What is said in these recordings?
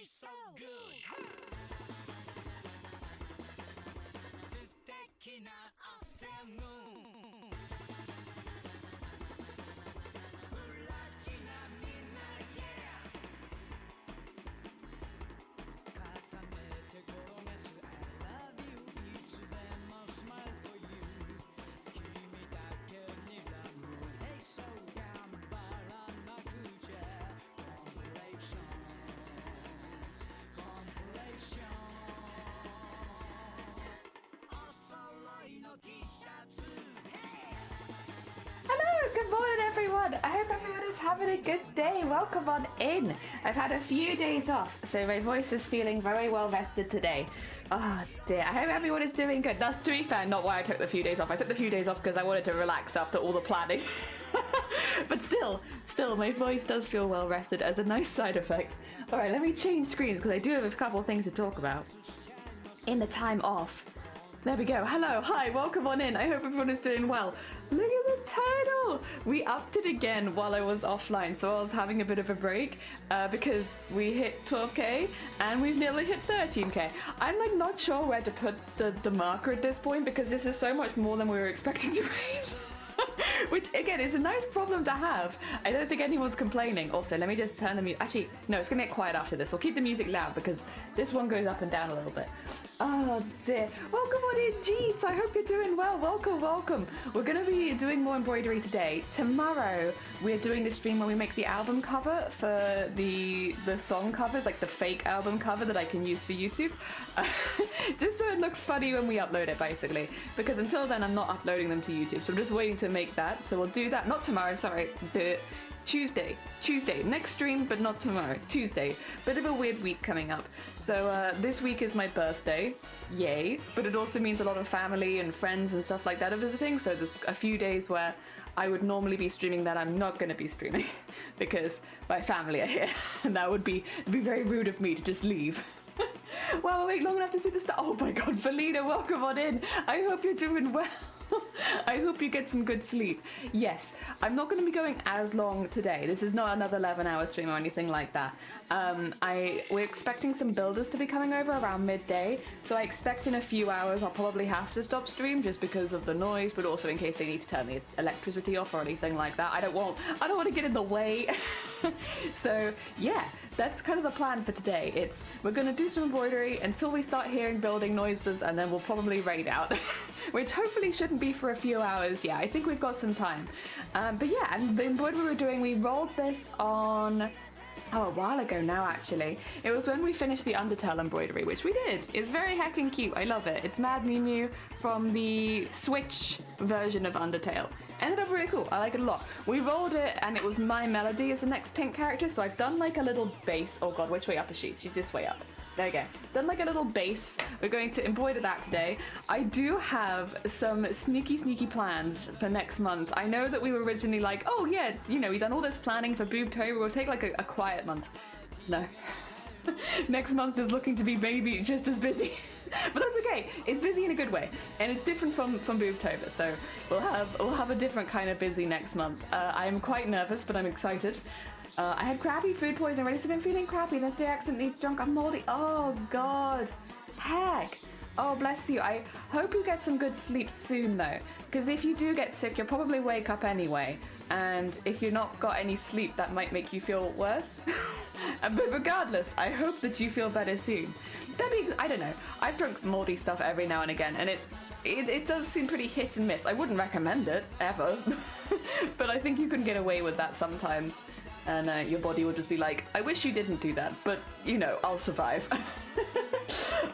so good 素敵なアフタヌーンプラチナみんな yeah 固めて転がす I love you いつでも smile for you 君だけにらむ Hey so 頑張らなくちゃ Compilationお揃いの T シャツ Hey Hello, good morning everyone. I hope everyone is having a good day. Welcome on in. I've had a few days off, so my voice is feeling very well rested today. Oh dear, I hope everyone is doing good. That's, to be fair, not why I took the few days off. I took the few days off because I wanted to relax after all the planning. But still, my voice does feel well rested as a nice side effect. Alright, let me change screens because I do have a couple of things to talk about in the time off. There we go. Hello, hi, welcome on in. I hope everyone is doing well. Look at the turtle! We upped it again while I was offline, so I was having a bit of a break because we hit 12k and we've nearly hit 13k. I'm like not sure where to put the marker at this point because this is so much more than we were expecting to raise. Which, again, is a nice problem to have. I don't think anyone's complaining. Also, let me just turn the music. Actually, no, it's going to get quiet after this. We'll keep the music loud because this one goes up and down a little bit. Oh, dear. Welcome on in, Jeets. I hope you're doing well. Welcome, welcome. We're going to be doing more embroidery today. Tomorrow, we're doing the stream where we make the album cover for the song covers, like the fake album cover that I can use for YouTube. Just so it looks funny when we upload it, basically. Because until then, I'm not uploading them to YouTube. So I'm just waiting to make that. So we'll do that. Not tomorrow, sorry. The Tuesday. Next stream, but not tomorrow. Tuesday. Bit of a weird week coming up. So this week is my birthday. Yay. But it also means a lot of family and friends and stuff like that are visiting. So there's a few days where I would normally be streaming that I'm not going to be streaming because my family are here. And that would be very rude of me to just leave. Well, I'll wait long enough to see the star. Oh my god, Felina, welcome on in. I hope you're doing well. I hope you get some good sleep. Yes, I'm not going to be going as long today. This is not another 11-hour stream or anything like that. We're expecting some builders to be coming over around midday, so I expect in a few hours I'll probably have to stop stream just because of the noise, but also in case they need to turn the electricity off or anything like that. I don't want to get in the way. So yeah, that's kind of the plan for today. We're going to do some embroidery until we start hearing building noises, and then we'll probably raid out, which hopefully shouldn't be for a few hours. Yeah, I think we've got some time. But yeah, and the embroidery we're doing, we rolled this on a while ago now, actually. It was when we finished the Undertale embroidery, which we did. It's very heckin' cute. I love it. It's Mad Mew Mew from the Switch version of Undertale. Ended up really cool. I like it a lot. We rolled it and it was My Melody as the next pink character, so I've done like a little base. Oh god, which way up is she? She's this way up. There we go. Done like a little base. We're going to embroider that today. I do have some sneaky plans for next month. I know that we were originally like, oh yeah, you know, we've done all this planning for Boobtober. We'll take like a quiet month. No. Next month is looking to be maybe just as busy. But that's okay. It's busy in a good way, and it's different from Boobtober. So we'll have a different kind of busy next month. I'm quite nervous, but I'm excited. I had crappy food poisoning already, so I've been feeling crappy. Then today I accidentally drunk a moldy. Oh god, heck. Oh bless you. I hope you get some good sleep soon though, because if you do get sick, you'll probably wake up anyway. And if you've not got any sleep, that might make you feel worse. But regardless, I hope that you feel better soon. I don't know. I've drunk moldy stuff every now and again, and it does seem pretty hit and miss. I wouldn't recommend it, ever. But I think you can get away with that sometimes. And your body will just be like, I wish you didn't do that, but, you know, I'll survive.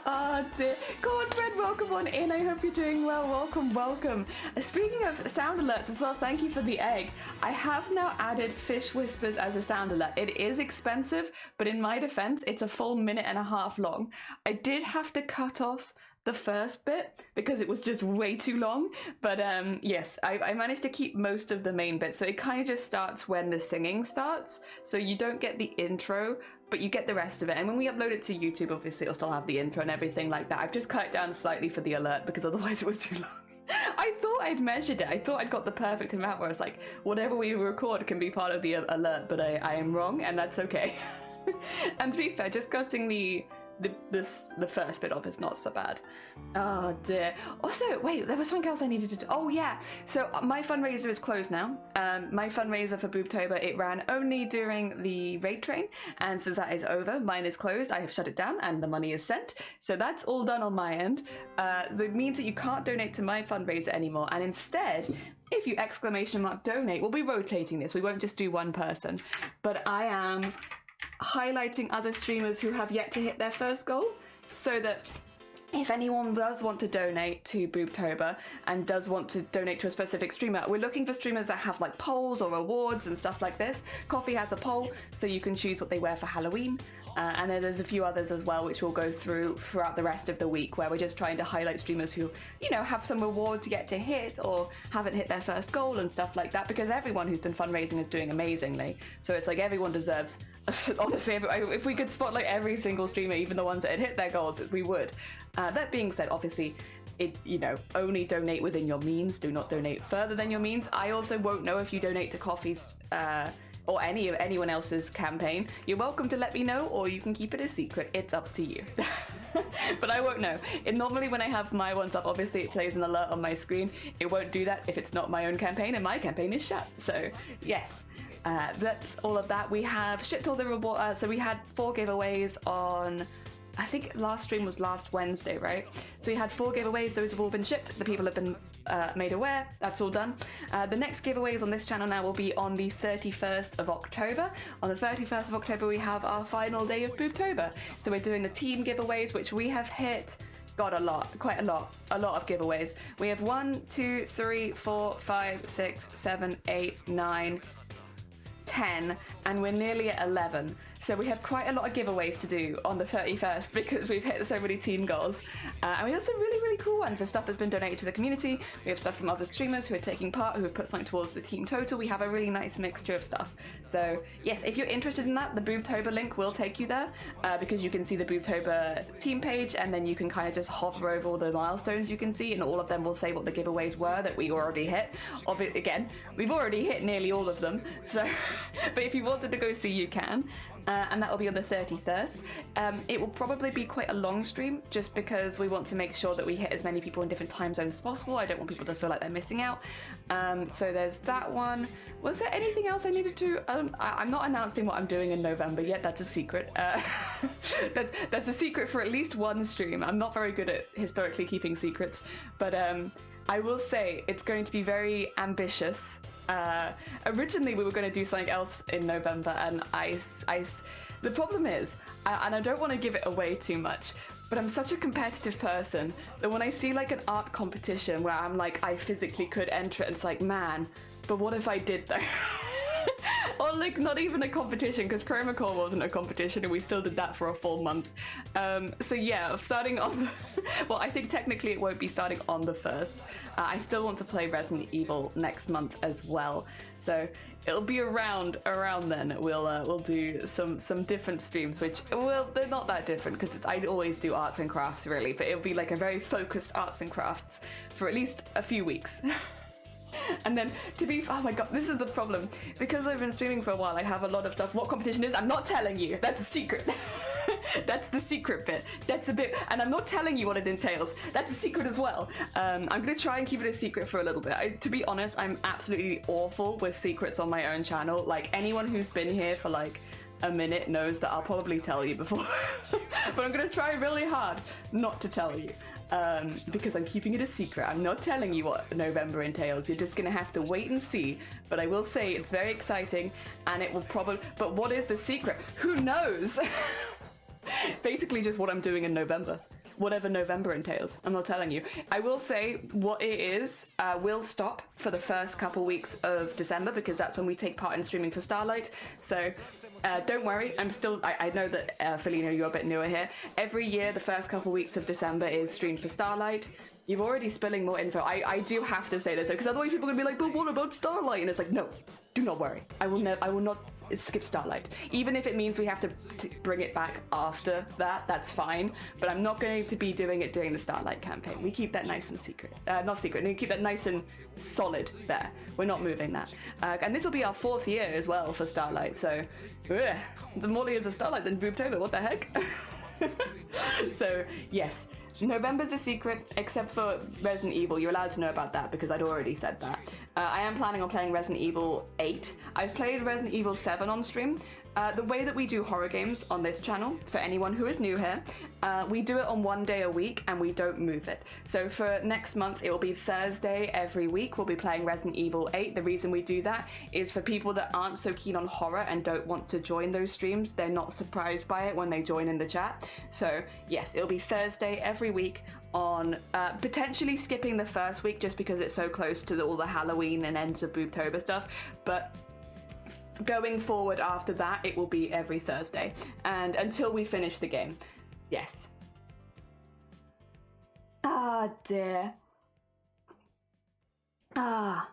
Oh dear. Go on, Fred, welcome on in. I hope you're doing well. Welcome. Speaking of sound alerts as well, thank you for the egg. I have now added Fish Whispers as a sound alert. It is expensive, but in my defense, it's a full minute and a half long. I did have to cut off the first bit because it was just way too long, but yes, I managed to keep most of the main bit, so it kind of just starts when the singing starts, so you don't get the intro, but you get the rest of it. And when we upload it to YouTube, obviously it'll still have the intro and everything like that. I've just cut it down slightly for the alert because otherwise it was too long. I thought I'd measured it. I thought I'd got the perfect amount where it's like whatever we record can be part of the alert, but I am wrong, and that's okay. And to be fair, just cutting the first bit off is not so bad. Oh dear. Also, wait, there was something else I needed to do. Oh yeah, so my fundraiser is closed now. My fundraiser for Boobtober, it ran only during the raid train, and since that is over, mine is closed. I have shut it down and the money is sent. So that's all done on my end. That means that you can't donate to my fundraiser anymore, and instead, if you !donate, we'll be rotating this. We won't just do one person, but I am highlighting other streamers who have yet to hit their first goal, so that if anyone does want to donate to Boobtober and does want to donate to a specific streamer, we're looking for streamers that have like polls or awards and stuff like this. Coffee has a poll, so you can choose what they wear for Halloween. And then there's a few others as well, which we'll go through throughout the rest of the week, where we're just trying to highlight streamers who, you know, have some reward to get to hit or haven't hit their first goal and stuff like that, because everyone who's been fundraising is doing amazingly. So it's like everyone deserves, honestly, if we could spotlight every single streamer, even the ones that had hit their goals, we would. That being said, obviously, only donate within your means. Do not donate further than your means. I also won't know if you donate to Coffee's or anyone else's campaign. You're welcome to let me know, or you can keep it a secret. It's up to you. But I won't know. Normally when I have my ones up, obviously it plays an alert on my screen. It won't do that if it's not my own campaign, and my campaign is shut. So yes, that's all of that. We have shipped all the reward. So we had 4 giveaways on, I think last stream was last Wednesday, right? So we had 4 giveaways. Those have all been shipped. The people have been made aware. That's all done. The next giveaways on this channel now will be on the 31st of October. On the 31st of October, we have our final day of Boobtober. So we're doing the team giveaways, which we have hit, God, quite a lot of giveaways. We have 1, 2, 3, 4, 5, 6, 7, 8, 9, 10, and we're nearly at 11. So we have quite a lot of giveaways to do on the 31st because we've hit so many team goals. And we have some really, really cool ones. There's stuff that's been donated to the community. We have stuff from other streamers who are taking part, who have put something towards the team total. We have a really nice mixture of stuff. So yes, if you're interested in that, the Boobtober link will take you there because you can see the Boobtober team page, and then you can kind of just hover over all the milestones you can see, and all of them will say what the giveaways were that we already hit. Again, we've already hit nearly all of them. So, but if you wanted to go see, you can. And that will be on the 31st. It will probably be quite a long stream, just because we want to make sure that we hit as many people in different time zones as possible. I don't want people to feel like they're missing out. So there's that one. Was there anything else I needed to... I'm not announcing what I'm doing in November yet. That's a secret. That's a secret for at least one stream. I'm not very good at historically keeping secrets, but I will say it's going to be very ambitious. Originally we were going to do something else in November, and the problem is, and I don't want to give it away too much, but I'm such a competitive person that when I see like an art competition where I'm like, I physically could enter it, it's like, man, but what if I did though? Or like not even a competition, because Chromacore wasn't a competition and we still did that for a full month. So yeah, starting on well, I think technically it won't be starting on the 1st. I still want to play Resident Evil next month as well, so it'll be around then. We'll do some different streams, which, well, they're not that different because I always do arts and crafts really, but it'll be like a very focused arts and crafts for at least a few weeks. And then oh my god, this is the problem. Because I've been streaming for a while, I have a lot of stuff. What competition is? I'm not telling you. That's a secret. That's the secret bit. That's a bit, and I'm not telling you what it entails. That's a secret as well. I'm gonna try and keep it a secret for a little bit. To be honest, I'm absolutely awful with secrets on my own channel. Like, anyone who's been here for like a minute knows that I'll probably tell you before. But I'm gonna try really hard not to tell you. Because I'm keeping it a secret. I'm not telling you what November entails. You're just gonna have to wait and see. But I will say it's very exciting, and it will probably... But what is the secret? Who knows? Basically just what I'm doing in November. Whatever November entails. I'm not telling you. I will say what it is will stop for the first couple weeks of December, because that's when we take part in streaming for Starlight. So don't worry, I know that Felino, you're a bit newer here. Every year the first couple weeks of December is streamed for Starlight. You're already spilling more info. I do have to say this though, because otherwise people are gonna be like, but what about Starlight? And it's like, no, do not worry. I will not skip Starlight. Even if it means we have to bring it back after that, that's fine. But I'm not going to be doing it during the Starlight campaign. We keep that nice and secret. Not secret, we keep that nice and solid there. We're not moving that. And this will be our 4th year as well for Starlight, so the more years of Starlight than Boobtober, what the heck? So yes, November's a secret, except for Resident Evil. You're allowed to know about that because I'd already said that. I am planning on playing Resident Evil 8. I've played Resident Evil 7 on stream. The way that we do horror games on this channel, for anyone who is new here, we do it on 1 day a week and we don't move it. So for next month, it will be Thursday every week. We'll be playing Resident Evil 8. The reason we do that is for people that aren't so keen on horror and don't want to join those streams, they're not surprised by it when they join in the chat. So yes, it'll be Thursday every week on potentially skipping the first week just because it's so close to all the Halloween and ends of Boobtober stuff. But going forward after that, it will be every Thursday, and until we finish the game. Yes. Ah, dear.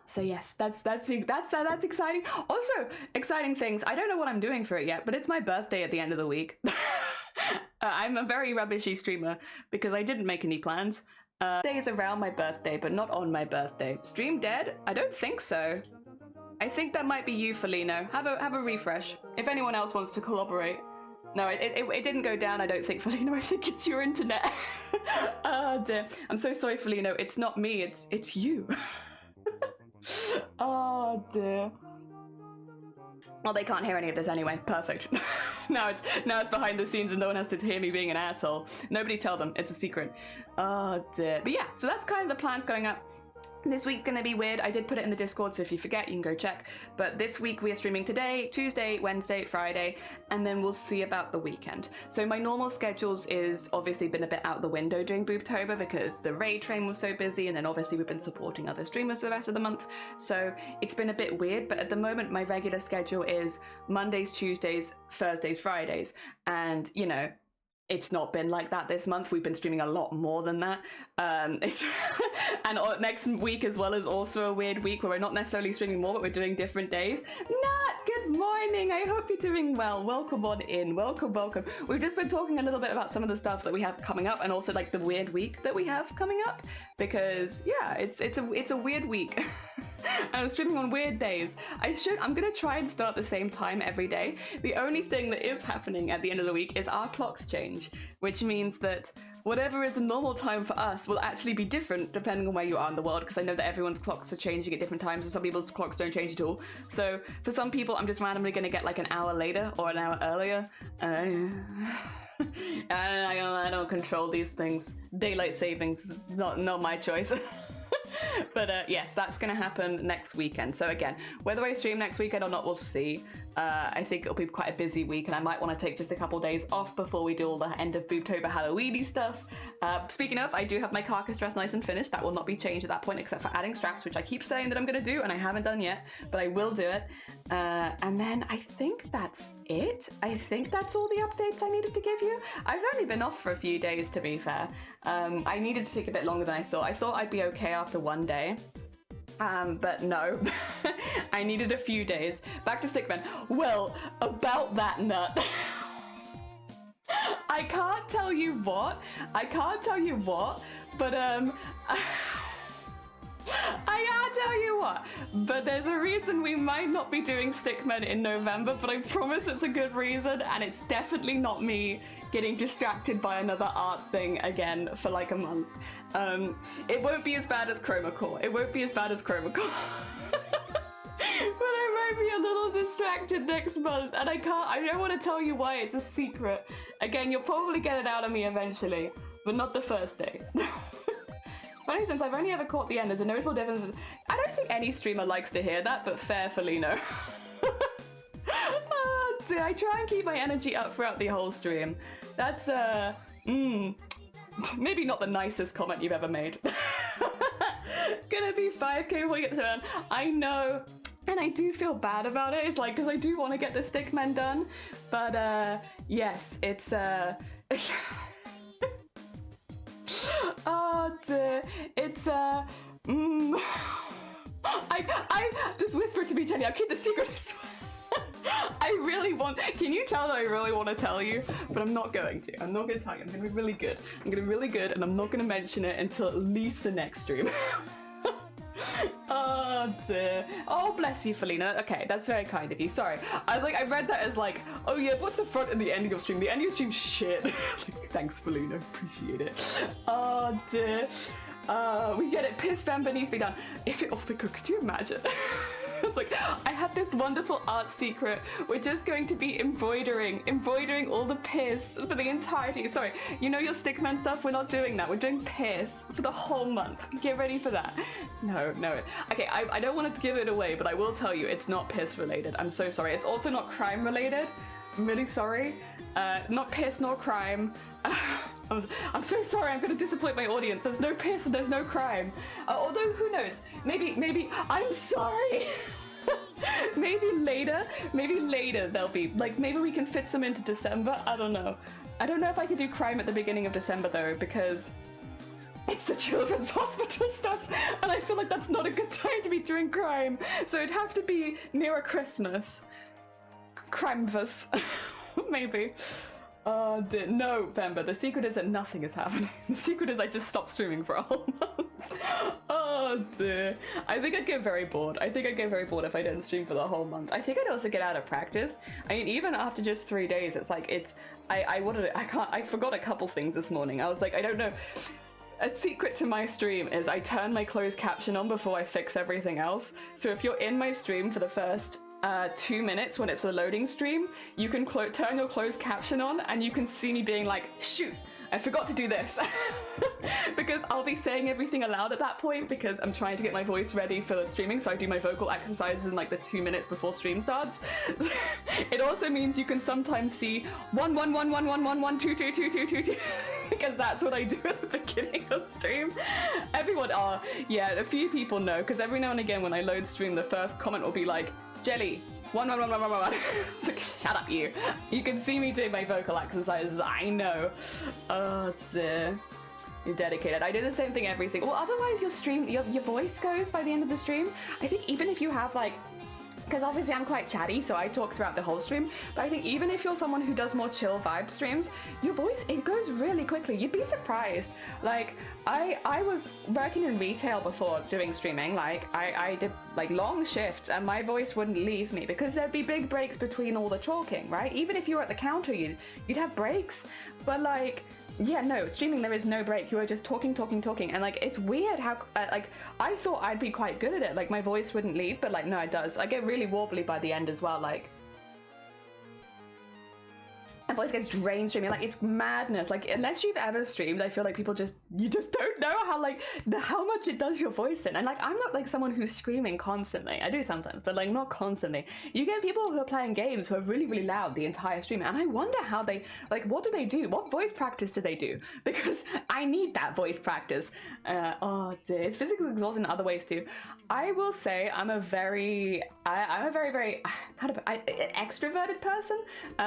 So yes, that's exciting. Also, exciting things. I don't know what I'm doing for it yet, but it's my birthday at the end of the week. I'm a very rubbishy streamer because I didn't make any plans. Days around my birthday, but not on my birthday. Stream dead? I don't think so. I think that might be you, Felino. Have a refresh. If anyone else wants to collaborate. No, it didn't go down, I don't think, Felino. I think it's your internet. Oh dear. I'm so sorry, Felino. It's not me, it's you. Oh dear. Well, they can't hear any of this anyway. Perfect. now it's behind the scenes and no one has to hear me being an asshole. Nobody tell them. It's a secret. Oh dear. But yeah, so that's kind of the plans going up. This week's gonna be weird. I did put it in the Discord, so if you forget, you can go check. But this week we are streaming today, Tuesday, Wednesday, Friday, and then we'll see about the weekend. So my normal schedules is obviously been a bit out the window during Boobtober because the raid train was so busy, and then obviously we've been supporting other streamers the rest of the month. So it's been a bit weird, but at the moment my regular schedule is Mondays, Tuesdays, Thursdays, Fridays, and you know, it's not been like that this month. We've been streaming a lot more than that. And next week as well is also a weird week where we're not necessarily streaming more, but we're doing different days. Nat, good morning. I hope you're doing well. Welcome on in. Welcome, welcome. We've just been talking a little bit about some of the stuff that we have coming up and also like the weird week that we have coming up because yeah, it's a weird week. I'm streaming on weird days. I'm gonna try and start the same time every day. The only thing that is happening at the end of the week is our clocks change, which means that whatever is the normal time for us will actually be different depending on where you are in the world, because I know that everyone's clocks are changing at different times, and some people's clocks don't change at all. So for some people, I'm just randomly gonna get like an hour later or an hour earlier. I don't control these things. Daylight savings is not my choice. But yes, that's going to happen next weekend. So again, whether I stream next weekend or not, we'll see. I think it'll be quite a busy week and I might want to take just a couple days off before we do all the end of Boobtober Halloweeny stuff. Speaking of, I do have my carcass dress nice and finished. That will not be changed at that point except for adding straps, which I keep saying that I'm going to do and I haven't done yet, but I will do it. And then I think that's it. I think that's all the updates I needed to give you. I've only been off for a few days, to be fair. I needed to take a bit longer than I thought. I thought I'd be okay after one day. But no, I needed a few days. Back to Stickman. Well, about that nut. I can't tell you what, but I can't tell you what, but there's a reason we might not be doing Stickmen in November, but I promise it's a good reason, and it's definitely not me getting distracted by another art thing again for like a month. It won't be as bad as Chromacore. But I might be a little distracted next month, and I don't want to tell you why, it's a secret. Again, you'll probably get it out of me eventually, but not the first day. Funny, since I've only ever caught the end, there's a noticeable difference. I don't think any streamer likes to hear that, but fair Felino. Oh, dear, I try and keep my energy up throughout the whole stream. That's, maybe not the nicest comment you've ever made. Gonna be 5k before we get this done. I know, and I do feel bad about it. It's like, because I do want to get the Stickmen done, but yes, it's oh dear, it's I just whispered to me, Jenny, I'll keep the secret, I swear. I really want, can you tell that I really want to tell you? But I'm not going to. I'm not going to tell you. I'm going to be really good. I'm going to be really good, and I'm not going to mention it until at least the next stream. Oh dear. Oh, bless you, Felina. Okay, that's very kind of you. Sorry. I read that as like, oh yeah, what's the front and the ending of stream? The ending of stream shit. Thanks, Felina. Appreciate it. Oh dear. We get it. Piss Vamper needs to be done. If it off the cook, could you imagine? It's like, I had this wonderful art secret. We're just going to be embroidering all the piss for the entirety. Sorry, you know your stickman stuff? We're not doing that. We're doing piss for the whole month. Get ready for that. No. Okay, I don't want to give it away, but I will tell you it's not piss related. I'm so sorry. It's also not crime related. I'm really sorry. Not piss nor crime. I'm so sorry, I'm going to disappoint my audience. There's no piss and there's no crime. Although, who knows? Maybe, I'm sorry. maybe later there'll be, like, maybe we can fit some into December. I don't know. I don't know if I can do crime at the beginning of December though, because it's the children's hospital stuff, and I feel like that's not a good time to be doing crime. So it'd have to be nearer Christmas. Crimeverse. Maybe. Oh dear. No, Bemba, the secret is that nothing is happening. The secret is I just stopped streaming for a whole month. Oh dear. I think I'd get very bored. I think I'd get very bored if I didn't stream for the whole month. I think I'd also get out of practice. I mean, even after just 3 days, it's like, I forgot a couple things this morning. I was like, I don't know. A secret to my stream is I turn my closed caption on before I fix everything else. So if you're in my stream for the first 2 minutes when it's a loading stream, you can turn your closed caption on and you can see me being like, shoot, I forgot to do this. Because I'll be saying everything aloud at that point because I'm trying to get my voice ready for streaming, so I do my vocal exercises in like the 2 minutes before stream starts. It also means you can sometimes see 1 1 1 1 1 1 1 2 2 2 2 2 2 because that's what I do at the beginning of stream. Everyone, yeah, a few people know, because every now and again when I load stream, the first comment will be like, Jelly, 1 1 1 1 1 1. Like, shut up, you. You can see me doing my vocal exercises. I know. Oh dear. You're dedicated. I do the same thing every single. Well, otherwise your stream, your voice goes by the end of the stream. I think even if you have like, because obviously I'm quite chatty, so I talk throughout the whole stream, but I think even if you're someone who does more chill vibe streams, your voice, it goes really quickly. You'd be surprised. Like, I was working in retail before doing streaming. Like, I did like long shifts and my voice wouldn't leave me because there'd be big breaks between all the talking, right? Even if you were at the counter, you'd have breaks, but like, yeah, no, streaming there is no break. You are just talking, and like it's weird how like I thought I'd be quite good at it, like my voice wouldn't leave, but like no, it does. I get really wobbly by the end as well, like my voice gets drained streaming. Like it's madness. Like unless you've ever streamed, I feel like you just don't know how much it does your voice in. And like I'm not like someone who's screaming constantly. I do sometimes, but like not constantly. You get people who are playing games who are really, really loud the entire stream, and I wonder how they, like, what do they do? What voice practice do they do? Because I need that voice practice. Oh dear, it's physically exhausting in other ways too. I will say I'm a very extroverted person.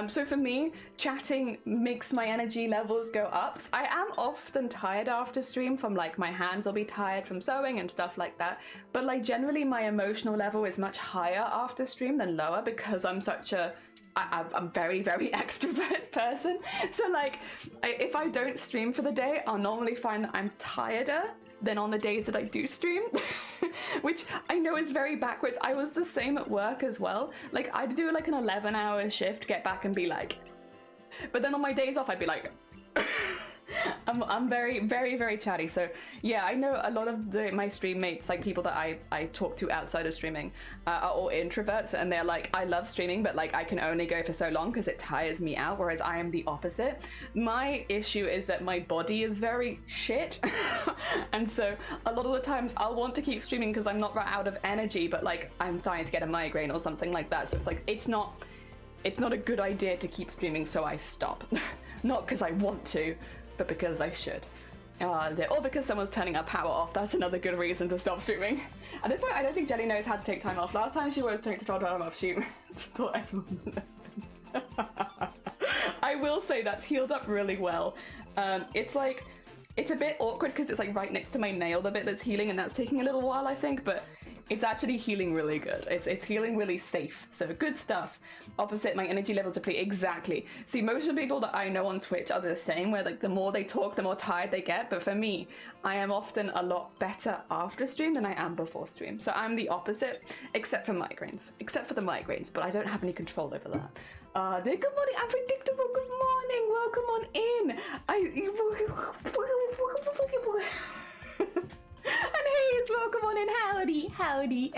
So for me, chatting makes my energy levels go up. I am often tired after stream from like my hands will be tired from sewing and stuff like that, but like generally my emotional level is much higher after stream than lower because I'm such a I'm very, very extrovert person. So like if I don't stream for the day, I'll normally find that I'm tireder than on the days that I do stream, which I know is very backwards. I was the same at work as well. Like I'd do like an 11-hour shift, get back and be like, but then on my days off, I'd be like, I'm very, very, very chatty. So yeah, I know a lot of my stream mates, like people that I talk to outside of streaming, are all introverts, and they're like, I love streaming, but like I can only go for so long because it tires me out, whereas I am the opposite. My issue is that my body is very shit. And so a lot of the times I'll want to keep streaming because I'm not out of energy, but like I'm starting to get a migraine or something like that. So it's like, it's not a good idea to keep streaming, so I stop. Not because I want to, but because I should. Or because someone's turning our power off. That's another good reason to stop streaming. At this point, I don't think Jelly knows how to take time off. Last time she was trying to time off, she thought everyone I will say that's healed up really well. It's like, it's a bit awkward because it's like right next to my nail, the bit that's healing, and that's taking a little while, I think, but It's actually healing really good. It's healing really safe. So good stuff. Opposite, my energy levels deplete. Exactly. See, most of the people that I know on Twitch are the same, where like the more they talk, the more tired they get. But for me, I am often a lot better after stream than I am before stream. So I'm the opposite, except for migraines. Except for the migraines, but I don't have any control over that. Good morning, unpredictable. Good morning. Welcome on in. And Hayes, welcome on in. Howdy.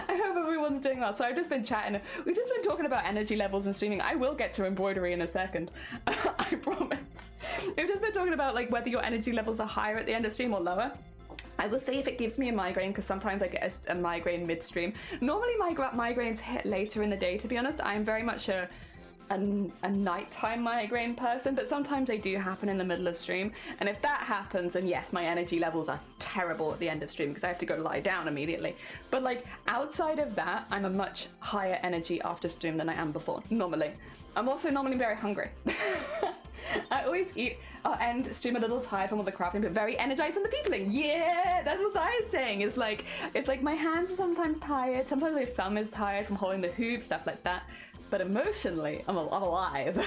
I hope everyone's doing well. So I've just been chatting. We've just been talking about energy levels and streaming. I will get to embroidery in a second. I promise. We've just been talking about like whether your energy levels are higher at the end of stream or lower. I will say if it gives me a migraine, because sometimes I get a migraine midstream. Normally my migraines hit later in the day, to be honest. I'm very much a nighttime migraine person, but sometimes they do happen in the middle of stream. And if that happens, then yes, my energy levels are terrible at the end of stream because I have to go lie down immediately. But like outside of that, I'm a much higher energy after stream than I am before, normally. I'm also normally very hungry. I always eat, I'll end stream a little tired from all the crafting, but very energized on the peopling. Yeah, that's what I was saying. It's like my hands are sometimes tired, sometimes my thumb is tired from holding the hoop, stuff like that. But emotionally, I'm alive.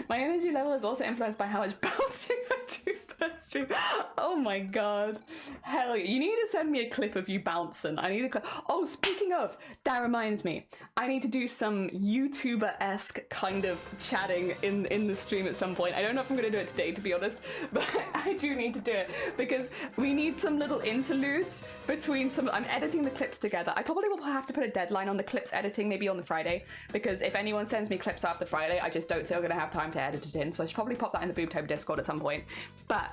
My energy level is also influenced by how much bouncing I do per stream. Oh my god. Hell yeah. You need to send me a clip of you bouncing. I need a clip. Oh, speaking of, that reminds me. I need to do some YouTuber-esque kind of chatting in the stream at some point. I don't know if I'm going to do it today, to be honest, but I do need to do it because we need some little interludes between some... I'm editing the clips together. I probably will have to put a deadline on the clips editing, maybe on the Friday, because if anyone sends me clips after Friday, I just don't think I'm going to have time to edit it in, so I should probably pop that in the Boobtober Discord at some point. But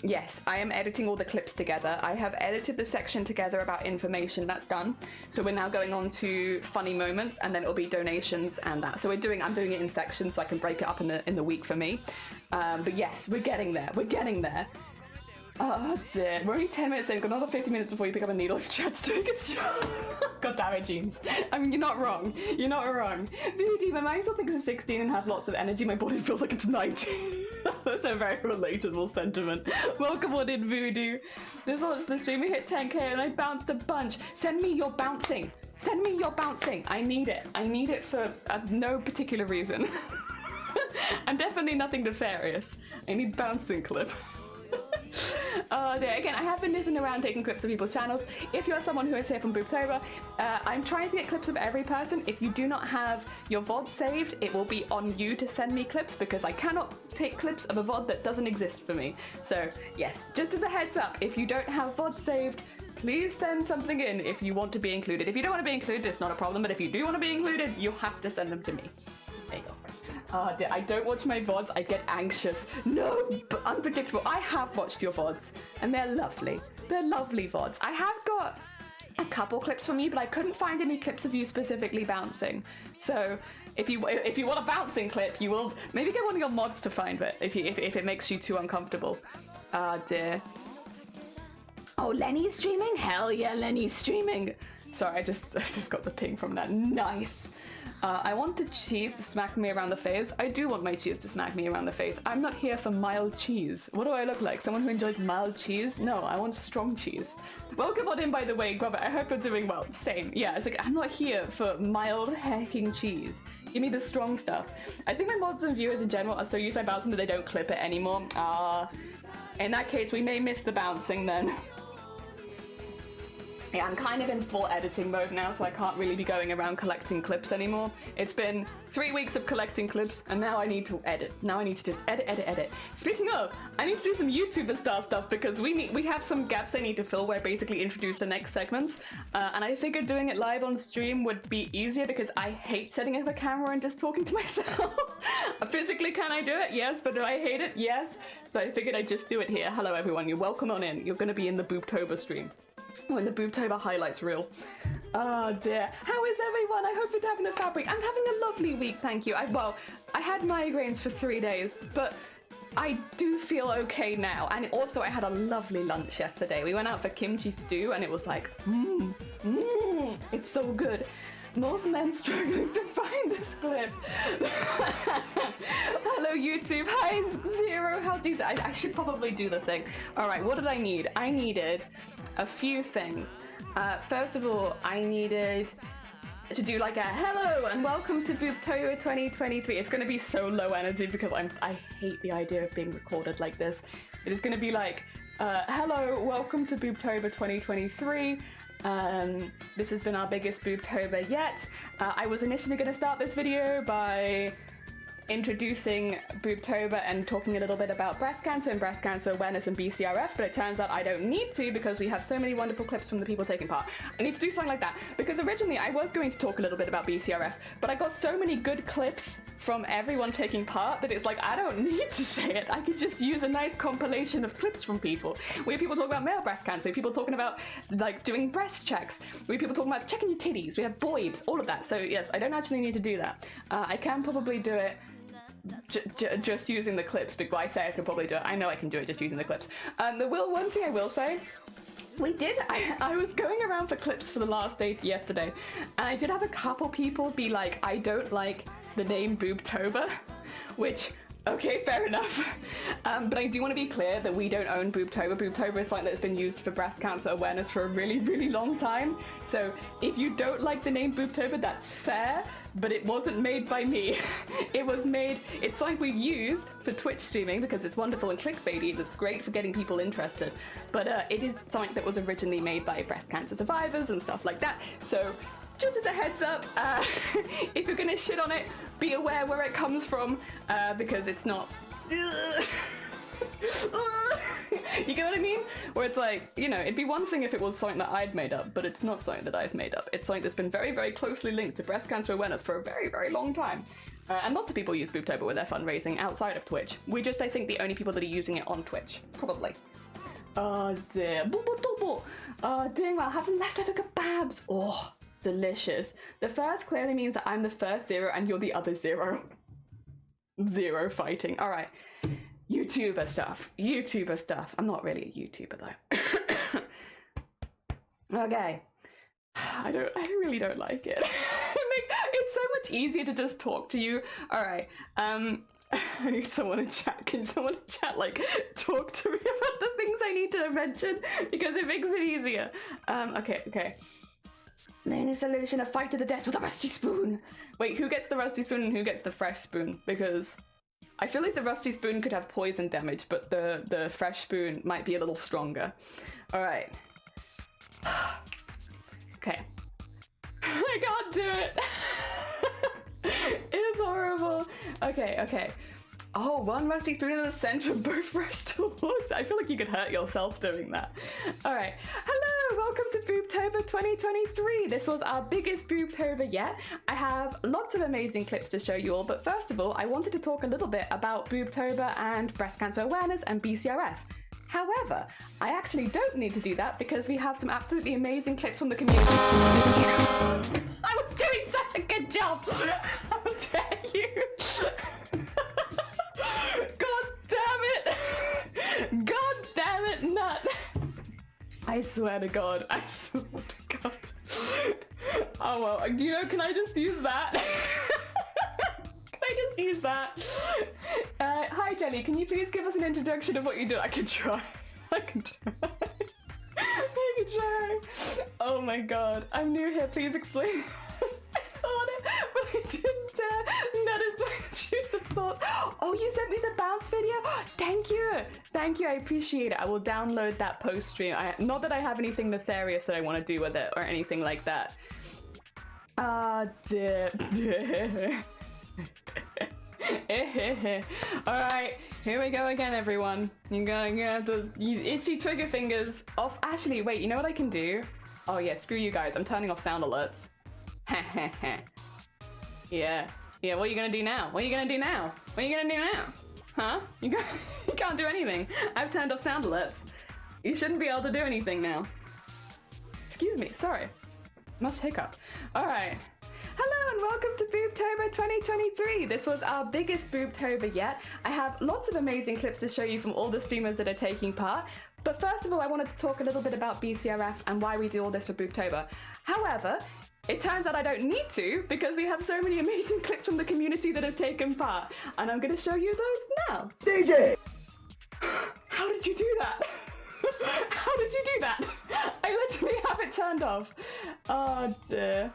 yes, I am editing all the clips together. I have edited the section together about information. That's done. So we're now going on to funny moments, and then it'll be donations and that. So I'm doing it in sections so I can break it up in the week for me. But yes, we're getting there. Oh dear, we're only 10 minutes in, got another 50 minutes before you pick up a needle if Chad's doing its job. God damn it, Jeans. I mean, you're not wrong. Voodoo, my mind still thinks it's 16 and have lots of energy, my body feels like it's 19. That's a very relatable sentiment. Welcome on in, Voodoo. This was the stream, we hit 10k and I bounced a bunch. Send me your bouncing. I need it for no particular reason. And definitely nothing nefarious. I need bouncing clip. Again, I have been nipping around taking clips of people's channels. If you're someone who is here from Boobtober, I'm trying to get clips of every person. If you do not have your VOD saved, it will be on you to send me clips because I cannot take clips of a VOD that doesn't exist for me. So yes, just as a heads up, if you don't have VOD saved, please send something in if you want to be included. If you don't want to be included, it's not a problem, but if you do want to be included, you have to send them to me. There you go. I don't watch my VODs, I get anxious. No, but unpredictable. I have watched your VODs, and they're lovely. They're lovely VODs. I have got a couple clips from you, but I couldn't find any clips of you specifically bouncing. So if you want a bouncing clip, you will maybe get one of your mods to find it if it makes you too uncomfortable. Ah dear. Oh, Lenny's streaming? Hell yeah, Lenny's streaming. Sorry, I just got the ping from that. Nice. I want the cheese to smack me around the face. I do want my cheese to smack me around the face. I'm not here for mild cheese. What do I look like? Someone who enjoys mild cheese? No, I want strong cheese. Welcome on in, by the way, Robert. I hope you're doing well. Same. Yeah, it's like, I'm not here for mild hecking cheese. Give me the strong stuff. I think my mods and viewers in general are so used to my bouncing that they don't clip it anymore. In that case, we may miss the bouncing then. Yeah, I'm kind of in full editing mode now, so I can't really be going around collecting clips anymore. It's been 3 weeks of collecting clips, and now I need to edit. Now I need to just edit. Speaking of, I need to do some YouTuber style stuff because we have some gaps I need to fill where I basically introduce the next segments. And I figured doing it live on stream would be easier because I hate setting up a camera and just talking to myself. Physically, can I do it? Yes, but do I hate it? Yes. So I figured I'd just do it here. Hello everyone, you're welcome on in. You're going to be in the Boobtober stream. Oh, and the Boobtober highlights reel. Oh dear. How is everyone? I hope you're having a fabric. I'm having a lovely week, thank you. I had migraines for 3 days, but I do feel okay now. And also I had a lovely lunch yesterday. We went out for kimchi stew and it was like, it's so good. Most men struggling to find this clip. Hello YouTube. Hi Zero. How do you... I should probably do the thing. All right, what did I need? I needed a few things. First of all, I needed to do like a hello and welcome to Boobtober 2023. It's going to be so low energy because I hate the idea of being recorded like this. It is going to be like, hello, welcome to Boobtober 2023. This has been our biggest Boobtober yet. I was initially going to start this video by introducing Boobtober and talking a little bit about breast cancer and breast cancer awareness and BCRF, but it turns out I don't need to because we have so many wonderful clips from the people taking part. I need to do something like that because originally I was going to talk a little bit about BCRF, but I got so many good clips from everyone taking part that it's like I don't need to say it. I could just use a nice compilation of clips from people. We have people talking about male breast cancer, we have people talking about like doing breast checks, we have people talking about checking your titties, we have boobs, all of that. So yes, I don't actually need to do that. I can probably do it just using the clips, but I say I can probably do it. I know I can do it just using the clips. One thing I will say, I was going around for clips for the last day yesterday, and I did have a couple people be like, I don't like the name Boobtober, which, okay, fair enough. But I do want to be clear that we don't own Boobtober. Boobtober is something that's been used for breast cancer awareness for a really, really long time. So if you don't like the name Boobtober, that's fair, but it wasn't made by me. It's something we used for Twitch streaming because it's wonderful and clickbaity. That's great for getting people interested. But it is something that was originally made by breast cancer survivors and stuff like that. So just as a heads up, if you're gonna shit on it, be aware where it comes from, because it's not... You get what I mean? Where it's like, you know, it'd be one thing if it was something that I'd made up, but it's not something that I've made up. It's something that's been very, very closely linked to breast cancer awareness for a very, very long time. And lots of people use Boobtober with their fundraising outside of Twitch. We're just, I think, the only people that are using it on Twitch. Probably. Oh dear. Oh, doing well. Have some leftover kebabs. Oh, delicious. The first clearly means that I'm the first zero and you're the other zero. Zero fighting. All right. YouTuber stuff. I'm not really a YouTuber though. Okay. I really don't like it. It's so much easier to just talk to you. All right. I need someone in chat. Can someone in chat like talk to me about the things I need to mention because it makes it easier. Okay. The only solution: a fight to the death with a rusty spoon. Wait, who gets the rusty spoon and who gets the fresh spoon? Because I feel like the rusty spoon could have poison damage, but the fresh spoon might be a little stronger. All right. Okay. I can't do it. It's horrible. Okay. Oh, one rusty spoon in the center of both fresh tools. I feel like you could hurt yourself doing that. All right. Hello, welcome to Boobtober 2023. This was our biggest Boobtober yet. I have lots of amazing clips to show you all, but first of all, I wanted to talk a little bit about Boobtober and breast cancer awareness and BCRF. However, I actually don't need to do that because we have some absolutely amazing clips from the community. I was doing such a good job. How dare you? God damn it, nut. I swear to God. Oh well, you know, can I just use that? Can I just use that? Hi Jelly, can you please give us an introduction of what you do? I can try. Oh my God, I'm new here, please explain. I thought it, but I didn't dare. That is my intrusive thoughts. Oh, you sent me the bounce video? Thank you, I appreciate it. I will download that post stream. Not that I have anything nefarious that I want to do with it or anything like that. Dear. Alright, here we go again, everyone. You're gonna have to use itchy trigger fingers off. Actually, wait, you know what I can do? Oh yeah, screw you guys. I'm turning off sound alerts. Yeah, what are you gonna do now? Huh? You can't do anything. I've turned off sound alerts. You shouldn't be able to do anything now. Excuse me, sorry. Must hiccup. Alright. Hello and welcome to Boobtober 2023. This was our biggest Boobtober yet. I have lots of amazing clips to show you from all the streamers that are taking part. But first of all, I wanted to talk a little bit about BCRF and why we do all this for Boobtober. However, it turns out I don't need to because we have so many amazing clips from the community that have taken part. And I'm going to show you those now. DJ! How did you do that? How did you do that? I literally have it turned off. Oh dear.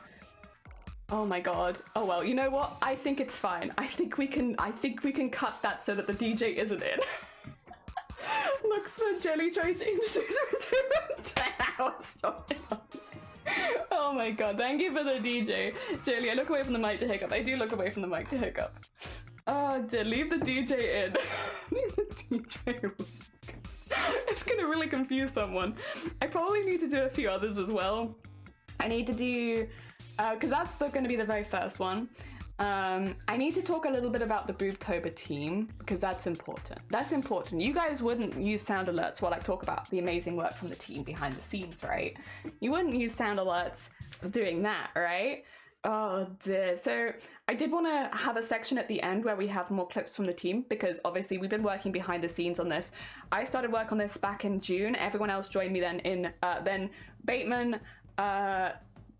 Oh my god. Oh well, you know what? I think it's fine. I think we can cut that so that the DJ isn't in. Looks for Jelly tries to introduce me to 10 hours. Oh my god, thank you for the DJ. Jelly, I look away from the mic to hiccup. I do look away from the mic to hiccup. Oh dear, leave the DJ in. Leave the DJ in. It's gonna really confuse someone. I probably need to do a few others as well. I need to do, because that's going to be the very first one. I need to talk a little bit about the Boobtober team, because that's important. That's important. You guys wouldn't use sound alerts while I talk about the amazing work from the team behind the scenes, right? You wouldn't use sound alerts doing that, right? Oh dear. So I did want to have a section at the end where we have more clips from the team, because obviously we've been working behind the scenes on this. I started work on this back in June. Everyone else joined me then then Bateman,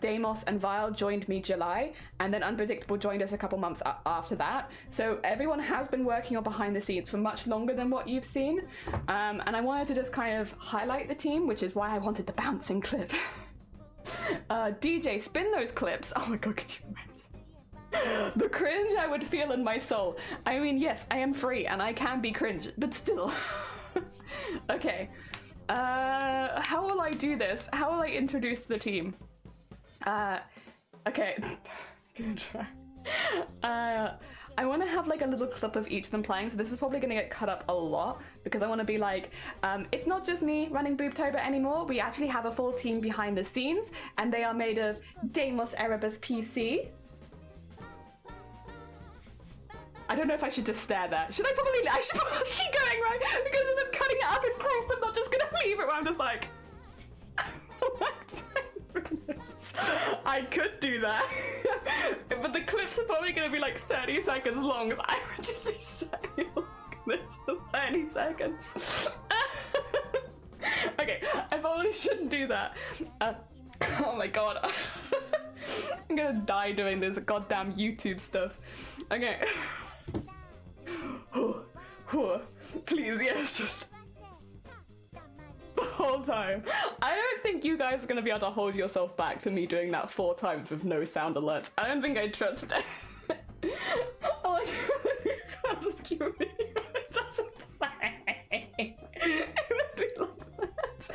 Deimos and Vile joined me July, and then Unpredictable joined us a couple months after that. So everyone has been working on behind the scenes for much longer than what you've seen. And I wanted to just kind of highlight the team, which is why I wanted the bouncing clip. DJ, spin those clips. Oh my god, could you imagine? The cringe I would feel in my soul. I mean, yes, I am free and I can be cringe, but still. Okay. How will I do this? How will I introduce the team? Okay. Good try. I want to have like a little clip of each of them playing, so this is probably going to get cut up a lot because I want to be like, it's not just me running Boobtober anymore. We actually have a full team behind the scenes, and they are made of Deimos Erebus PC. I don't know if I should just stare there. I should probably keep going, right? Because if I'm cutting it up in post, I'm not just going to leave it where I'm just like... I could do that, but the clips are probably going to be like 30 seconds long, so I would just be saying this for 30 seconds. Okay, I probably shouldn't do that. Oh my god. I'm gonna die doing this goddamn YouTube stuff. Okay. Please, yes, just... the whole time. I don't think you guys are going to be able to hold yourself back for me doing that 4 times with no sound alerts. I don't think I trust it. Oh my god, that's just cute. It doesn't play. It would be like that.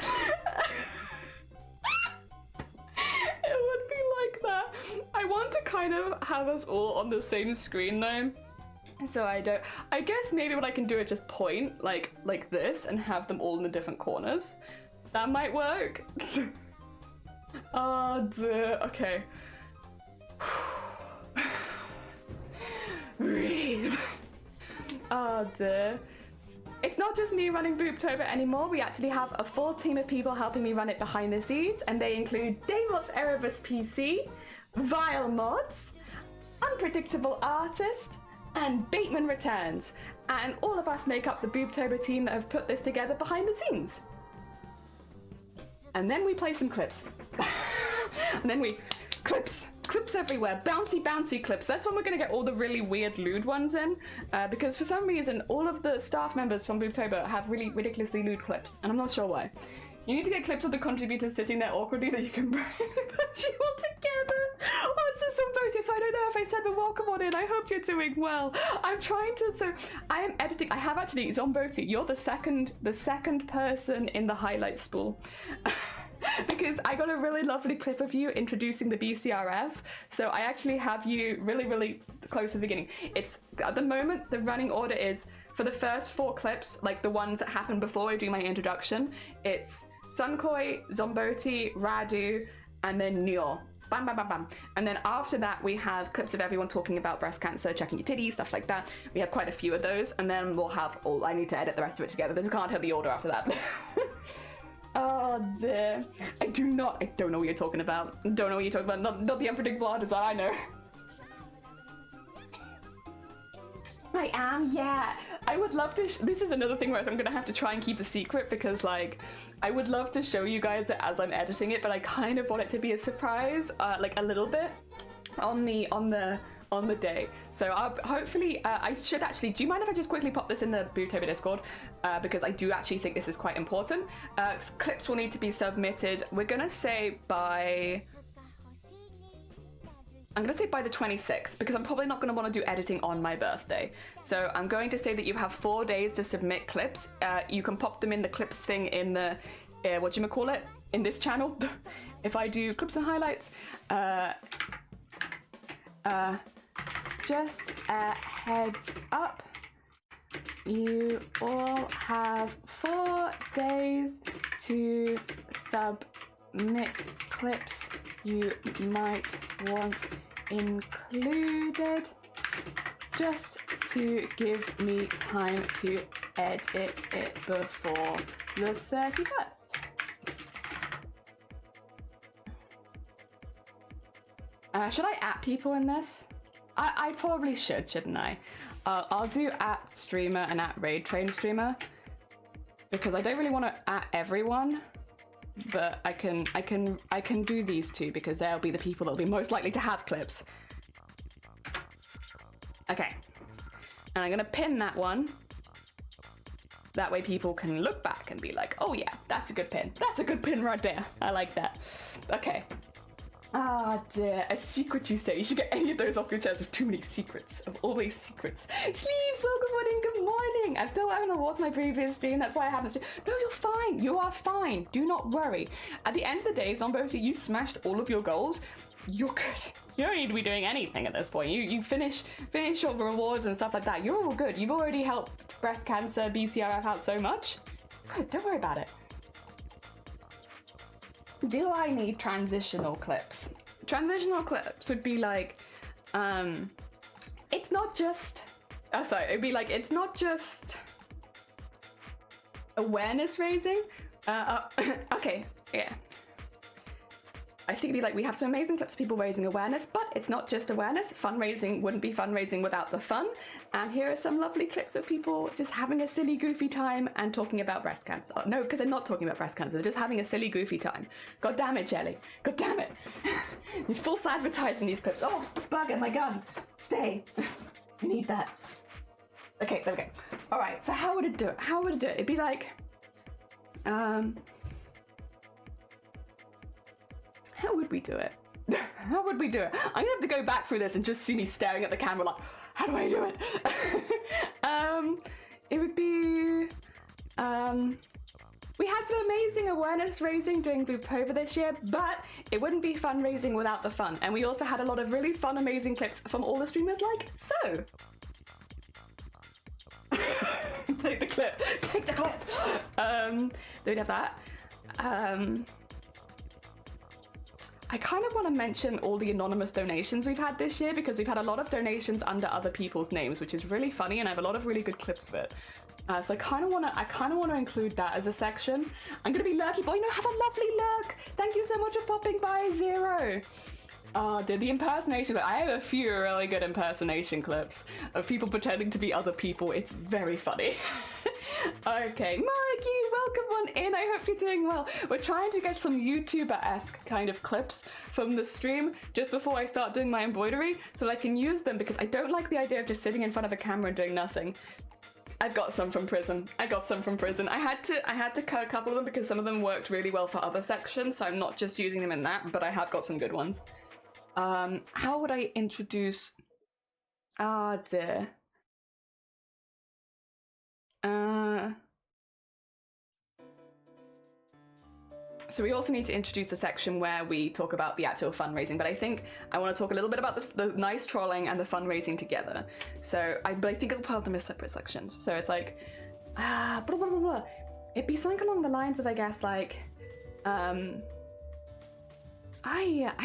It would be like that. I want to kind of have us all on the same screen though. So I guess maybe what I can do is just point like this and have them all in the different corners. That might work. Oh dear, okay. Breathe. Oh dear. It's not just me running Boobtober anymore. We actually have a full team of people helping me run it behind the scenes, and they include Deimos Erebus PC, Vile Mods, Unpredictable Artist, and Bateman Returns, and all of us make up the Boobtober team that have put this together behind the scenes. And then we play some clips. And then we... Clips everywhere, bouncy clips. That's when we're gonna get all the really weird lewd ones in, because for some reason all of the staff members from Boobtober have really ridiculously lewd clips, and I'm not sure why. You need to get clips of the contributors sitting there awkwardly that you can put you all together. Oh, it's just Zomboti, so I don't know if I said the welcome on in. I hope you're doing well. I'm trying to, so I am editing. I have actually, Zomboti, you're the second person in the highlight spool. Because I got a really lovely clip of you introducing the BCRF, so I actually have you really close to the beginning. It's, at the moment, the running order is, for the first 4 clips, like the ones that happen before I do my introduction, it's Sunkoi, Zomboti, Radu, and then Nyor. Bam, bam, bam, bam. And then after that, we have clips of everyone talking about breast cancer, checking your titties, stuff like that. We have quite a few of those, and then we'll have all, I need to edit the rest of it together, but we can't have the order after that. Oh dear. I don't know what you're talking about. Don't know what you're talking about. Not the unpredictable artist that I know. I am, yeah. I would love to, this is another thing where I'm gonna have to try and keep a secret, because like, I would love to show you guys it as I'm editing it, but I kind of want it to be a surprise, like a little bit. On the on the day. So hopefully, I should actually, do you mind if I just quickly pop this in the Bootober Discord? Because I do actually think this is quite important. Clips will need to be submitted, we're gonna say by, I'm gonna say by the 26th, because I'm probably not gonna wanna do editing on my birthday. So I'm going to say that you have 4 days to submit clips. You can pop them in the clips thing in the, whatchamacallit, in this channel. If I do clips and highlights, just a heads up, you all have 4 days to submit clips you might want included, just to give me time to edit it before the 31st. Should I at people in this? I probably should, shouldn't I? I'll do at streamer and at raid train streamer, because I don't really want to at everyone, but I can do these two because they'll be the people that'll be most likely to have clips. Okay, and I'm gonna pin that one. That way people can look back and be like, oh yeah, that's a good pin. That's a good pin right there. I like that. Okay. Ah dear, a secret you say. You should get any of those off your chest with too many secrets. Of all these secrets. Sleeves, well, good morning, good morning. I'm still having to watch my previous stream, that's why I haven't streamed. No, you're fine. You are fine. Do not worry. At the end of the day, Zomboty, you smashed all of your goals. You're good. You don't need to be doing anything at this point. You finish your rewards and stuff like that. You're all good. You've already helped breast cancer, BCRF out so much. Good, don't worry about it. Do I need transitional clips? Transitional clips would be like, it's not just, it'd be like, it's not just awareness raising. Okay, yeah. I think it'd be like, we have some amazing clips of people raising awareness, but it's not just awareness. Fundraising wouldn't be fundraising without the fun. And here are some lovely clips of people just having a silly, goofy time and talking about breast cancer. Oh, no, because they're not talking about breast cancer. They're just having a silly, goofy time. God damn it, Jelly. God damn it. You're false advertising these clips. Oh, bugger, my gun. Stay. I need that. Okay, there we go. All right, so how would it do it? How would it do it? It'd be like, how would we do it? How would we do it? I'm gonna have to go back through this and just see me staring at the camera like, how do I do it? It would be, we had some amazing awareness raising during Booptober this year, but it wouldn't be fundraising without the fun. And we also had a lot of really fun, amazing clips from all the streamers like so. Take the clip, take the clip. Don't have that. I kind of want to mention all the anonymous donations we've had this year, because we've had a lot of donations under other people's names, which is really funny, and I have a lot of really good clips of it. So I kind of want to include that as a section. I'm gonna be Lurky Boy. No, have a lovely lurk. Thank you so much for popping by, Zero. Did the impersonation. I have a few really good impersonation clips of people pretending to be other people. It's very funny. Okay, Marky, welcome on in. I hope you're doing well. We're trying to get some YouTuber-esque kind of clips from the stream just before I start doing my embroidery so that I can use them, because I don't like the idea of just sitting in front of a camera and doing nothing. I've got some from prison. I had to cut a couple of them because some of them worked really well for other sections, so I'm not just using them in that, but I have got some good ones. How would I introduce... Ah, dear. So we also need to introduce a section where we talk about the actual fundraising, but I think I want to talk a little bit about the nice trolling and the fundraising together. So I think I'll put them as separate sections. So it's like, blah, blah, blah, blah. It'd be something along the lines of, I guess, like, I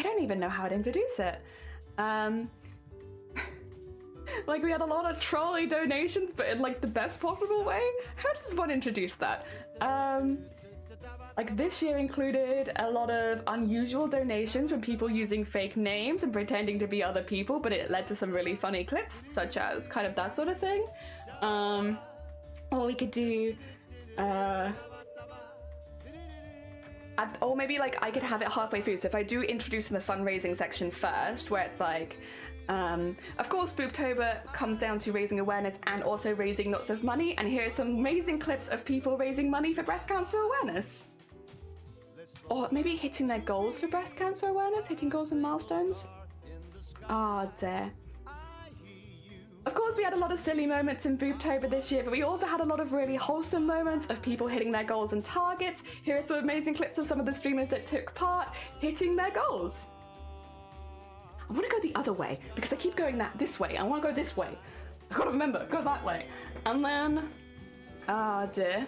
don't even know how to introduce it. Like, we had a lot of trolley donations, but in like the best possible way. How does one introduce that? Like, this year included a lot of unusual donations from people using fake names and pretending to be other people, but it led to some really funny clips, such as kind of that sort of thing. Or we could do, or maybe like I could have it halfway through. So if I do introduce in the fundraising section first, where it's like, Of course, Boobtober comes down to raising awareness and also raising lots of money, and here are some amazing clips of people raising money for breast cancer awareness. Or maybe hitting their goals for breast cancer awareness, hitting goals and milestones. Ah, there. Of course, we had a lot of silly moments in Boobtober this year, but we also had a lot of really wholesome moments of people hitting their goals and targets. Here are some amazing clips of some of the streamers that took part hitting their goals. I want to go the other way because I keep going this way. I want to go this way. I gotta remember, go that way. And then, dear.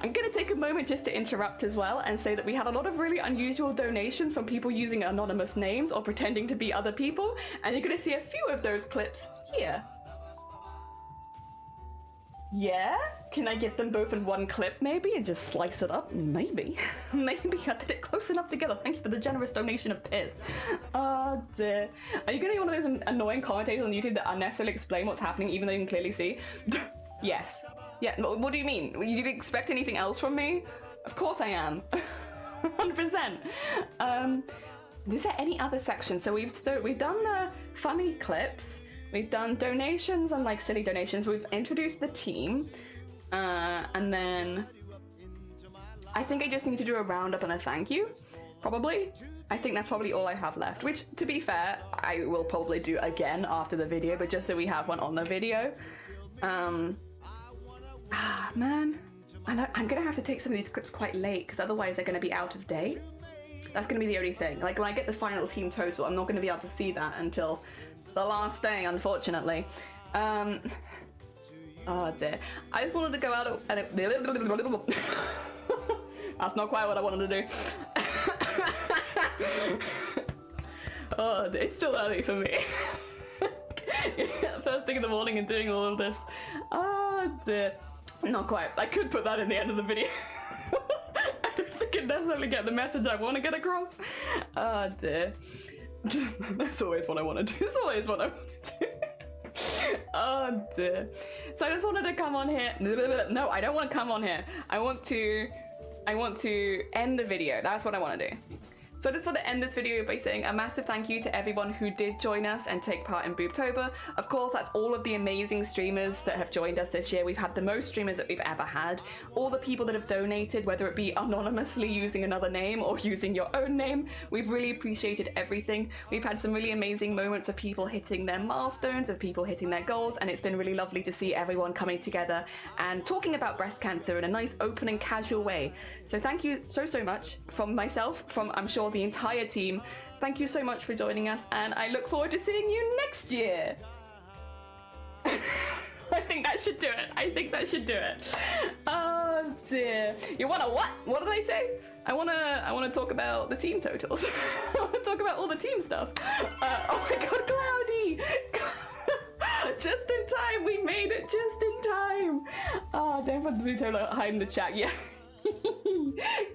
I'm gonna take a moment just to interrupt as well and say that we had a lot of really unusual donations from people using anonymous names or pretending to be other people, and you're gonna see a few of those clips here. Yeah? Can I get them both in one clip maybe and just slice it up? Maybe. Maybe I did it close enough together. Thank you for the generous donation of piss. Oh dear. Are you gonna be one of those annoying commentators on YouTube that unnecessarily explain what's happening even though you can clearly see? Yes. Yeah, what do you mean? You didn't expect anything else from me? Of course I am. 100%. Is there any other section? So we've done the funny clips. We've done donations and like silly donations. We've introduced the team. And then I think I just need to do a roundup and a thank you, probably. I think that's probably all I have left, which to be fair, I will probably do again after the video, but just so we have one on the video. Man, I'm gonna have to take some of these clips quite late because otherwise they're gonna be out of date. That's gonna be the only thing. Like when I get the final team total, I'm not gonna be able to see that until the last day, unfortunately. Oh dear. I just wanted to go out and that's not quite what I wanted to do. Oh, it's still early for me. First thing in the morning and doing all of this. Oh dear. Not quite. I could put that in the end of the video. I don't think it necessarily get the message I want to get across. Oh dear. That's always what I want to do. It's always what I want to do. Oh dear. So I just wanted to come on here. No, I don't want to come on here. I want to end the video. That's what I want to do. So I just want to end this video by saying a massive thank you to everyone who did join us and take part in Boobtober. Of course, that's all of the amazing streamers that have joined us this year. We've had the most streamers that we've ever had. All the people that have donated, whether it be anonymously using another name or using your own name, we've really appreciated everything. We've had some really amazing moments of people hitting their milestones, of people hitting their goals, and it's been really lovely to see everyone coming together and talking about breast cancer in a nice, open and casual way. So thank you so much from myself, from I'm sure the entire team. Thank you so much for joining us, and I look forward to seeing you next year. I think that should do it. I think that should do it. Oh dear. You wanna what? What did I say? I wanna talk about the team totals. I wanna talk about all the team stuff. Oh my god, Cloudy! Just in time, we made it just in time. Oh, don't put the Boobtober hide in the chat. Yeah.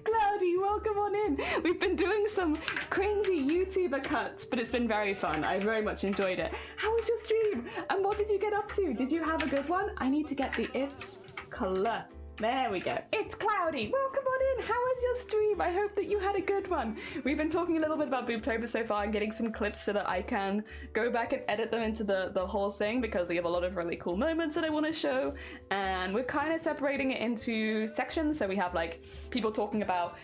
Cloudy, welcome on in. We've been doing some cringy YouTuber cuts, but it's been very fun. I very much enjoyed it. How was your stream? And what did you get up to? Did you have a good one? I need to get the It's color. There we go. It's Cloudy. Welcome on in. How was your stream? I hope that you had a good one. We've been talking a little bit about Boobtober so far and getting some clips so that I can go back and edit them into the whole thing because we have a lot of really cool moments that I want to show. And we're kind of separating it into sections. So we have like people talking about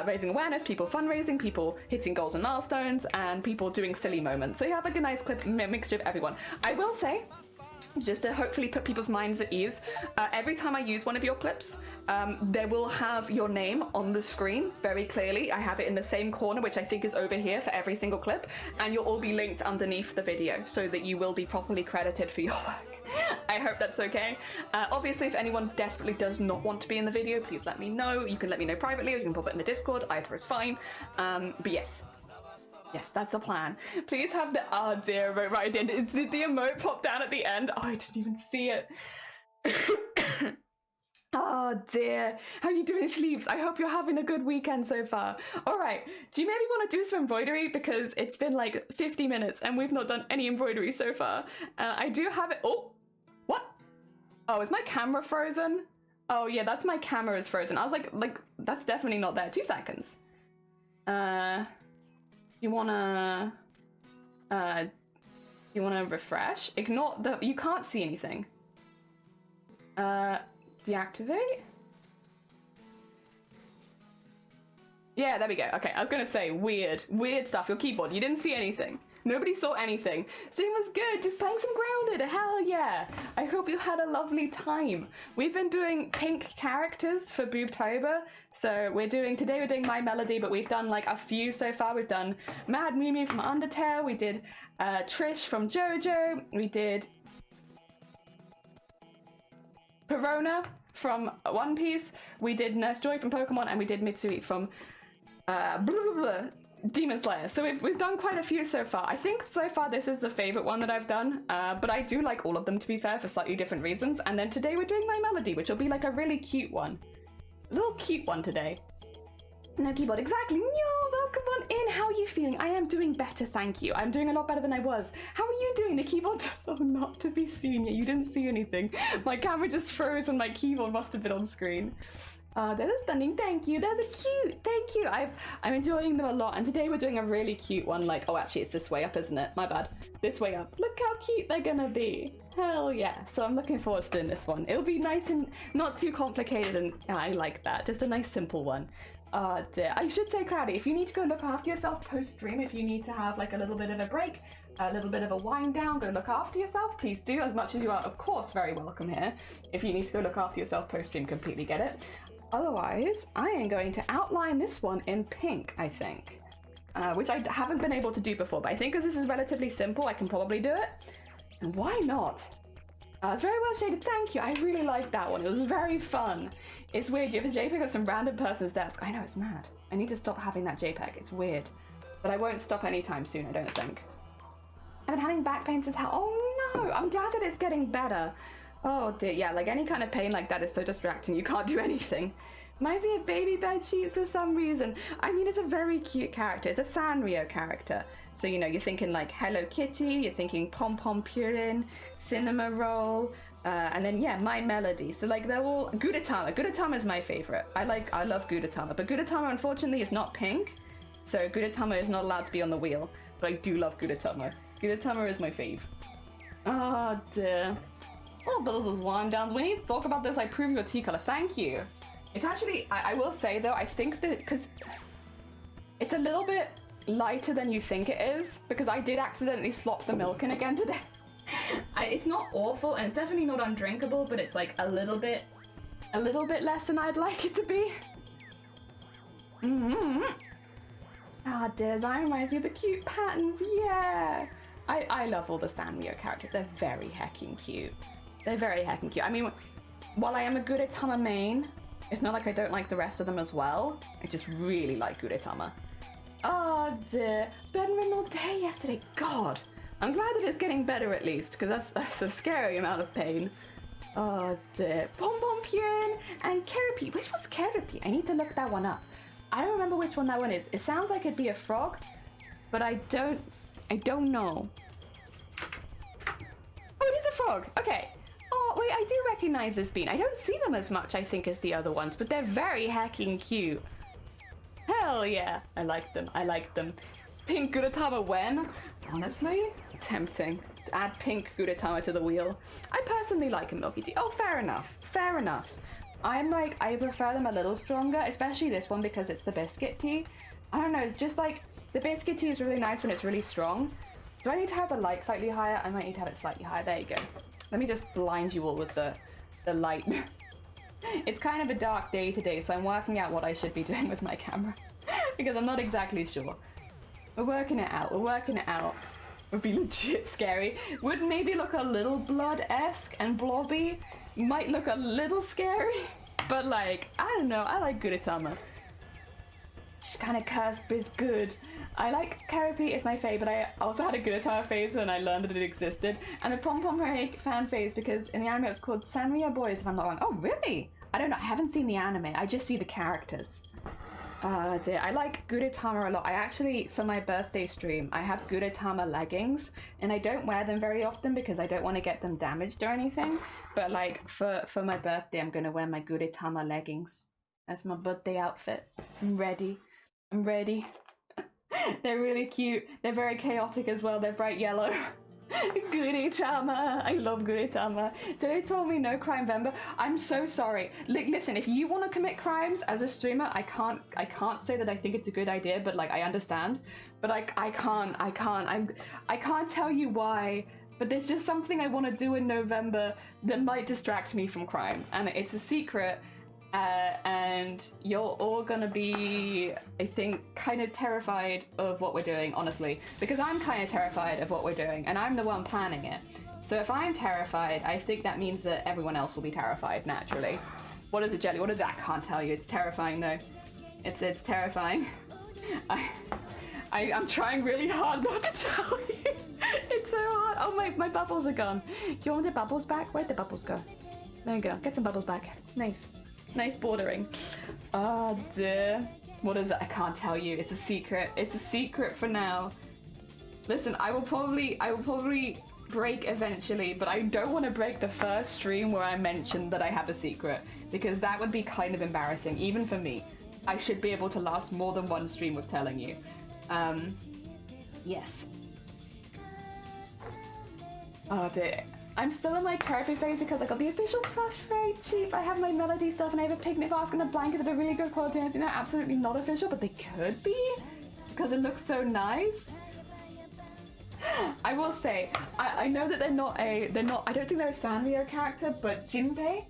raising awareness, people fundraising, people hitting goals and milestones, and people doing silly moments. So you have like a nice clip mixture of everyone. I will say, just to hopefully put people's minds at ease, every time I use one of your clips, there will have your name on the screen very clearly. I have it in the same corner, which I think is over here for every single clip, and you'll all be linked underneath the video so that you will be properly credited for your work. I hope that's okay. Obviously, if anyone desperately does not want to be in the video, please let me know. You can let me know privately or you can pop it in the Discord. Either is fine. But yes. Yes, that's the plan. Please have the, oh dear, right at the end. Did the emote pop down at the end? Oh, I didn't even see it. Oh dear. How you doing, Schleeps? I hope you're having a good weekend so far. All right, do you maybe want to do some embroidery? Because it's been like 50 minutes and we've not done any embroidery so far. I do have it. Oh, what? Oh, is my camera frozen? Oh yeah, that's my camera is frozen. I was like, that's definitely not there. 2 seconds. You wanna, You want to refresh? Ignore the... You can't see anything. Deactivate? Yeah, there we go. Okay, I was gonna say weird stuff. Your keyboard, you didn't see anything. Nobody saw anything. Stream was good, just playing some Grounded, hell yeah. I hope you had a lovely time. We've been doing pink characters for Boobtober. So today we're doing My Melody, but we've done like a few so far. We've done Mad Mimi from Undertale, we did Trish from JoJo, we did Perona from One Piece, we did Nurse Joy from Pokemon, and we did Mitsui from Demon Slayer. So we've done quite a few so far. I think so far this is the favorite one that I've done, but I do like all of them, to be fair, for slightly different reasons. And then today we're doing My Melody, which will be like a really cute one. A little cute one today. No keyboard, exactly. No, welcome on in. How are you feeling? I am doing better, thank you. I'm doing a lot better than I was. How are you doing? The keyboard does not to be seen yet. You didn't see anything. My camera just froze when my keyboard must have been on screen. That is stunning, thank you. Those are cute, thank you. I'm enjoying them a lot, and today we're doing a really cute one. Like, oh, actually, it's this way up, isn't it? My bad. This way up. Look how cute they're gonna be. Hell yeah. So I'm looking forward to doing this one. It'll be nice and not too complicated, and I like that. Just a nice, simple one. Dear. I should say, Cloudy, if you need to go look after yourself post-stream, if you need to have like a little bit of a break, a little bit of a wind down, go look after yourself, please do, as much as you are, of course, very welcome here. If you need to go look after yourself post-stream, completely get it. Otherwise, I am going to outline this one in pink, I think, which I haven't been able to do before, but I think as this is relatively simple, I can probably do it. And why not? It's very well shaded, thank you. I really liked that one. It was very fun. It's weird, you have a JPEG of some random person's desk. I know, it's mad. I need to stop having that JPEG, it's weird. But I won't stop anytime soon, I don't think. I've been having back pain since how? Oh no, I'm glad that it's getting better. Oh dear, yeah, like any kind of pain like that is so distracting, you can't do anything. Reminds me of baby bed sheets for some reason. I mean, it's a very cute character. It's a Sanrio character. So, you know, you're thinking like Hello Kitty, you're thinking Pom Pom Purin, Cinema Roll, and then, yeah, My Melody. So, like, they're all... Gudetama. Gudetama is my favorite. I love Gudetama. But Gudetama, unfortunately, is not pink. So, Gudetama is not allowed to be on the wheel. But I do love Gudetama. Gudetama is my fave. Oh, dear. Oh, but this is wind downs. We need to talk about this. I prove your tea color. Thank you. It's actually, I will say though, I think that because it's a little bit lighter than you think it is, because I did accidentally slop the milk in again today. It's not awful, and it's definitely not undrinkable, but it's like a little bit less than I'd like it to be. Ah, design reminds me of the cute patterns. Yeah, I love all the Sanrio characters. They're very heckin' cute. They're very heckin' cute. I mean, while I am a Gudetama main, it's not like I don't like the rest of them as well. I just really like Gudetama. Oh dear. It's been written all day yesterday. God. I'm glad that it's getting better at least, because that's a scary amount of pain. Oh dear. Pom Pom Purin and Caterpie. Which one's Caterpie? I need to look that one up. I don't remember which one that one is. It sounds like it'd be a frog, but I don't know. Oh, it is a frog. Okay. Oh, wait, I do recognize this bean. I don't see them as much, I think, as the other ones, but they're very heckin' cute. Hell yeah. I like them. I like them. Pink Gudetama when? Honestly, tempting. Add pink Gudetama to the wheel. I personally like a milky tea. Oh, fair enough. Fair enough. I prefer them a little stronger, especially this one because it's the biscuit tea. I don't know, it's just like, the biscuit tea is really nice when it's really strong. Do I need to have the light slightly higher? I might need to have it slightly higher. There you go. Let me just blind you all with the light. It's kind of a dark day today, so I'm working out what I should be doing with my camera. Because I'm not exactly sure. We're working it out. We're working it out. Would be legit scary. Would maybe look a little blood-esque and blobby. Might look a little scary. But like, I don't know. I like Gudetama. She kind of cusp is good. I like Caterpie, it's my fave, but I also had a Gudetama phase when I learned that it existed. And the Pom Pom fan phase because in the anime it's called Sanrio Boys, if I'm not wrong. Oh, really? I don't know. I haven't seen the anime. I just see the characters. Dear. I like Gudetama a lot. I actually, for my birthday stream, I have Gudetama leggings, and I don't wear them very often because I don't want to get them damaged or anything. But like, for my birthday, I'm going to wear my Gudetama leggings. That's my birthday outfit. I'm ready. I'm ready. They're really cute. They're very chaotic as well. They're bright yellow. Guri-tama. I love Guri-tama. They told me no crime Vember. I'm so sorry. Listen, if you want to commit crimes as a streamer, I can't say that I think it's a good idea, but like I understand. But I can't tell you why. But there's just something I want to do in November that might distract me from crime, and it's a secret. And you're all gonna be, I think, kind of terrified of what we're doing, honestly, because I'm kind of terrified of what we're doing, and I'm the one planning it. So if I'm terrified, I think that means that everyone else will be terrified naturally. What is it, Jelly? What is it? I can't tell you. It's terrifying, though. It's terrifying. I'm trying really hard not to tell you. It's so hard. Oh, my bubbles are gone. Do you want the bubbles back? Where'd the bubbles go? There you go. Get some bubbles back. Nice. Nice bordering. Oh dear. What is it? I can't tell you. It's a secret. It's a secret for now. Listen, I will probably break eventually, but I don't want to break the first stream where I mentioned that I have a secret, because that would be kind of embarrassing, even for me. I should be able to last more than one stream with telling you. Yes. Oh dear. I'm still in my therapy phase because I got the official plush very cheap. I have my melody stuff and I have a picnic basket and a blanket that are really good quality. I think they're absolutely not official, but they could be because it looks so nice. I will say, I know that they're not, I don't think they're a Sanrio character, but Jinbei,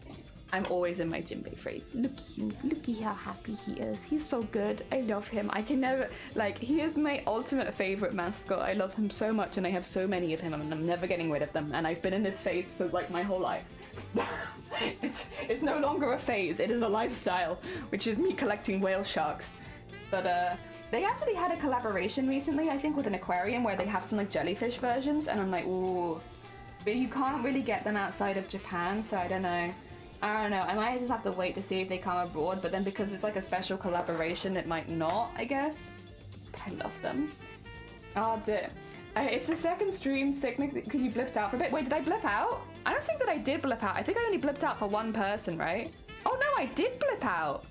I'm always in my Jinbei phrase. Looky how happy he is. He's so good. I love him. I can never, like, he is my ultimate favorite mascot. I love him so much and I have so many of him and I'm never getting rid of them. And I've been in this phase for like my whole life. It's no longer a phase, it is a lifestyle, which is me collecting whale sharks. But they actually had a collaboration recently, I think, with an aquarium where they have some like jellyfish versions and I'm like, ooh. But you can't really get them outside of Japan, so I don't know. I don't know, I might just have to wait to see if they come abroad, but then because it's like a special collaboration, it might not, I guess. But I love them. Oh dear. It's the second stream, Sicknick, because you blipped out for a bit. Wait, did I blip out? I don't think that I did blip out. I think I only blipped out for one person, right? Oh no, I did blip out.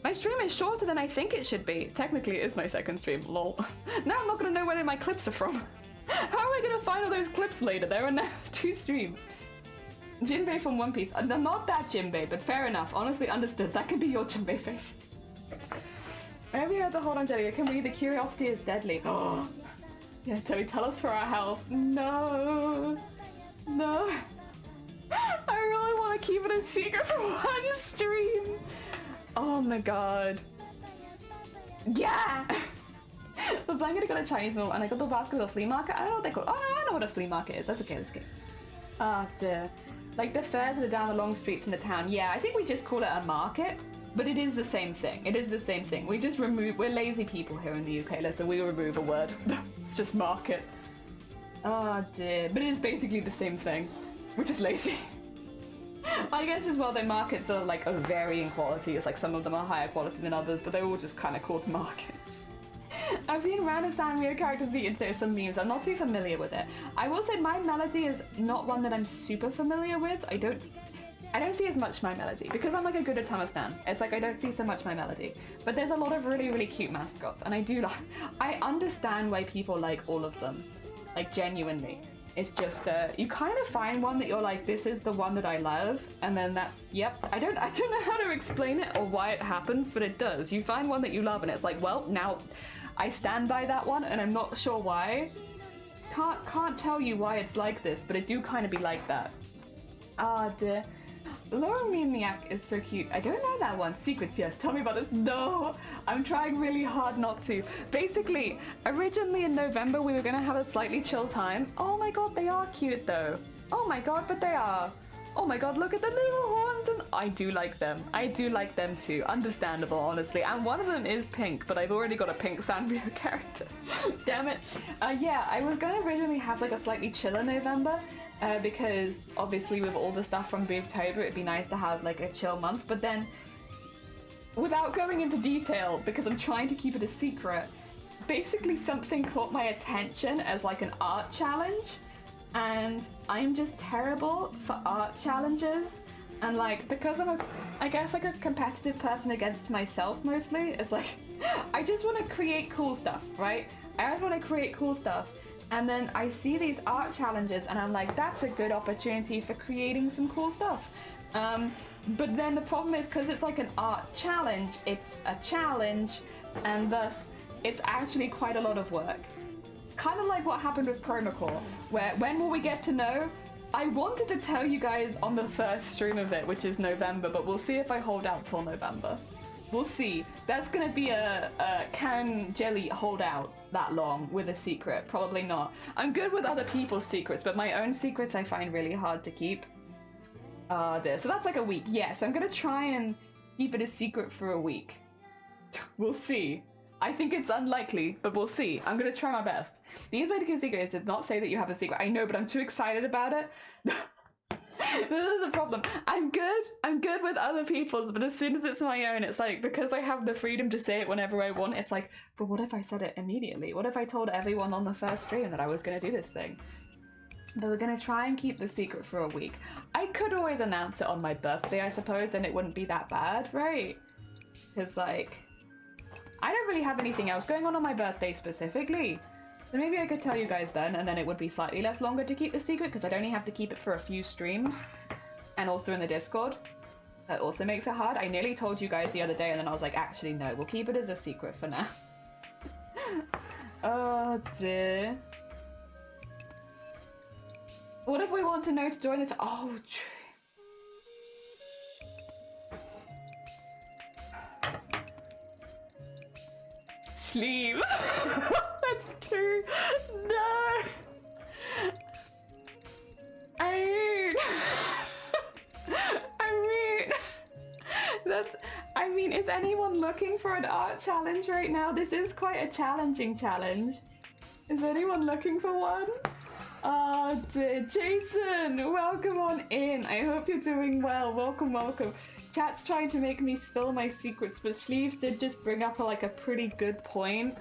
My stream is shorter than I think it should be. Technically, it is my second stream, lol. Now I'm not gonna know where my clips are from. How am I gonna find all those clips later? There are now 2 streams. Jinbei from One Piece. Not that Jinbei, but fair enough. Honestly understood. That could be your Jinbei face. Whenever you have to hold on, Jelly, I can read the curiosity is deadly. Oh, yeah, Jelly, tell us for our health. No. No. I really want to keep it a secret for one stream. Oh my god. Yeah! The blanket I got a Chinese meal and I got the basket of the flea market. I don't know what they call it. Oh no, I know what a flea market is. That's okay, that's okay. Ah, dear. Like the fairs that are down the long streets in the town. Yeah, I think we just call it a market, but it is the same thing. It is the same thing. We just remove, we're lazy people here in the UK, so we remove a word. It's just market. Oh dear, but it is basically the same thing. We're just lazy. I guess as well, their markets are like of varying quality. It's like some of them are higher quality than others, but they're all just kind of called markets. I've seen random Sanrio characters on the internet, some memes. I'm not too familiar with it. I will say my melody is not one that I'm super familiar with. I don't see as much my melody because I'm like a good Atama stan. It's like I don't see so much my melody. But there's a lot of really, really cute mascots, and I understand why people like all of them, like genuinely. It's just you kind of find one that you're like, this is the one that I love, and then that's yep. I don't know how to explain it or why it happens, but it does. You find one that you love, and it's like, well, now I stand by that one, and I'm not sure why. Can't tell you why it's like this, but it do kind of be like that. Ah dear. Laura Maniac is so cute. I don't know that one. Secrets, yes. Tell me about this. No, I'm trying really hard not to. Basically, originally in November, we were going to have a slightly chill time. Oh my god, they are cute though. Oh my god, but they are. Oh my god, look at the little horns, and I do like them. I do like them too. Understandable, honestly. And one of them is pink, but I've already got a pink Sanrio character. Damn it. Yeah, I was going to originally have like a slightly chiller November, because obviously with all the stuff from October, it'd be nice to have like a chill month, but then without going into detail, because I'm trying to keep it a secret, basically something caught my attention as like an art challenge, and I'm just terrible for art challenges, and like because I'm I guess like a competitive person against myself mostly, it's like I just want to create cool stuff, right? I just want to create cool stuff. And then I see these art challenges and I'm like, that's a good opportunity for creating some cool stuff. But then the problem is, because it's like an art challenge, it's a challenge, and thus it's actually quite a lot of work. Kind of like what happened with Promocore, where when will we get to know? I wanted to tell you guys on the first stream of it, which is November, but we'll see if I hold out till November. We'll see. That's gonna be a can Jelly hold out that long with a secret? Probably not. I'm good with other people's secrets, but my own secrets I find really hard to keep. There. So that's like a week. Yeah, so I'm gonna try and keep it a secret for a week. We'll see. I think it's unlikely, but we'll see. I'm gonna try my best. The easiest way to keep a secret is to not say that you have a secret. I know, but I'm too excited about it. This is the problem. I'm good with other people's, but as soon as it's my own, it's like, because I have the freedom to say it whenever I want, it's like, but what if I said it immediately? What if I told everyone on the first stream that I was gonna do this thing? But we're gonna try and keep the secret for a week. I could always announce it on my birthday, I suppose, and it wouldn't be that bad, right? Because, like, I don't really have anything else going on my birthday specifically. So maybe I could tell you guys then, and then it would be slightly less longer to keep the secret, because I'd only have to keep it for a few streams, and also in the Discord. That also makes it hard. I nearly told you guys the other day, and then I was like, actually, no, we'll keep it as a secret for now. Oh, dear. What if we want to know to join the oh, true. Sleeves. That's true. No. I mean, is anyone looking for an art challenge right now? This is quite a challenging challenge. Is anyone looking for one? Oh dear. Jason, welcome on in. I hope you're doing well. Welcome, welcome. Chat's trying to make me spill my secrets, but Sleeves did just bring up a pretty good point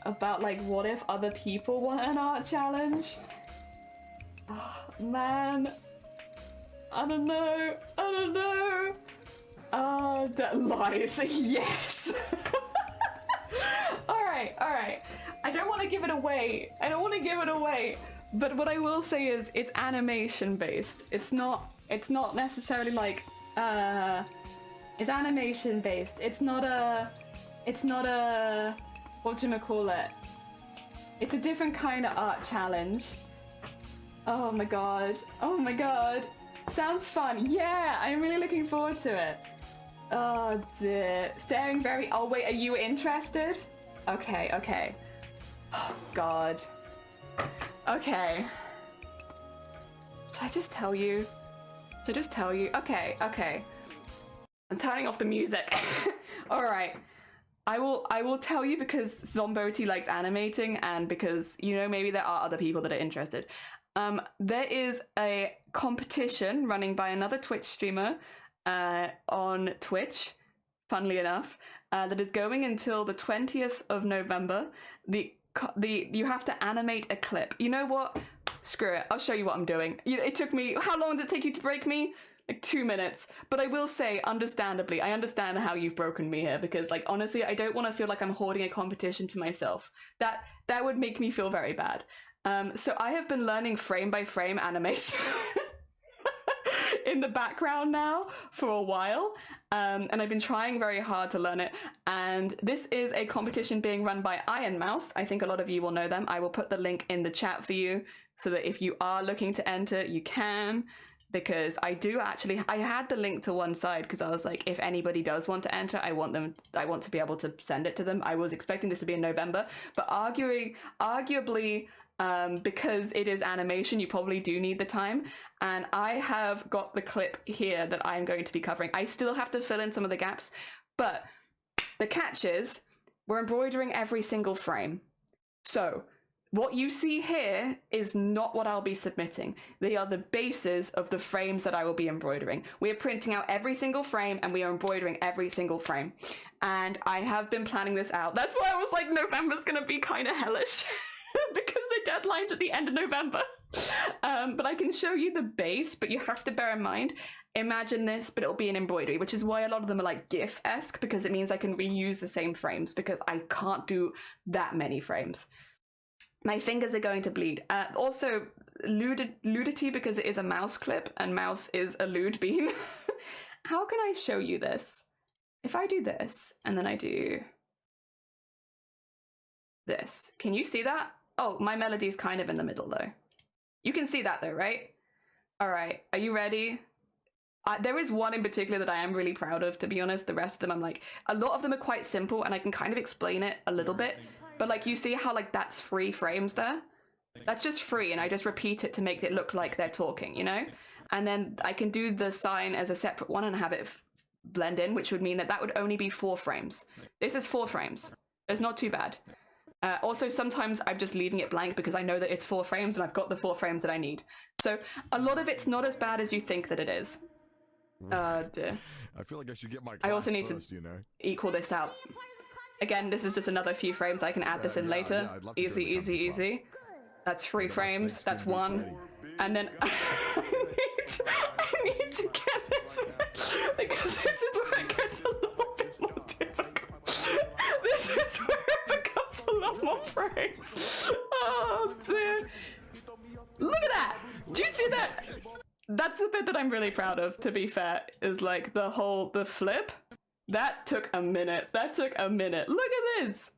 about like, what if other people want an art challenge? Oh, man. I don't know. Oh, that lies. Yes. All right. I don't want to give it away. But what I will say is it's animation based. It's not necessarily like it's animation based. It's not a whatchamacallit. It's a different kind of art challenge. Oh my god. Sounds fun. Yeah, I'm really looking forward to it. Oh dear. Staring very oh wait, are you interested? Okay. Oh god. Okay. Should I just tell you? Okay. I'm turning off the music. Alright. I will tell you because Zomboti likes animating and because, you know, maybe there are other people that are interested. There is a competition running by another Twitch streamer on Twitch, funnily enough, that is going until the 20th of November. You have to animate a clip. You know what? Screw it. I'll show you what I'm doing. It took me... How long did it take you to break me? Like 2 minutes. But I will say, understandably, I understand how you've broken me here because, like, honestly, I don't want to feel like I'm hoarding a competition to myself. That would make me feel very bad. So I have been learning frame by frame animation in the background now for a while. And I've been trying very hard to learn it. And this is a competition being run by Iron Mouse. I think a lot of you will know them. I will put the link in the chat for you so that if you are looking to enter, you can. Because I had the link to one side because I was like, if anybody does want to enter, I want to be able to send it to them. I was expecting this to be in November, but arguably, because it is animation, you probably do need the time. And I have got the clip here that I'm going to be covering. I still have to fill in some of the gaps, but the catch is we're embroidering every single frame. So what you see here is not what I'll be submitting. They are the bases of the frames that I will be embroidering. We are printing out every single frame and we are embroidering every single frame. And I have been planning this out. That's why I was like, November's gonna be kind of hellish because the deadline's at the end of November. But I can show you the base, but you have to bear in mind, imagine this, but it'll be an embroidery, which is why a lot of them are like GIF-esque, because it means I can reuse the same frames because I can't do that many frames. My fingers are going to bleed. Also, ludity because it is a mouse clip and mouse is a lewd bean. How can I show you this? If I do this and then I do this, can you see that? Oh, my melody's kind of in the middle though. You can see that though, right? All right, are you ready? There is one in particular that I am really proud of, to be honest. The rest of them, I'm like, a lot of them are quite simple and I can kind of explain it a little bit. But like, you see how like that's 3 frames there? That's just 3 and I just repeat it to make it look like they're talking, you know? And then I can do the sign as a separate one and have it blend in, which would mean that that would only be 4 frames. This is 4 frames. It's not too bad. Also, sometimes I'm just leaving it blank because I know that it's 4 frames and I've got the 4 frames that I need. So a lot of it's not as bad as you think that it is. Dear. I feel like I should get my I also need first, to you know? equal this out. Again, this is just another few frames. I can add this in later. I'd love to Easy, join the easy, company club. easy. That's 3 frames. That's 1. And then I need to get this because this is where it gets a little bit more difficult. This is where it becomes a lot more frames. Oh dear. Look at that! Do you see that? That's the bit that I'm really proud of, to be fair, is like the flip. That took a minute. That took a minute. Look at this!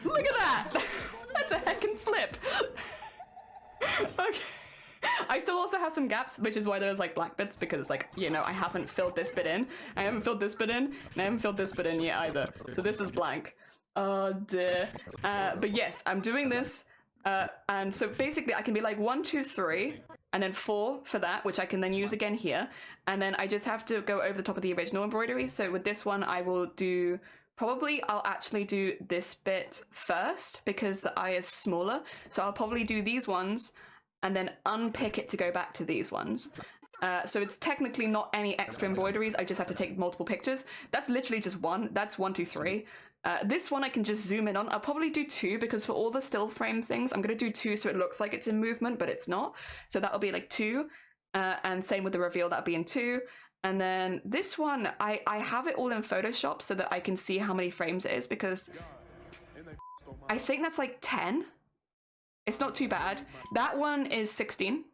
Look at that! That's a heckin' flip! Okay. I still also have some gaps, which is why there's like black bits, because like, you know, I haven't filled this bit in. I haven't filled this bit in, and I haven't filled this bit in yet either. So this is blank. Oh dear. But yes, I'm doing this. And so basically I can be like 1, 2, 3, and then 4 for that, which I can then use again here. And then I just have to go over the top of the original embroidery. So with this one, I will do, probably I'll actually do this bit first because the eye is smaller. So I'll probably do these ones and then unpick it to go back to these ones. So it's technically not any extra embroideries. I just have to take multiple pictures. That's literally just 1. That's 1, 2, 3. This one I can just zoom in on. I'll probably do 2 because for all the still frame things, I'm going to do 2 so it looks like it's in movement, but it's not. So that'll be like 2. And same with the reveal, that'll be in 2. And then this one, I have it all in Photoshop so that I can see how many frames it is because I think that's like 10. It's not too bad. That one is 16.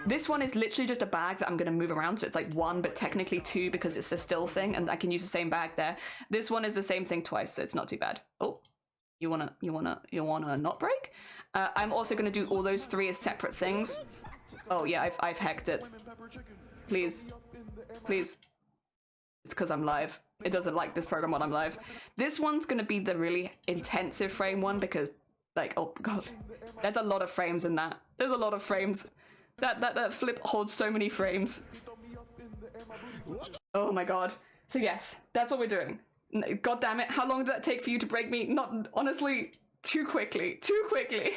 This one is literally just a bag that I'm going to move around, so it's like 1 but technically 2 because it's a still thing and I can use the same bag there. This one is the same thing twice, so it's not too bad. Oh, you wanna not break? I'm also going to do all those 3 as separate things. Oh yeah, I've hacked it. Please. Please. It's because I'm live. It doesn't like this program when I'm live. This one's going to be the really intensive frame one because like, oh god, there's a lot of frames in that. There's a lot of frames. That flip holds so many frames. Oh my god. So yes, that's what we're doing. God damn it, how long did that take for you to break me? Not, honestly, too quickly. Too quickly.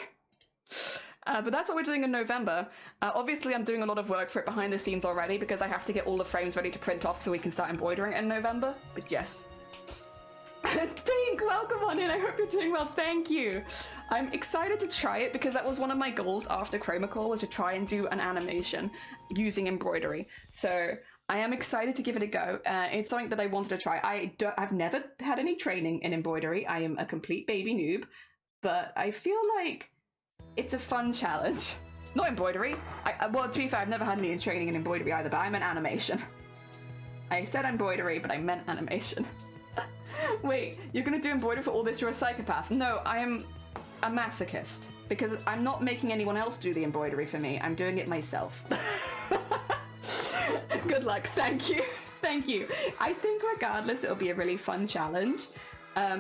But that's what we're doing in November. Obviously, I'm doing a lot of work for it behind the scenes already because I have to get all the frames ready to print off so we can start embroidering in November. But yes. Pink, welcome on in. I hope you're doing well. Thank you. I'm excited to try it because that was one of my goals after Chromacall was to try and do an animation using embroidery. So I am excited to give it a go. It's something that I wanted to try. I've never had any training in embroidery. I am a complete baby noob, but I feel like it's a fun challenge. Not embroidery. Well, to be fair, I've never had any training in embroidery either, but I meant animation. I said embroidery, but I meant animation. Wait, you're gonna do embroidery for all this? You're a psychopath. No, I am a masochist because I'm not making anyone else do the embroidery for me. I'm doing it myself. Good luck. Thank you. Thank you. I think regardless, it'll be a really fun challenge.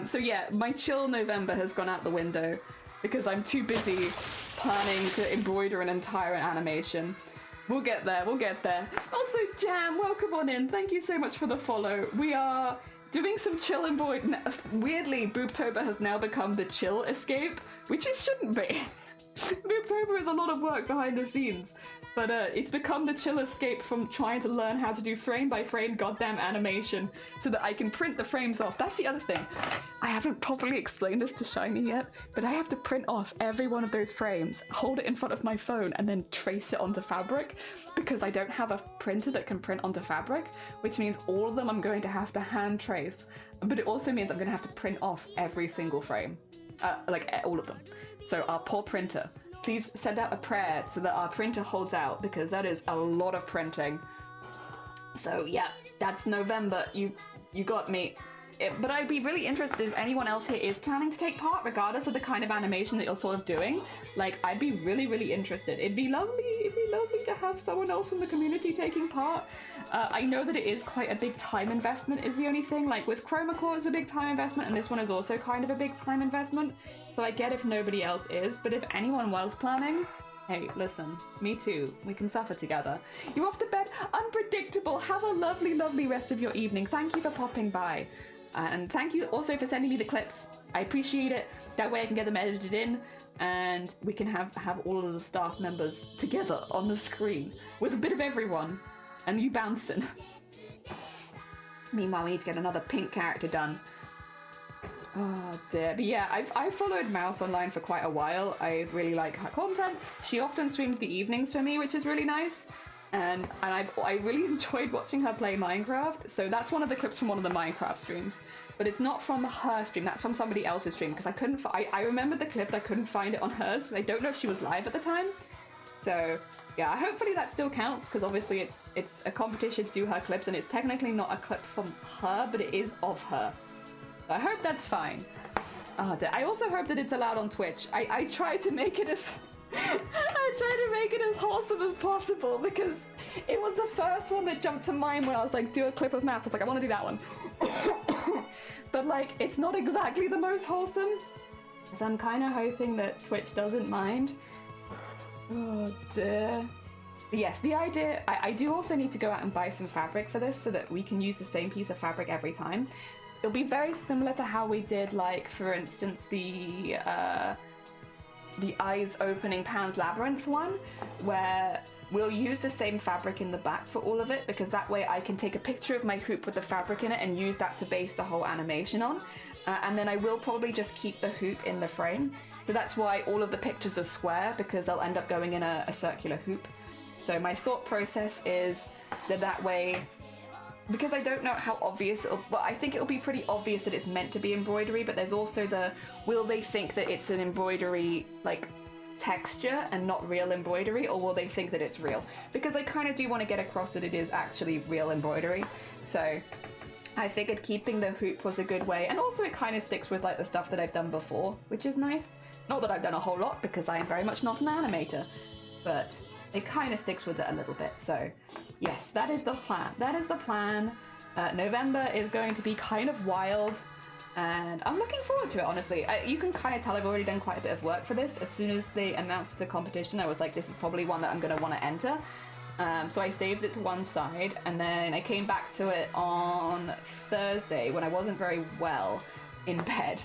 So yeah, my chill November has gone out the window because I'm too busy planning to embroider an entire animation. We'll get there. We'll get there. Also, Jam, welcome on in. Thank you so much for the follow. We are doing some chill embroidery. Weirdly, Boobtober has now become the chill escape, which it shouldn't be. Mooptober is a lot of work behind the scenes, but it's become the chill escape from trying to learn how to do frame by frame goddamn animation so that I can print the frames off. That's the other thing. I haven't properly explained this to Shiny yet, but I have to print off every one of those frames, hold it in front of my phone, and then trace it onto fabric, because I don't have a printer that can print onto fabric, which means all of them I'm going to have to hand trace, but it also means I'm going to have to print off every single frame, like all of them. So our poor printer, please send out a prayer so that our printer holds out, because that is a lot of printing. So yeah, that's November. You got me. But I'd be really interested if anyone else here is planning to take part, regardless of the kind of animation that you're sort of doing. Like, I'd be really, really interested. It'd be lovely to have someone else from the community taking part. I know that it is quite a big time investment is the only thing. Like with Chroma Core it's a big time investment, and this one is also kind of a big time investment. So I get if nobody else is, but if anyone was planning, hey, listen, me too. We can suffer together. You're off to bed? Unpredictable. Have a lovely, lovely rest of your evening. Thank you for popping by. And thank you also for sending me the clips. I appreciate it. That way I can get them edited in, and we can have all of the staff members together on the screen with a bit of everyone, and you bouncing. Meanwhile, we need to get another pink character done. Oh dear. But yeah, I've followed Mouse online for quite a while. I really like her content. She often streams the evenings for me, which is really nice. And I really enjoyed watching her play Minecraft. So that's one of the clips from one of the Minecraft streams. But it's not from her stream, that's from somebody else's stream, because I remembered the clip, but I couldn't find it on hers, because I don't know if she was live at the time. So yeah, hopefully that still counts, because obviously it's a competition to do her clips, and it's technically not a clip from her, but it is of her. So I hope that's fine. I also hope that it's allowed on Twitch. I try to make it as wholesome as possible, because it was the first one that jumped to mind when I was like, do a clip of Matt. I was like, I want to do that one. But like, it's not exactly the most wholesome, so I'm kind of hoping that Twitch doesn't mind. Oh dear. But yes, the idea, I do also need to go out and buy some fabric for this so that we can use the same piece of fabric every time. It'll be very similar to how we did, like, for instance, the Eyes Opening Pan's Labyrinth one, where we'll use the same fabric in the back for all of it, because that way I can take a picture of my hoop with the fabric in it and use that to base the whole animation on. And then I will probably just keep the hoop in the frame. So that's why all of the pictures are square, because they'll end up going in a circular hoop. So my thought process is that way, because I don't know how obvious but I think it'll be pretty obvious that it's meant to be embroidery, but there's also will they think that it's an embroidery like texture and not real embroidery, or will they think that it's real? Because I kind of do want to get across that it is actually real embroidery. So I figured keeping the hoop was a good way, and also it kind of sticks with like the stuff that I've done before, which is nice. Not that I've done a whole lot, because I am very much not an animator, but it kind of sticks with it a little bit. So yes, that is the plan. That is the plan. November is going to be kind of wild, and I'm looking forward to it, honestly. You can kind of tell I've already done quite a bit of work for this. As soon as they announced the competition, I was like, this is probably one that I'm going to want to enter. So I saved it to one side, and then I came back to it on Thursday when I wasn't very well in bed.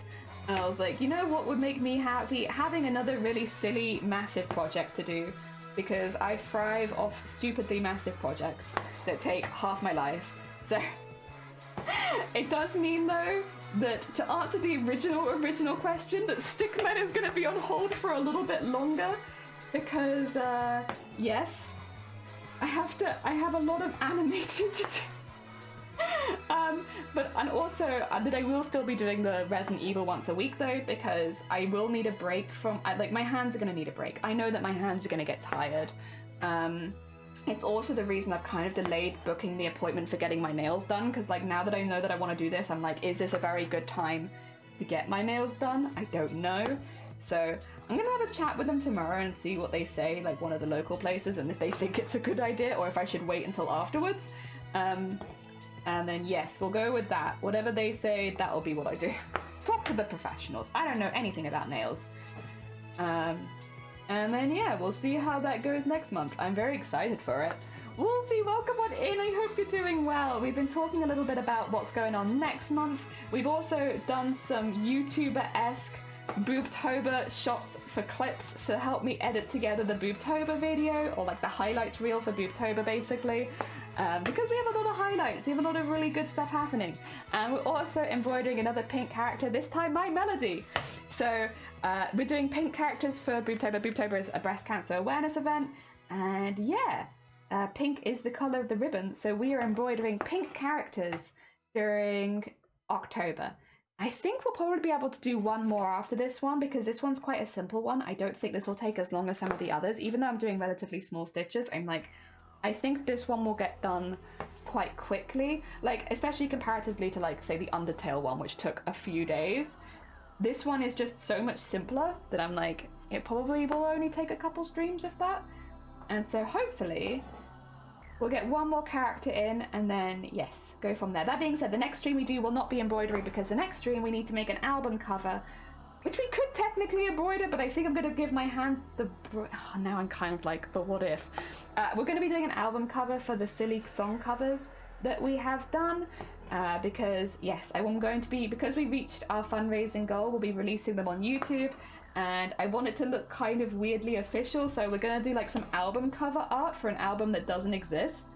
And I was like, you know what would make me happy? Having another really silly, massive project to do. Because I thrive off stupidly massive projects that take half my life. So it does mean, though, that to answer the original question, that Stickman is going to be on hold for a little bit longer, because yes, I have a lot of animating to do. And also that I will still be doing the Resident Evil once a week, though, because I will need a break from, like, my hands are going to need a break. I know that my hands are going to get tired. It's also the reason I've kind of delayed booking the appointment for getting my nails done, because like now that I know that I want to do this, I'm like, is this a very good time to get my nails done? I don't know. So I'm going to have a chat with them tomorrow and see what they say, like one of the local places, and if they think it's a good idea or if I should wait until afterwards. And then yes, we'll go with that. Whatever they say, that'll be what I do. Talk to the professionals. I don't know anything about nails. And then yeah, we'll see how that goes next month. I'm very excited for it. Wolfie, welcome on in. I hope you're doing well. We've been talking a little bit about what's going on next month. We've also done some YouTuber-esque Boobtober shots for clips to help me edit together the Boobtober video, or like the highlights reel for Boobtober basically. Because we have a lot of highlights, we have a lot of really good stuff happening. And we're also embroidering another pink character, this time my Melody. So we're doing pink characters for Boobtober. Boobtober is a breast cancer awareness event. And yeah, pink is the color of the ribbon. So we are embroidering pink characters during October. I think we'll probably be able to do one more after this one because this one's quite a simple one. I don't think this will take as long as some of the others. Even though I'm doing relatively small stitches, I'm like, I think this one will get done quite quickly, like especially comparatively to like say the Undertale one, which took a few days. This one is just so much simpler that I'm like, it probably will only take a couple streams of that. And so hopefully we'll get one more character in and then yes, go from there. That being said, the next stream we do will not be embroidery because the next stream we need to make an album cover, which we could technically embroider, but I think I'm going to give my hand the... now I'm kind of like, but what if? We're going to be doing an album cover for the silly song covers that we have done, because, yes, I'm going to be... Because we reached our fundraising goal, we'll be releasing them on YouTube, and I want it to look kind of weirdly official, so we're going to do, like, some album cover art for an album that doesn't exist,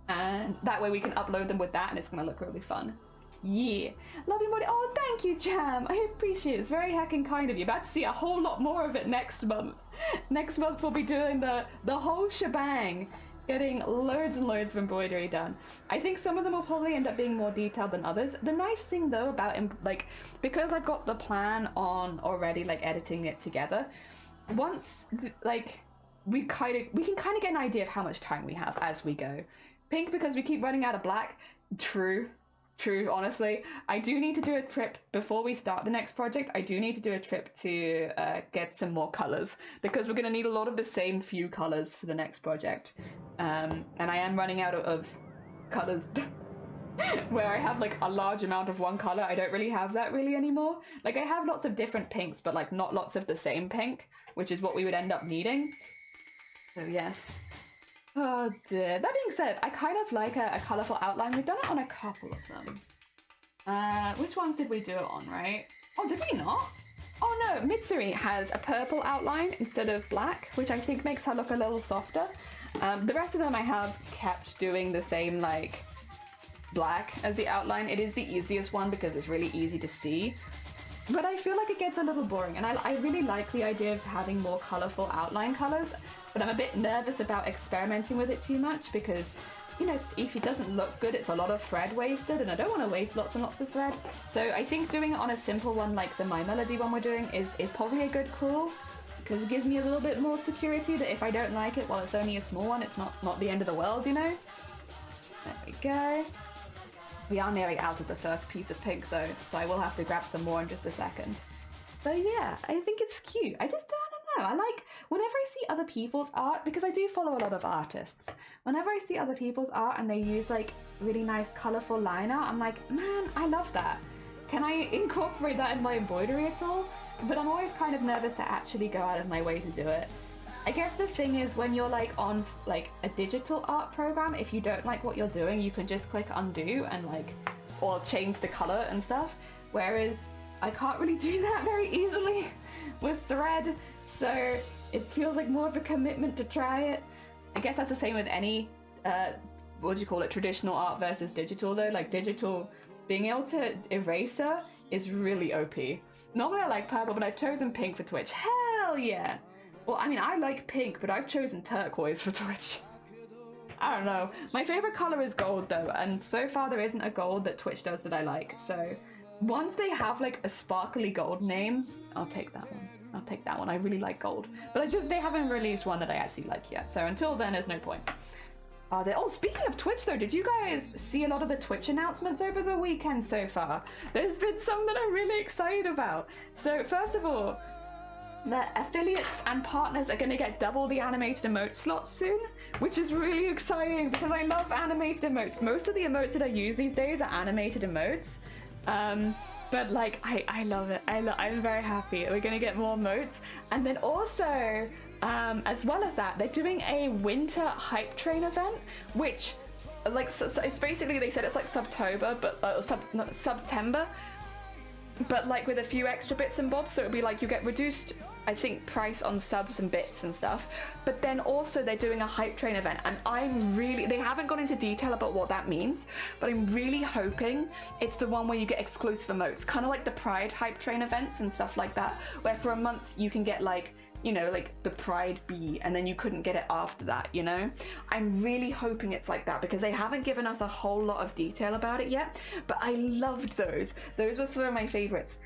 and that way we can upload them with that, and it's going to look really fun. Yeah. Love you, Molly. Oh, thank you, Jam. I appreciate it. It's very heckin' kind of you. About to see a whole lot more of it next month. Next month we'll be doing the whole shebang. Getting loads and loads of embroidery done. I think some of them will probably end up being more detailed than others. The nice thing though about, like, because I've got the plan on already, like, editing it together, once, like, we can kind of get an idea of how much time we have as we go. Pink, because we keep running out of black. True, honestly. I do need to do a trip before we start the next project. I do need to do a trip to get some more colors because we're going to need a lot of the same few colors for the next project. And I am running out of colors where I have like a large amount of one color. I don't really have that really anymore. Like I have lots of different pinks, but like not lots of the same pink, which is what we would end up needing. So yes. Oh dear. That being said, I kind of like a colourful outline. We've done it on a couple of them. Which ones did we do it on, right? Oh, did we not? Oh no, Mitsuri has a purple outline instead of black, which I think makes her look a little softer. The rest of them I have kept doing the same, like, black as the outline. It is the easiest one because it's really easy to see. But I feel like it gets a little boring, and I really like the idea of having more colourful outline colours, but I'm a bit nervous about experimenting with it too much because, you know, if it doesn't look good, it's a lot of thread wasted, and I don't want to waste lots and lots of thread. So I think doing it on a simple one like the My Melody one we're doing is probably a good call, because it gives me a little bit more security that if I don't like it, while it's only a small one, it's not the end of the world, you know? There we go. We are nearly out of the first piece of pink though, so I will have to grab some more in just a second. But yeah, I think it's cute. I don't know, I like, whenever I see other people's art, because I do follow a lot of artists, whenever I see other people's art and they use like really nice colourful line art, I'm like, man, I love that. Can I incorporate that in my embroidery at all? But I'm always kind of nervous to actually go out of my way to do it. I guess the thing is when you're like on like a digital art program, if you don't like what you're doing, you can just click undo and like, or change the color and stuff. Whereas I can't really do that very easily with thread. So it feels like more of a commitment to try it. I guess that's the same with any, what do you call it, traditional art versus digital though. Like digital, being able to eraser is really OP. Normally I like purple, but I've chosen pink for Twitch. Hell yeah! Well, I mean, I like pink, but I've chosen turquoise for Twitch. I don't know. My favorite color is gold, though, and so far there isn't a gold that Twitch does that I like. So once they have, like, a sparkly gold name, I'll take that one. I'll take that one. I really like gold. But they haven't released one that I actually like yet. So until then, there's no point. Oh, speaking of Twitch, though, did you guys see a lot of the Twitch announcements over the weekend so far? There's been some that I'm really excited about. So, first of all, the affiliates and partners are going to get double the animated emote slots soon, which is really exciting because I love animated emotes. Most of the emotes that I use these days are animated emotes, but like I love it. I'm very happy that we're going to get more emotes. And then also, as well as that, they're doing a winter hype train event, which like so it's basically, they said it's like Subtober, but September. but like with a few extra bits and bobs. So it'd be like you get reduced, I think, price on subs and bits and stuff, but then also they're doing a hype train event, and they haven't gone into detail about what that means, but I'm really hoping it's the one where you get exclusive emotes, kind of like the Pride hype train events and stuff like that, where for a month you can get like, you know, like the Pride bee, and then you couldn't get it after that, you know? I'm really hoping it's like that, because they haven't given us a whole lot of detail about it yet, but I loved those. Those were some of my favorites.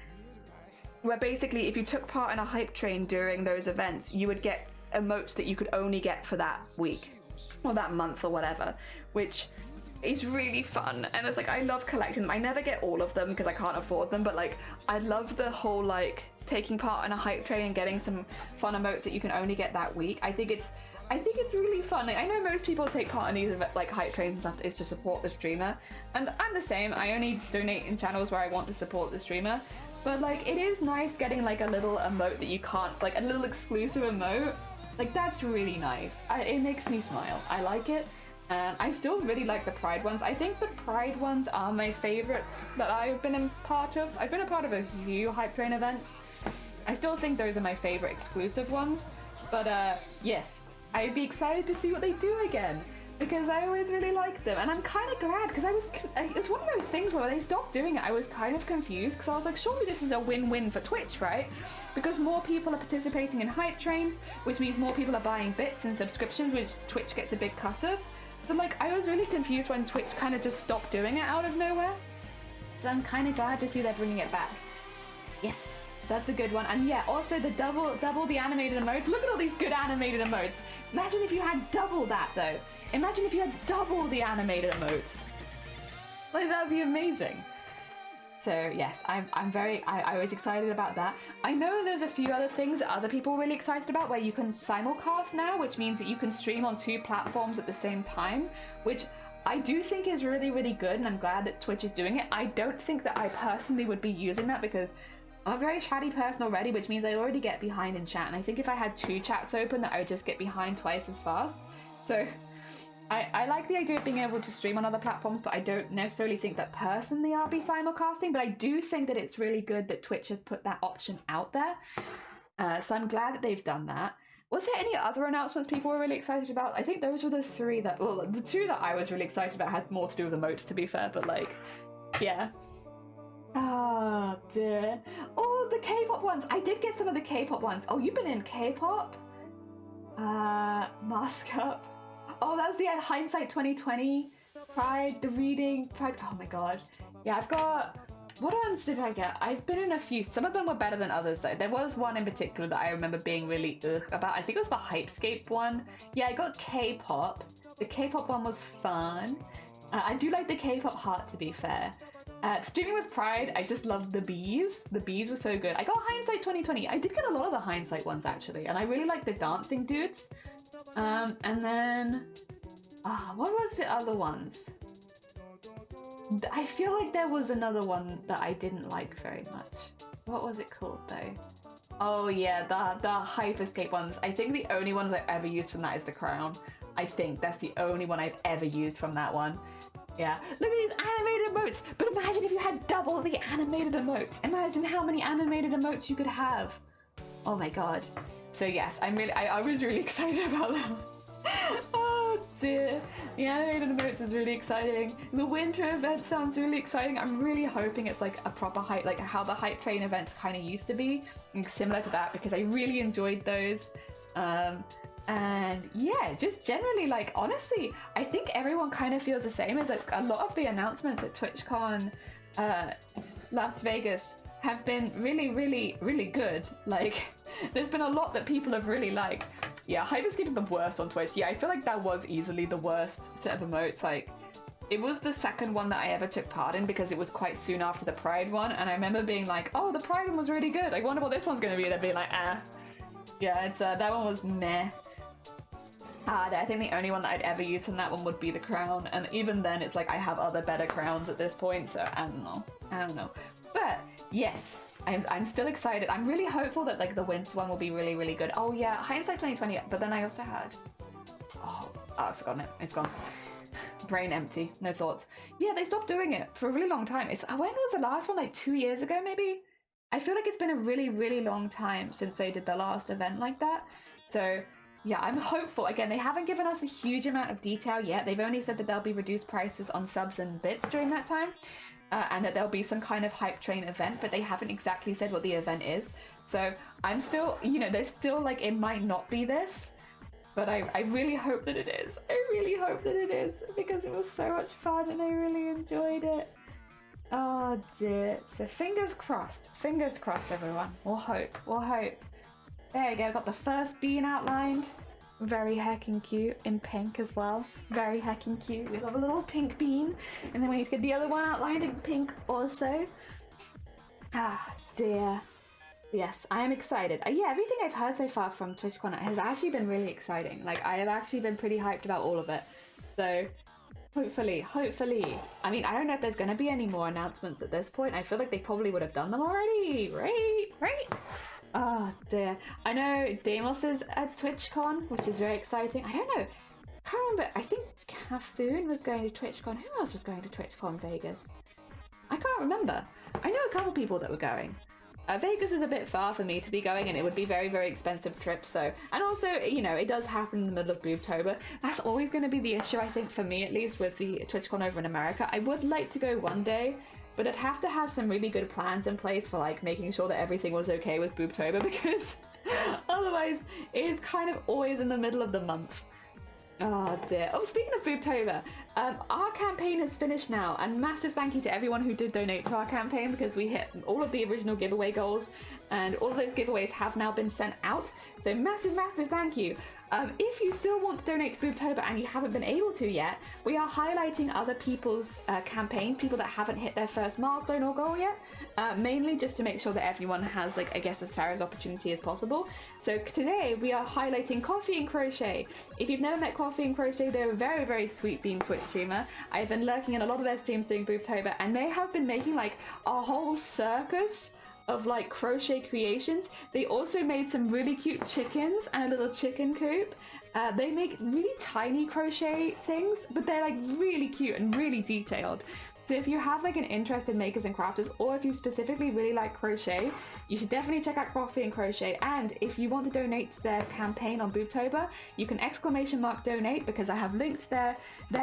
Where basically if you took part in a hype train during those events, you would get emotes that you could only get for that week or that month or whatever, which is really fun. And it's like, I love collecting them. I never get all of them because I can't afford them, but like I love the whole like taking part in a hype train and getting some fun emotes that you can only get that week. I think it's really fun. Like, I know most people take part in these like hype trains and stuff is to support the streamer, and I'm the same. I only donate in channels where I want to support the streamer. But like, it is nice getting like a little emote that you can't, like a little exclusive emote. Like, that's really nice. It makes me smile. I like it. I still really like the Pride ones. I think the Pride ones are my favorites that I've been a part of. I've been a part of a few hype train events. I still think those are my favorite exclusive ones. But yes, I'd be excited to see what they do again, because I always really liked them, and I'm kind of glad, because it's one of those things where they stopped doing it. I was kind of confused, because I was like, surely this is a win-win for Twitch, right? Because more people are participating in hype trains, which means more people are buying bits and subscriptions, which Twitch gets a big cut of. But like, I was really confused when Twitch kind of just stopped doing it out of nowhere. So I'm kind of glad to see they're bringing it back. Yes, that's a good one. And yeah, also the double the animated emotes. Look at all these good animated emotes. Imagine if you had double that though. Imagine if you had double the animated emotes. Like, that would be amazing. So yes, I was excited about that. I know there's a few other things that other people are really excited about, where you can simulcast now, which means that you can stream on 2 platforms at the same time, which I do think is really, really good, and I'm glad that Twitch is doing it. I don't think that I personally would be using that, because I'm a very chatty person already, which means I already get behind in chat, and I think if I had 2 chats open, that I would just get behind twice as fast. So I like the idea of being able to stream on other platforms, but I don't necessarily think that personally I'll be simulcasting, but I do think that it's really good that Twitch has put that option out there. So I'm glad that they've done that. Was there any other announcements people were really excited about? I think those were the 3 that, well, the 2 that I was really excited about had more to do with emotes, to be fair, but like, yeah. Oh dear. Oh, the K-pop ones. I did get some of the K-pop ones. Oh, you've been in K-pop? Mask Up. Oh, that was the Hindsight 2020 Pride, the reading Pride. Oh my god. Yeah, I've got... What ones did I get? I've been in a few. Some of them were better than others though. There was one in particular that I remember being really about. I think it was the Hypescape one. Yeah, I got K-pop. The K-pop one was fun. I do like the K-pop heart, to be fair. Streaming with Pride, I just loved the bees. The bees were so good. I got Hindsight 2020. I did get a lot of the Hindsight ones actually, and I really like the dancing dudes. And then, what was the other ones? I feel like there was another one that I didn't like very much. What was it called though? Oh yeah, the Hyperscape ones. I think the only one I've ever used from that is the crown. I think that's the only one I've ever used from that one. Yeah, look at these animated emotes. But imagine if you had double the animated emotes. Imagine how many animated emotes you could have. Oh my god. So yes, I was really excited about that. Oh dear. The animated emotes is really exciting. The winter event sounds really exciting. I'm really hoping it's like a proper hype, like how the hype train events kind of used to be, similar to that, because I really enjoyed those. And yeah, just generally, like, honestly, I think everyone kind of feels the same. As like a lot of the announcements at TwitchCon Las Vegas have been really, really, really good. Like, there's been a lot that people have really liked. Yeah, Hyperscape is the worst on Twitch. Yeah, I feel like that was easily the worst set of emotes. Like, it was the second one that I ever took part in because it was quite soon after the Pride one, and I remember being like, oh, the Pride one was really good. I wonder what this one's gonna be. And then being like, ah. Yeah, it's that one was meh. I think the only one that I'd ever use from that one would be the crown, and even then it's like I have other better crowns at this point, so I don't know. But yes, I'm still excited. I'm really hopeful that like the winter one will be really, really good. Oh yeah, Hindsight 2020, but then I also had... Oh, I've forgotten it. It's gone. brain empty, no thoughts. Yeah, they stopped doing it for a really long time. When was the last one? Like 2 years ago, maybe? I feel like it's been a really, really long time since they did the last event like that. So yeah, I'm hopeful. Again, they haven't given us a huge amount of detail yet. They've only said that there'll be reduced prices on subs and bits during that time. And that there'll be some kind of hype train event, but they haven't exactly said what the event is. So I'm still, there's still like, it might not be this, but I really hope that it is. I really hope that it is, because it was so much fun and I really enjoyed it. Oh dear. So fingers crossed, everyone. We'll hope. There you go, got the first bean outlined. Very heckin' cute in pink as well. Very heckin' cute. We love a little pink bean. And then we need to get the other one outlined in pink also. Ah, dear. Yes, I am excited. Yeah, everything I've heard so far from TwitchCon has actually been really exciting. Like, I have actually been pretty hyped about all of it. So, hopefully. I mean, I don't know if there's going to be any more announcements at this point. I feel like they probably would have done them already. Right? Oh dear. I know Deimos is at TwitchCon, which is very exciting. I don't know. I can't remember. I think Cafoon was going to TwitchCon. Who else was going to TwitchCon Vegas? I can't remember. I know a couple people that were going. Vegas is a bit far for me to be going, and it would be very, very expensive trip. So, and also, it does happen in the middle of Boobtober. That's always going to be the issue, I think, for me at least, with the TwitchCon over in America. I would like to go one day, but I'd have to have some really good plans in place for like making sure that everything was okay with Boobtober, because otherwise it is kind of always in the middle of the month. Oh dear. Oh, speaking of Boobtober, our campaign is finished now, and massive thank you to everyone who did donate to our campaign, because we hit all of the original giveaway goals and all of those giveaways have now been sent out. So massive thank you. If you still want to donate to Boobtober and you haven't been able to yet, we are highlighting other people's campaigns, people that haven't hit their first milestone or goal yet, mainly just to make sure that everyone has, like, I guess, as fair as opportunity as possible. So today we are highlighting Coffee and Crochet. If you've never met Coffee and Crochet, they're a very, very sweet bean Twitch streamer. I've been lurking in a lot of their streams during Boobtober, and they have been making like a whole circus of like crochet creations. They also made some really cute chickens and a little chicken coop. They make really tiny crochet things, but they're like really cute and really detailed. So if you have like an interest in makers and crafters, or if you specifically really like crochet, you should definitely check out Coffee and Crochet. And if you want to donate to their campaign on Boobtober, you can !donate, because I have linked their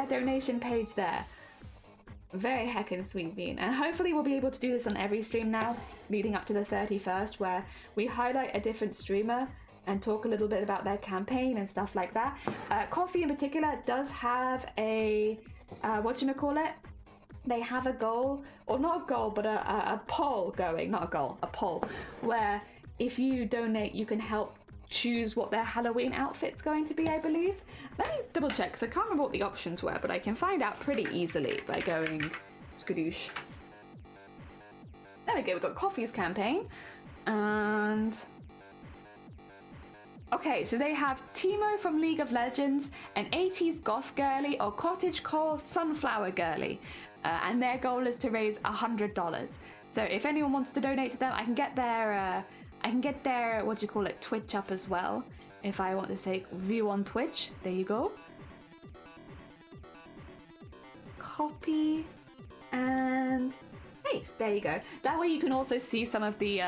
donation page there. Very heckin' sweet bean. And hopefully we'll be able to do this on every stream now, leading up to the 31st, where we highlight a different streamer and talk a little bit about their campaign and stuff like that. Coffee in particular does have a, whatchamacallit? They have a goal, or not a goal, but a poll going, not a goal, a poll, where if you donate, you can help choose what their Halloween outfit's going to be, I believe. Let me double check, because I can't remember what the options were, but I can find out pretty easily by going skadoosh. There we go, we've got Coffee's campaign, and okay, so they have Teemo from League of Legends, an 80s goth girly, or cottagecore sunflower girly, and their goal is to raise $100. So if anyone wants to donate to them, I can get their Twitch up as well. If I want to say view on Twitch, there you go. Copy and paste. There you go. That way you can also see some of the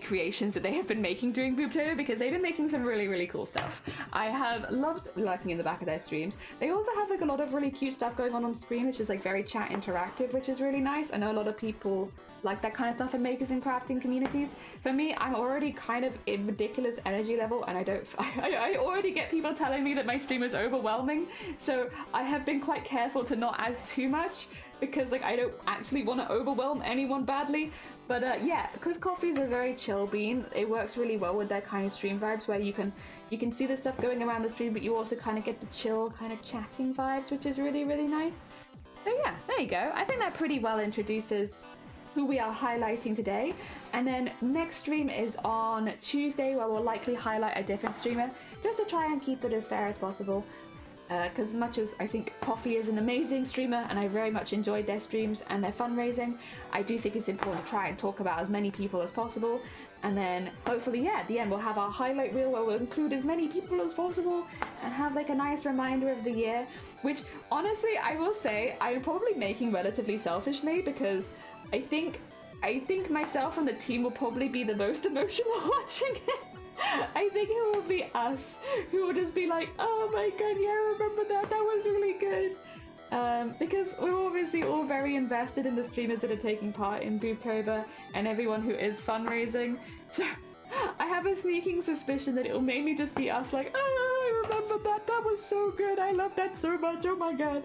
creations that they have been making during Boobtober, because they've been making some really, really cool stuff. I have loved lurking in the back of their streams. They also have like a lot of really cute stuff going on screen, which is like very chat interactive, which is really nice. I know a lot of people like that kind of stuff in makers and crafting communities. For me, I'm already kind of in ridiculous energy level, and I already get people telling me that my stream is overwhelming, so I have been quite careful to not add too much, because like I don't actually want to overwhelm anyone badly. But yeah, because Coffee is a very chill bean, it works really well with their kind of stream vibes, where you can see the stuff going around the stream, but you also kind of get the chill kind of chatting vibes, which is really, really nice. So yeah, there you go. I think that pretty well introduces who we are highlighting today. And then next stream is on Tuesday, where we'll likely highlight a different streamer, just to try and keep it as fair as possible. Because as much as I think Coffee is an amazing streamer and I very much enjoyed their streams and their fundraising, I do think it's important to try and talk about as many people as possible. And then hopefully, yeah, at the end we'll have our highlight reel where we'll include as many people as possible and have like a nice reminder of the year, which honestly, I will say I'm probably making relatively selfishly, because I think myself and the team will probably be the most emotional watching it. I think it will be us who will just be like, oh my god, yeah, I remember that was really good. Because we're obviously all very invested in the streamers that are taking part in Boobtober and everyone who is fundraising. So I have a sneaking suspicion that it will mainly just be us like, oh, I remember that was so good, I love that so much, oh my god.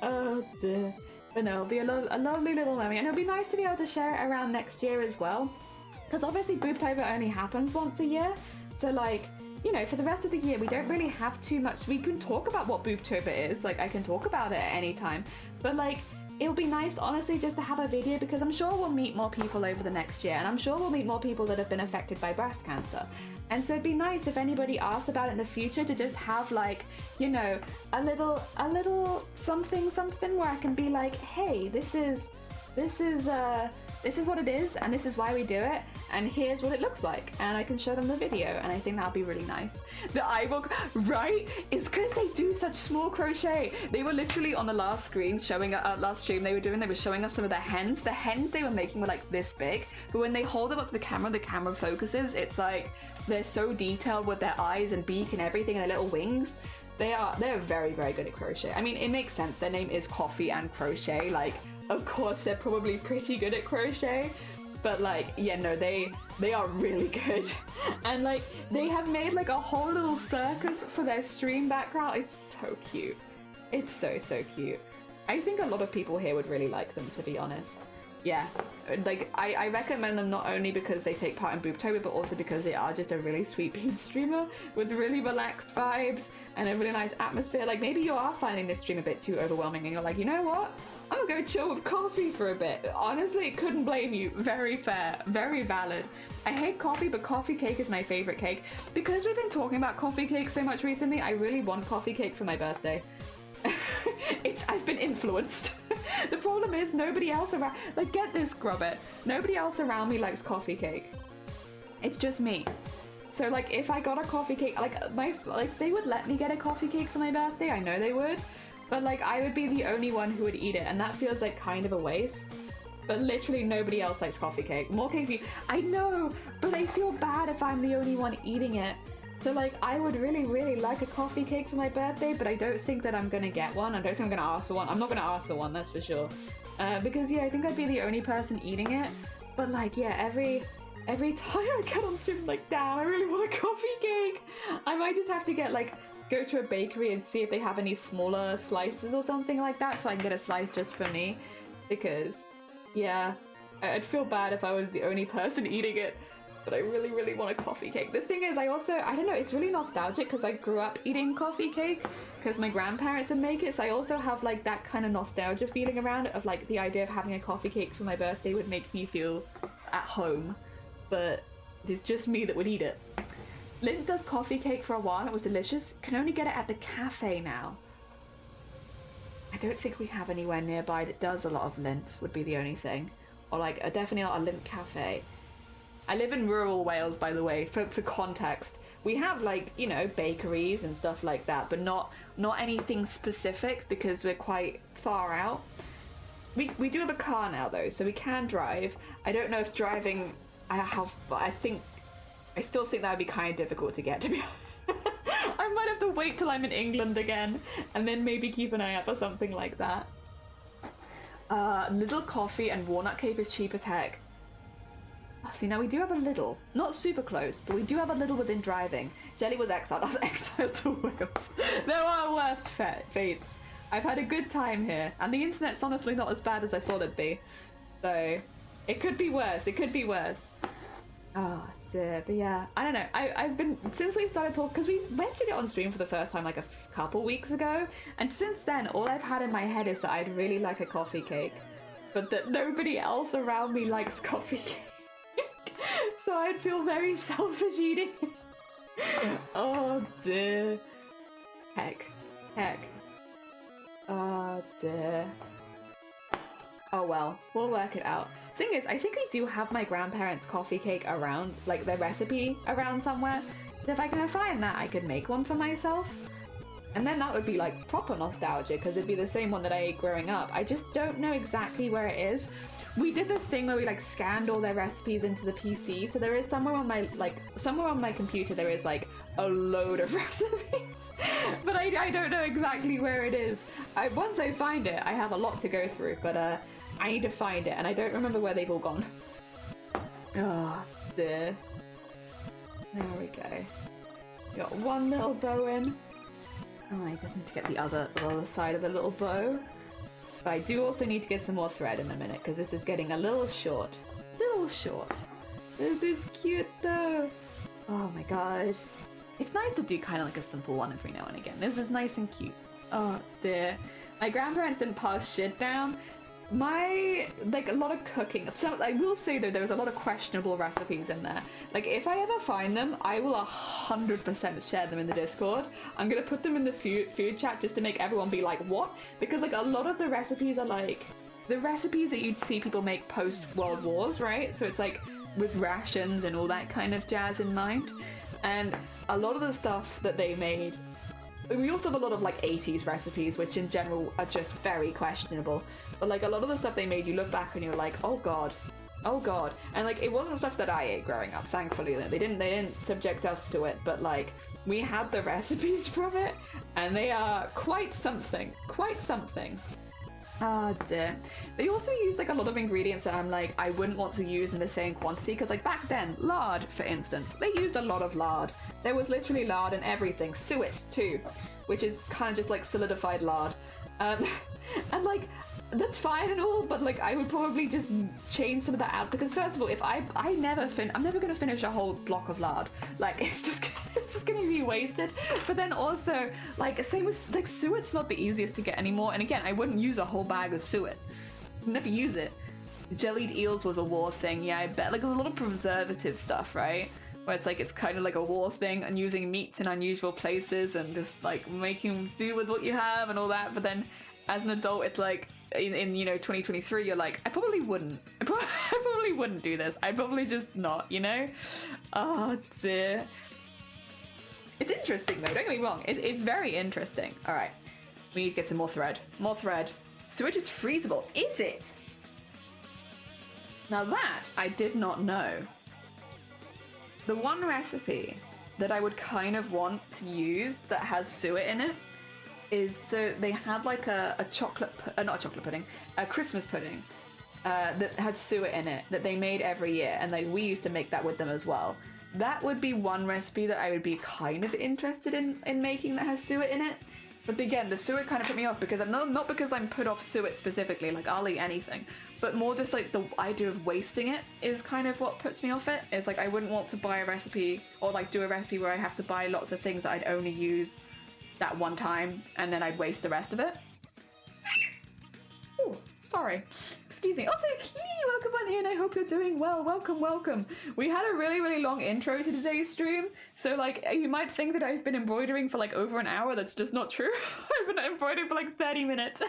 Oh dear. But no, it'll be a lovely little memory, and it'll be nice to be able to share it around next year as well. Because obviously Boobtober only happens once a year, so like, you know, for the rest of the year we don't really have too much. We can talk about what Boobtober is, like I can talk about it at any time, but like it'll be nice honestly just to have a video, because I'm sure we'll meet more people over the next year, and I'm sure we'll meet more people that have been affected by breast cancer. And so it'd be nice if anybody asked about it in the future to just have like, you know, a little something where I can be like, hey, this is what it is, and this is why we do it, and here's what it looks like, and I can show them the video, and I think that'll be really nice. The iBook, right? It's because they do such small crochet. They were literally on the last screen showing, last stream they were showing us some of their hens. The hens they were making were like this big, but when they hold them up to the camera focuses, it's like, they're so detailed with their eyes and beak and everything, and their little wings. They're very, very good at crochet. I mean, it makes sense. Their name is Coffee and Crochet, like, of course they're probably pretty good at crochet, but like, yeah, no, they are really good. And like, they have made like a whole little circus for their stream background. It's so cute. It's so cute. I think a lot of people here would really like them, to be honest. Yeah, like I recommend them not only because they take part in Boobtober, but also because they are just a really sweet bead streamer with really relaxed vibes and a really nice atmosphere. Like, maybe you are finding this stream a bit too overwhelming and you're like, you know what? I'm gonna go chill with Coffee for a bit. Honestly, couldn't blame you. Very fair, very valid. I hate coffee, but coffee cake is my favorite cake. Because we've been talking about coffee cake so much recently, I really want coffee cake for my birthday. I've been influenced. The problem is nobody else around, like, get this, Grubbit. Nobody else around me likes coffee cake. It's just me. So like, if I got a coffee cake, like they would let me get a coffee cake for my birthday. I know they would. But like, I would be the only one who would eat it, and that feels like kind of a waste. But literally nobody else likes coffee cake. More cake for you. I know, but I feel bad if I'm the only one eating it. So like, I would really, really like a coffee cake for my birthday, but I don't think that I'm gonna get one. I don't think I'm gonna ask for one. I'm not gonna ask for one, that's for sure. Because yeah, I think I'd be the only person eating it. But like, yeah, every time I get on stream, I'm like, damn, I really want a coffee cake. I might just have to get like, go to a bakery and see if they have any smaller slices or something like that, so I can get a slice just for me. Because, yeah, I'd feel bad if I was the only person eating it. But I really, really want a coffee cake. The thing is, I don't know, it's really nostalgic because I grew up eating coffee cake because my grandparents would make it, so I also have like that kind of nostalgia feeling around it of like the idea of having a coffee cake for my birthday would make me feel at home. But it's just me that would eat it. Lint does coffee cake for a while, it was delicious. Can only get it at the cafe now. I don't think we have anywhere nearby that does a lot of Lint, would be the only thing. Or like, definitely not a Lint cafe. I live in rural Wales, by the way, for context. We have like, you know, bakeries and stuff like that, but not anything specific because we're quite far out. We do have a car now though, so we can drive. I don't know if driving, I still think that would be kind of difficult to get, to be honest. I might have to wait till I'm in England again and then maybe keep an eye out for something like that. Little coffee and walnut cake is cheap as heck. See, now we do have a little, not super close, but we do have a little within driving. Jelly was exiled. I was exiled to Wales. There are worse fates. I've had a good time here, and the internet's honestly not as bad as I thought it'd be. So, it could be worse. It could be worse. Oh dear, but yeah, I don't know. I've been, since we started talking, because we mentioned it on stream for the first time like a couple weeks ago, and since then, all I've had in my head is that I'd really like a coffee cake, but that nobody else around me likes coffee cake. So I'd feel very selfish eating it. Oh dear. Heck. heck? Oh dear. Oh well, we'll work it out. Thing is, I think I do have my grandparents' coffee cake around, like their recipe around somewhere. So if I can find that, I could make one for myself. And then that would be like proper nostalgia because it'd be the same one that I ate growing up. I just don't know exactly where it is. We did the thing where we like scanned all their recipes into the PC, so there is somewhere on my computer there is like a load of recipes, but I don't know exactly where it is. Once I find it, I have a lot to go through, but I need to find it, and I don't remember where they've all gone. Oh dear. There we go. Got one little bow in. Oh, I just need to get the other side of the little bow. But I do also need to get some more thread in a minute because this is getting a little short. This is cute though. Oh my god. It's nice to do kind of like a simple one every now and again. This is nice and cute. Oh dear. My grandparents didn't pass shit down. A lot of cooking. So I will say though, there's a lot of questionable recipes in there. Like if I ever find them, I will 100% share them in the Discord. I'm gonna put them in the food chat just to make everyone be like, what? Because like a lot of the recipes are like the recipes that you'd see people make post World Wars, right? So it's like with rations and all that kind of jazz in mind. And a lot of the stuff that they made, we also have a lot of like 80s recipes, which in general are just very questionable. But like a lot of the stuff they made, you look back and you're like, oh god. And like it wasn't stuff that I ate growing up, thankfully. They didn't subject us to it, but like we had the recipes from it, and they are quite something. Oh dear. They also use like a lot of ingredients that I'm like, I wouldn't want to use in the same quantity, because like back then, lard, for instance, they used a lot of lard. There was literally lard in everything. Suet too, which is kind of just like solidified lard. And like, that's fine and all, but like I would probably just change some of that out, because first of all, if I'm never gonna finish a whole block of lard. Like it's just gonna be wasted. But then also, like same with like suet's not the easiest to get anymore. And again, I wouldn't use a whole bag of suet. Never use it. Jellied eels was a war thing. Yeah, I bet. Like there's a lot of preservative stuff, right? Where it's like it's kind of like a war thing, and using meats in unusual places and just like making do with what you have and all that. But then as an adult, it's like in 2023, you're like, I probably wouldn't do this. I'd probably just not, Oh dear. It's interesting though, don't get me wrong. It's very interesting. All right, we need to get some more thread. Suet is freezable. Is it? Now that I did not know. The one recipe that I would kind of want to use that has suet in it is, so they had like a Christmas pudding that had suet in it that they made every year, and like we used to make that with them as well. That would be one recipe that I would be kind of interested in making that has suet in it. But again, the suet kind of put me off because not because I'm put off suet specifically, like I'll eat anything, but more just like the idea of wasting it is kind of what puts me off it. It's like I wouldn't want to buy a recipe or like do a recipe where I have to buy lots of things that I'd only use that one time and then I'd waste the rest of it. Oh, sorry. Excuse me. Also, Lee, welcome on in. I hope you're doing well. Welcome. We had a really, really long intro to today's stream, so like you might think that I've been embroidering for like over an hour. That's just not true. I've been embroidering for like 30 minutes.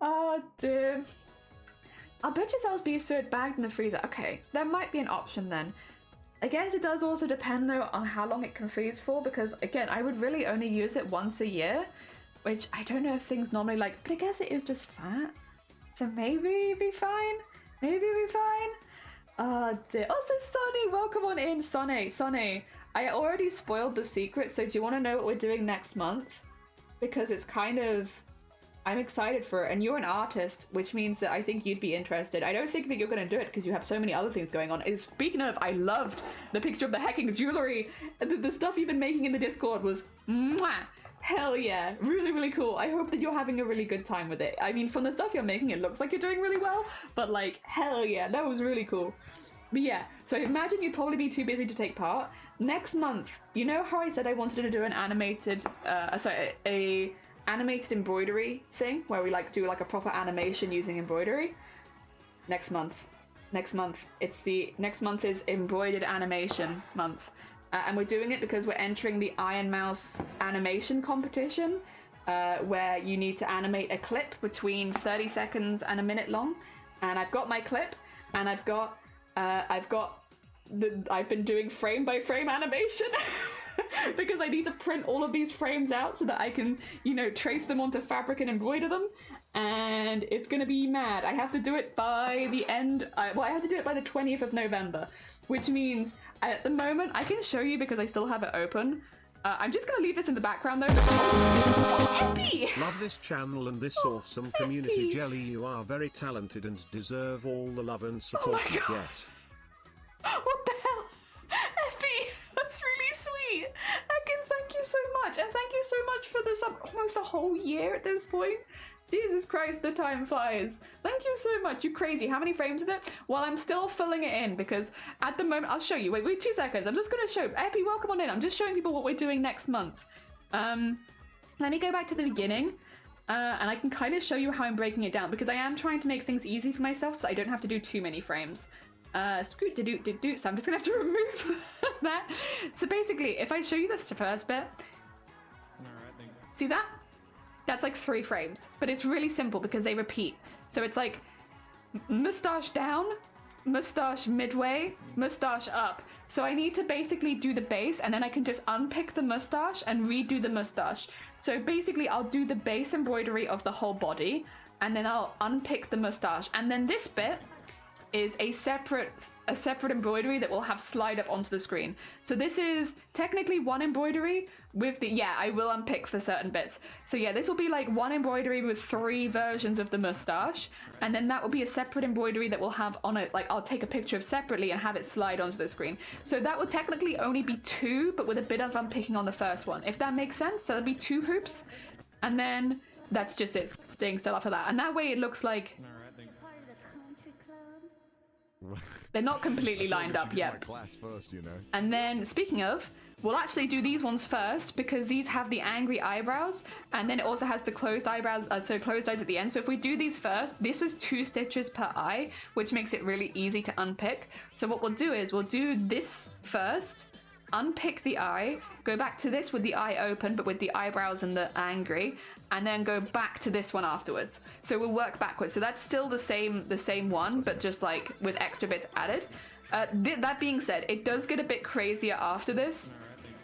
Oh dear. I'll bet yourselves beef suet bagged in the freezer. Okay, there might be an option then. I guess it does also depend though on how long it can freeze for, because again, I would really only use it once a year, which I don't know if things normally like, but I guess it is just fat. So maybe it'd be fine. Oh dear. Also, Sonny, welcome on in, Sonny. I already spoiled the secret, so do you want to know what we're doing next month? Because it's kind of, I'm excited for it, and you're an artist, which means that I think you'd be interested. I don't think that you're going to do it because you have so many other things going on. Speaking of, I loved the picture of the hacking jewelry. The stuff you've been making in the Discord was mwah! Hell yeah, really, really cool. I hope that you're having a really good time with it. I mean, from the stuff you're making, it looks like you're doing really well, but like, hell yeah, that was really cool. But yeah, so I imagine you'd probably be too busy to take part. Next month, you know how I said I wanted to do an animated, a animated embroidery thing where we like do like a proper animation using embroidery? Next month. Next month is embroidered animation month. And we're doing it because we're entering the Iron Mouse animation competition, where you need to animate a clip between 30 seconds and a minute long. And I've got my clip, and I've been doing frame by frame animation because I need to print all of these frames out so that I can, you know, trace them onto fabric and embroider them. And it's gonna be mad. I have to do it by the end. I have to do it by the 20th of November, which means at the moment I can show you because I still have it open. I'm just gonna leave this in the background though. Oh, Epi! Love this channel and this awesome community, Jelly. You are very talented and deserve all the love and support you get. What the hell? Effie, that's really sweet. Ekin, thank you so much. And thank you so much for this almost a whole year at this point. Jesus Christ, the time flies. Thank you so much. You crazy. How many frames is it? Well, I'm still filling it in because at the moment, I'll show you. Wait 2 seconds. I'm just going to show. Epi, welcome on in. I'm just showing people what we're doing next month. Let me go back to the beginning. And I can kind of show you how I'm breaking it down because I am trying to make things easy for myself so I don't have to do too many frames. Scoot to do. So I'm just gonna have to remove that. So basically, if I show you the first bit, see that? That's like 3 frames, but it's really simple because they repeat. So it's like mustache down, mustache midway, mustache up. So I need to basically do the base and then I can just unpick the mustache and redo the mustache. So basically I'll do the base embroidery of the whole body and then I'll unpick the mustache. And then this bit is a separate embroidery that will have slide up onto the screen. So this is technically one embroidery with the, yeah, I will unpick for certain bits. So yeah, this will be like one embroidery with 3 versions of the mustache. And then that will be a separate embroidery that will have on it, like I'll take a picture of separately and have it slide onto the screen. So that would technically only be 2, but with a bit of unpicking on the first one, if that makes sense. So that'll be 2 hoops. And then that's just it, staying still after that. And that way it looks like they're not completely lined up yet. Class first, you know. And then, speaking of, we'll actually do these ones first because these have the angry eyebrows, and then it also has the closed eyebrows, so closed eyes at the end. So if we do these first, this is 2 stitches per eye, which makes it really easy to unpick. So what we'll do is we'll do this first, unpick the eye, go back to this with the eye open, but with the eyebrows and the angry, and then go back to this one afterwards. So we'll work backwards. So that's still the same one, but just like with extra bits added. That being said, it does get a bit crazier after this.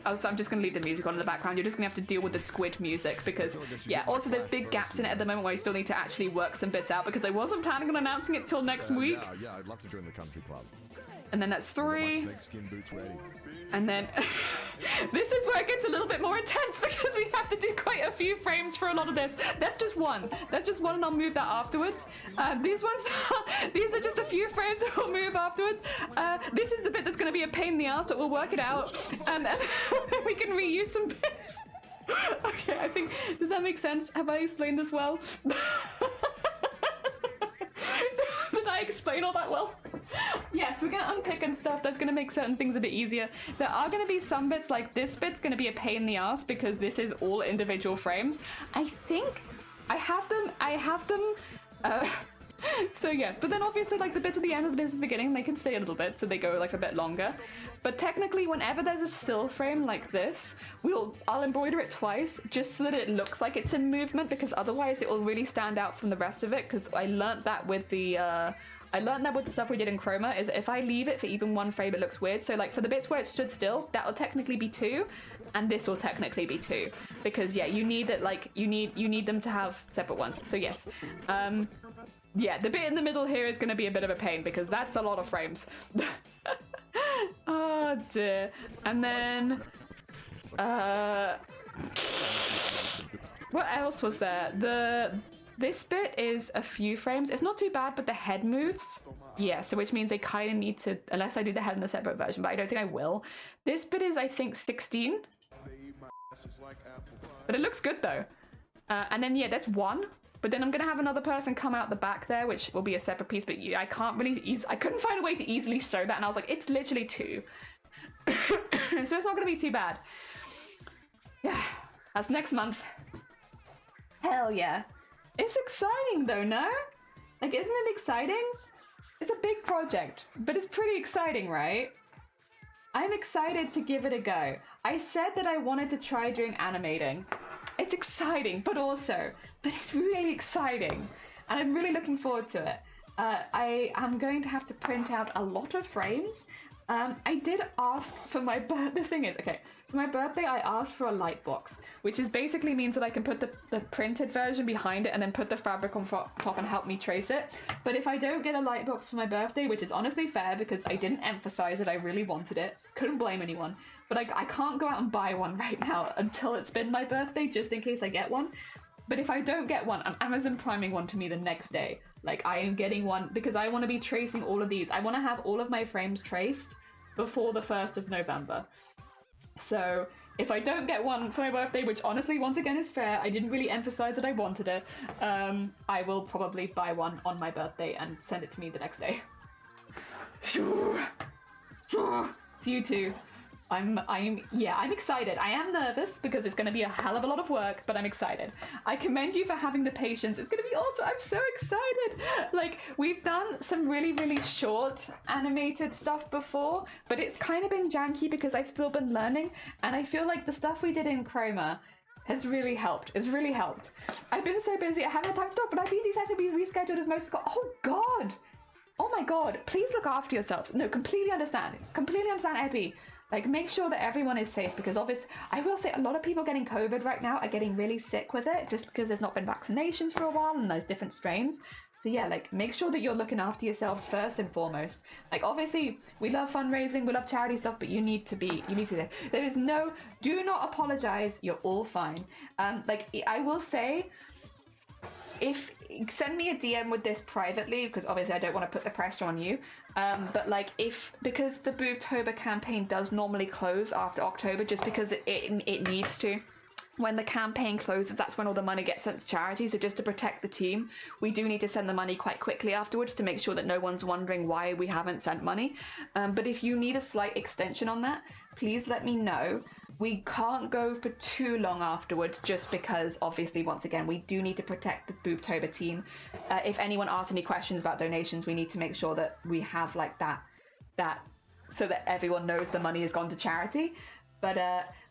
Oh, so I'm just gonna leave the music on in the background. You're just gonna have to deal with the squid music because, yeah, also there's big gaps in it at the moment where I still need to actually work some bits out because I wasn't planning on announcing it till next week. Yeah, I'd love to join the country club. And then that's 3. Snakeskin boots ready. And then this is where it gets a little bit more intense because we have to do quite a few frames for a lot of this. That's just one. That's just one, and I'll move that afterwards. These are just a few frames that we'll move afterwards. This is the bit that's going to be a pain in the ass, but we'll work it out. And we can reuse some bits. Okay, I think, does that make sense? Have I explained this well? Did I explain all that well? Yes, we're gonna unpick and stuff. That's gonna make certain things a bit easier. There are gonna be some bits, like this bit's gonna be a pain in the ass because this is all individual frames. I think I have them. So yeah, but then obviously like the bits at the end and the bits at the beginning, they can stay a little bit, so they go like a bit longer. But technically, whenever there's a still frame like this, I'll embroider it twice just so that it looks like it's in movement, because otherwise it will really stand out from the rest of it. Because I learnt that with the stuff we did in Chroma, is if I leave it for even 1 frame, it looks weird. So like for the bits where it stood still, that'll technically be 2, and this will technically be 2, because yeah, you need it, like you need them to have separate ones. So yes, yeah, the bit in the middle here is going to be a bit of a pain because that's a lot of frames. Oh dear. And then what else was there? This bit is a few frames. It's not too bad, but the head moves. Yeah, so which means they kind of need to, unless I do the head in a separate version, but I don't think I will. This bit is, I think, 16. But it looks good though. And then, yeah, that's 1. But then I'm going to have another person come out the back there, which will be a separate piece, but I can't really, I couldn't find a way to easily show that, and I was like, it's literally 2. So it's not going to be too bad. Yeah, that's next month. Hell yeah. It's exciting though, no? Like, isn't it exciting? It's a big project, but it's pretty exciting, right? I'm excited to give it a go. I said that I wanted to try doing animating. It's exciting, but it's really exciting. And I'm really looking forward to it. I am going to have to print out a lot of frames. I did ask for my birthday. The thing is, okay, for my birthday, I asked for a light box, which is basically means that I can put the printed version behind it and then put the fabric on top and help me trace it. But if I don't get a light box for my birthday, which is honestly fair because I didn't emphasize that I really wanted it, couldn't blame anyone. But I can't go out and buy one right now until it's been my birthday, just in case I get one. But if I don't get one, I'm Amazon priming one to me the next day. Like, I am getting one because I want to be tracing all of these. I want to have all of my frames traced before the 1st of November. So if I don't get one for my birthday, which honestly, once again, is fair, I didn't really emphasize that I wanted it, I will probably buy one on my birthday and send it to me the next day. To you too. I'm excited. I am nervous because it's going to be a hell of a lot of work, but I'm excited. I commend you for having the patience. It's going to be awesome. I'm so excited. Like, we've done some really, really short animated stuff before, but it's kind of been janky because I've still been learning, and I feel like the stuff we did in Chroma has really helped. It's really helped. I've been so busy, I haven't had time to stop, but our D&D's had to be rescheduled as most... Oh, God. Oh, my God. Please look after yourselves. No, completely understand. Completely understand, Epi. Like, make sure that everyone is safe because obviously, I will say a lot of people getting COVID right now are getting really sick with it just because there's not been vaccinations for a while and there's different strains. So yeah, like, make sure that you're looking after yourselves first and foremost. Like, obviously, we love fundraising, we love charity stuff, but you need to be there. There is do not apologize. You're all fine. Like, I will say, send me a DM with this privately because obviously I don't want to put the pressure on you. But like, because the Boobtober campaign does normally close after October, just because it needs to. When the campaign closes, that's when all the money gets sent to charity. So just to protect the team, we do need to send the money quite quickly afterwards to make sure that no one's wondering why we haven't sent money. But if you need a slight extension on that, please let me know. We can't go for too long afterwards just because, obviously, once again, we do need to protect the Boobtober team. If anyone asks any questions about donations, we need to make sure that we have like that so that everyone knows the money has gone to charity. But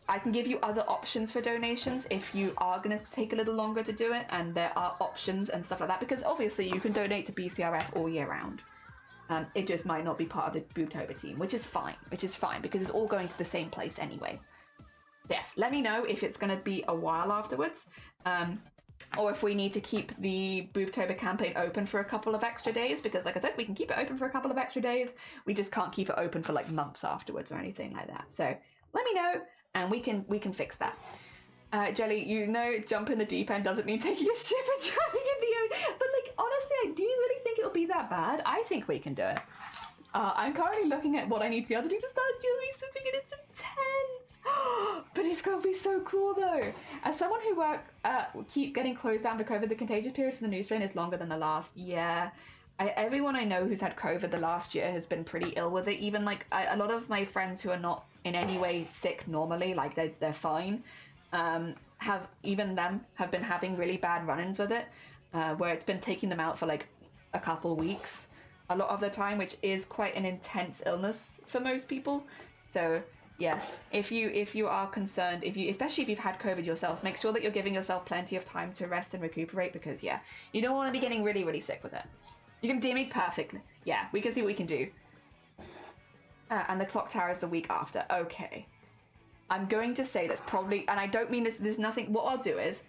I can give you other options for donations if you are going to take a little longer to do it, and there are options and stuff like that, because obviously you can donate to BCRF all year round. It just might not be part of the Boobtober team, which is fine because it's all going to the same place anyway. Yes, let me know if it's going to be a while afterwards, or if we need to keep the Boobtober campaign open for a couple of extra days, because like I said, we can keep it open for a couple of extra days. We just can't keep it open for like months afterwards or anything like that. So let me know and we can fix that. Jelly, jump in the deep end doesn't mean taking a ship and trying in the ocean. But like, honestly, do you really think it'll be that bad? I think we can do it. I'm currently looking at what I need to be able to do to start doing something, and it's intense. But it's going to be so cool though. As someone who keep getting closed down for COVID, the contagious period for the new strain is longer than the last. Yeah. Everyone I know who's had COVID the last year has been pretty ill with it. Even like a lot of my friends who are not in any way sick normally, like they're fine, have been having really bad run-ins with it, where it's been taking them out for like a couple weeks a lot of the time, which is quite an intense illness for most people. So yes, if you are concerned, especially if you've had COVID yourself, make sure that you're giving yourself plenty of time to rest and recuperate, because yeah, you don't want to be getting really, really sick with it. You can DM me perfectly. Yeah, we can see what we can do. And the clock tower is the week after. Okay. I'm going to say that's probably, and I don't mean this, there's nothing, what I'll do is,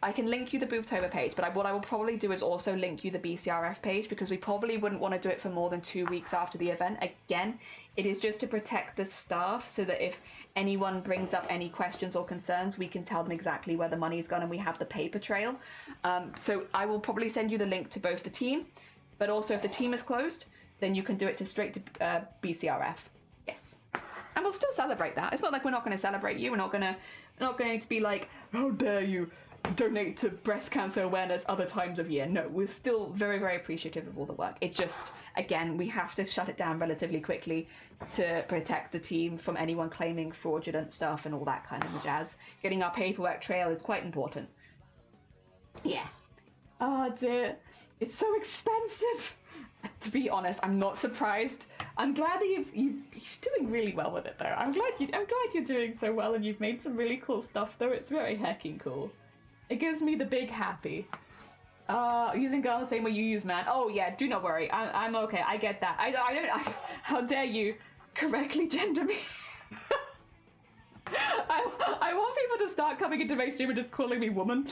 I can link you the Boobtober page, but what I will probably do is also link you the BCRF page, because we probably wouldn't want to do it for more than 2 weeks after the event. Again, it is just to protect the staff, so that if anyone brings up any questions or concerns, we can tell them exactly where the money's gone and we have the paper trail. So I will probably send you the link to both the team, but also if the team is closed, then you can do it straight to BCRF. Yes. And we'll still celebrate that. It's not like we're not going to celebrate you. We're not going to be like, how dare you donate to breast cancer awareness other times of year. No, we're still very, very appreciative of all the work. It's just, again, we have to shut it down relatively quickly to protect the team from anyone claiming fraudulent stuff and all that kind of jazz. Getting our paperwork trail is quite important. Yeah. Oh dear. It's so expensive. to be honest, I'm not surprised. I'm glad that you're doing really well with it though. I'm glad you're doing so well and you've made some really cool stuff though. It's very hecking cool. It gives me the big happy. Using girl the same way you use man. Oh yeah, do not worry. I'm okay. I get that. I don't. How dare you correctly gender me? I want people to start coming into my stream and just calling me woman.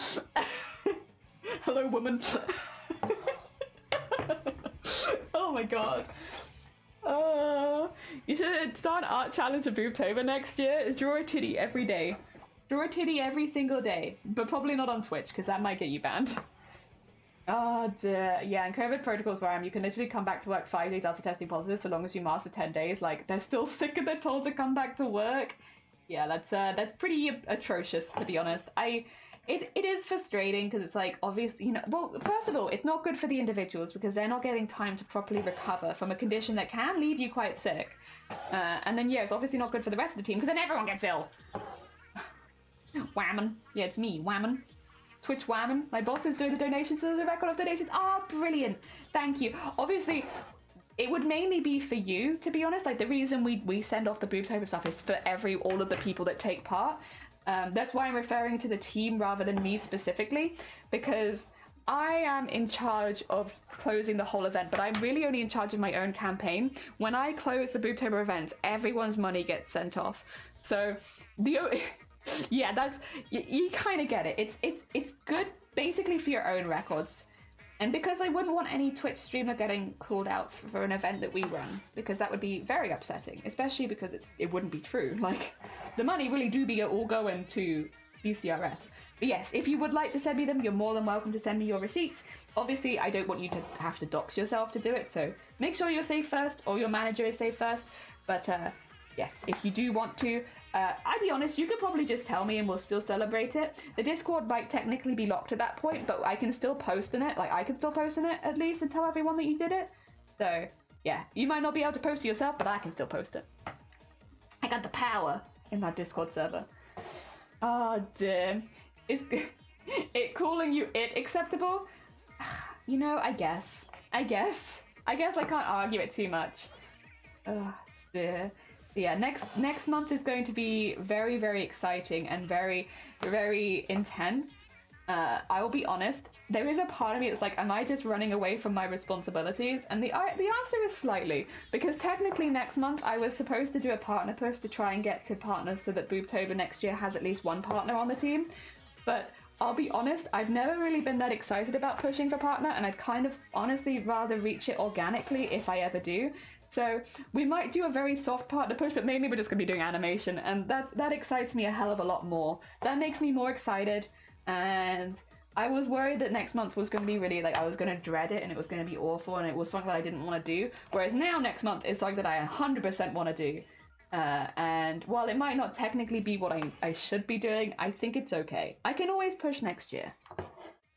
Hello, woman. Oh my god. You should start an art challenge for Boobtober next year. Draw a titty every day. Draw a titty every single day. But probably not on Twitch, because that might get you banned. Oh dear. Yeah, and COVID protocols where I am, you can literally come back to work 5 days after testing positive so long as you mask for 10 days. Like, they're still sick and they're told to come back to work. Yeah, that's pretty atrocious, to be honest. It is frustrating because it's like, obviously, you know, well, first of all, it's not good for the individuals because they're not getting time to properly recover from a condition that can leave you quite sick. And then, yeah, it's obviously not good for the rest of the team because then everyone gets ill. Whammon. Yeah, it's me, Whammon. Twitch Whammon. My boss is doing the donations to the record of donations. Ah, brilliant. Thank you. Obviously, it would mainly be for you, to be honest. Like, the reason we send off the Boobtober stuff is for all of the people that take part. That's why I'm referring to the team rather than me specifically, because I am in charge of closing the whole event, but I'm really only in charge of my own campaign. When I close the Boobtober events, everyone's money gets sent off. So yeah, that's you kind of get it. It's good basically for your own records. And because I wouldn't want any Twitch streamer getting called out for an event that we run, because that would be very upsetting, especially because it wouldn't be true. Like, the money really do be all going to BCRF. But yes, if you would like to send me them, you're more than welcome to send me your receipts. Obviously, I don't want you to have to dox yourself to do it, so make sure you're safe first, or your manager is safe first. But yes, if you do want to, I'd be honest, you could probably just tell me and we'll still celebrate it. The Discord might technically be locked at that point, but I can still post in it. Like, I can still post in it at least and tell everyone that you did it. So, yeah, you might not be able to post it yourself, but I can still post it. I got the power in that Discord server. Oh, dear. Is it calling you it acceptable? You know, I guess I can't argue it too much. Oh, dear. Yeah, next month is going to be very, very exciting and very, very intense. I will be honest, there is a part of me that's like, am I just running away from my responsibilities? And the answer is slightly, because technically next month I was supposed to do a partner push to try and get to partners so that Boobtober next year has at least one partner on the team. But I'll be honest, I've never really been that excited about pushing for partner, and I'd kind of honestly rather reach it organically if I ever do. So we might do a very soft partner push, but mainly we're just going to be doing animation, and that excites me a hell of a lot more. That makes me more excited, and I was worried that next month was going to be really, like, I was going to dread it, and it was going to be awful, and it was something that I didn't want to do, whereas now next month is something that I 100% want to do. And while it might not technically be what I should be doing, I think it's okay. I can always push next year.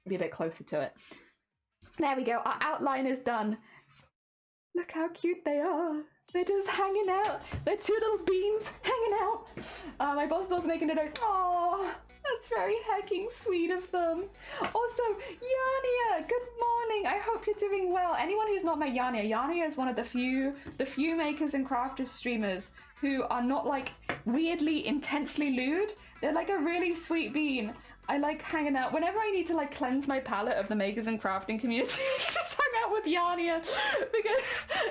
Be a bit closer to it. There we go, our outline is done. Look how cute they are. They're just hanging out. They're two little beans hanging out. My boss is also making a note. Oh, that's very hecking sweet of them. Also, Yania, good morning. I hope you're doing well. Anyone who's not met Yania is one of the few makers and crafters streamers who are not like weirdly intensely lewd. They're like a really sweet bean. I like hanging out whenever I need to like cleanse my palate of the makers and crafting community. Just hang out with Yania because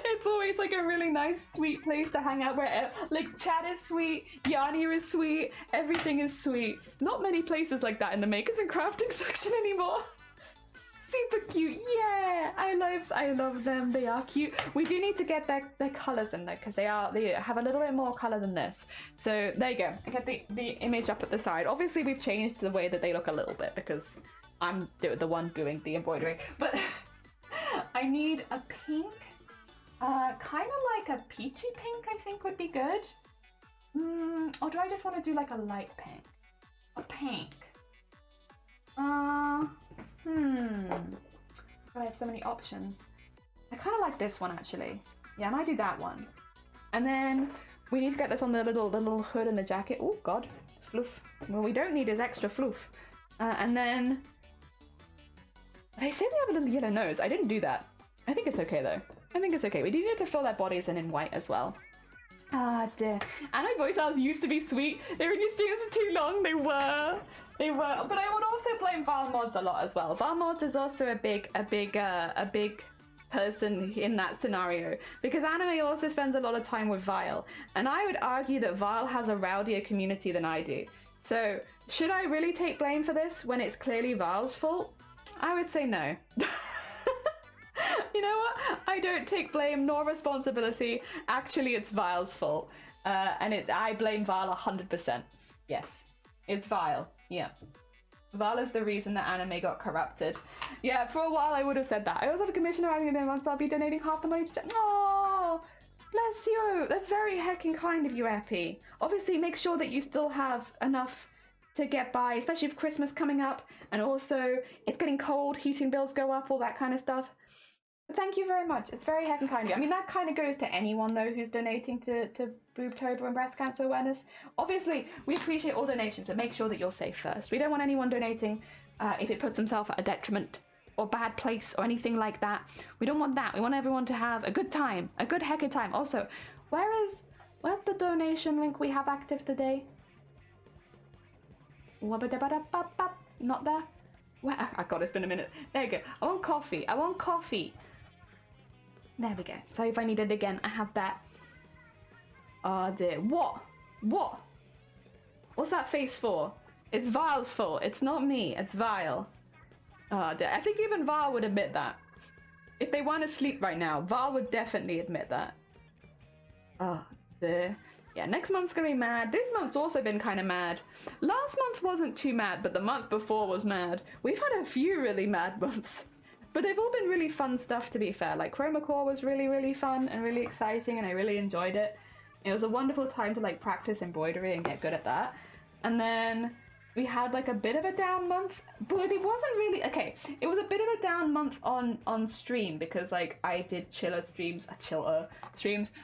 it's always like a really nice, sweet place to hang out where like chat is sweet, Yania is sweet, everything is sweet. Not many places like that in the makers and crafting section anymore. Super cute, yeah! I love them. They are cute. We do need to get their colours in there because they have a little bit more colour than this. So there you go. I get the image up at the side. Obviously, we've changed the way that they look a little bit because I'm the one doing the embroidery. But I need a pink, kind of like a peachy pink. I think would be good. Or do I just want to do like a light pink? A pink. I have so many options. I kind of like this one actually. Yeah, I might do that one. And then we need to get this on the little hood and the jacket. Oh god, fluff. Well, we don't need his extra fluff. And then they say they have a little yellow nose. I didn't do that. I think it's okay though. I think it's okay. We do need to fill their bodies in white as well. Ah, dear. And my voice hours used to be sweet. They were in your streams for too long. They were. But I would also blame Val Mods a lot as well. Val Mods is also a big person in that scenario, because anime also spends a lot of time with Vile, and I would argue that Vile has a rowdier community than I do. So should I really take blame for this when it's clearly Vile's fault? I would say no. You know what? I don't take blame nor responsibility. Actually, it's Vile's fault. I blame Vile 100%. Yes, it's Vile. Yeah. Vile is the reason that anime got corrupted. Yeah, for a while I would have said that. I also have a commission arriving in a month, so I'll be donating half the money to... Oh, bless you. That's very heckin' kind of you, Epi. Obviously, make sure that you still have enough to get by, especially with Christmas coming up, and also it's getting cold, heating bills go up, all that kind of stuff. But thank you very much. It's very heckin' kind of you. I mean, that kind of goes to anyone, though, who's donating to Boobtober and breast cancer awareness. Obviously, we appreciate all donations, but make sure that you're safe first. We don't want anyone donating if it puts themselves at a detriment or bad place or anything like that. We don't want that. We want everyone to have a good time, a good heckin' time. Also, where's the donation link we have active today? Not there? Where? Oh God, it's been a minute. There you go. I want coffee. There we go. Sorry if I need it again. I have that. Oh dear. What? What's that face for? It's Vile's fault. It's not me. It's Vile. Oh dear. I think even Vile would admit that. If they weren't asleep right now, Vile would definitely admit that. Oh dear. Yeah, next month's gonna be mad. This month's also been kind of mad. Last month wasn't too mad, but the month before was mad. We've had a few really mad months. But they've all been really fun stuff, to be fair. Like, Chroma Core was really, really fun and really exciting, and I really enjoyed it. It was a wonderful time to, like, practice embroidery and get good at that. And then we had, like, a bit of a down month, but it wasn't really... Okay, it was a bit of a down month on stream, because, like, I did chiller streams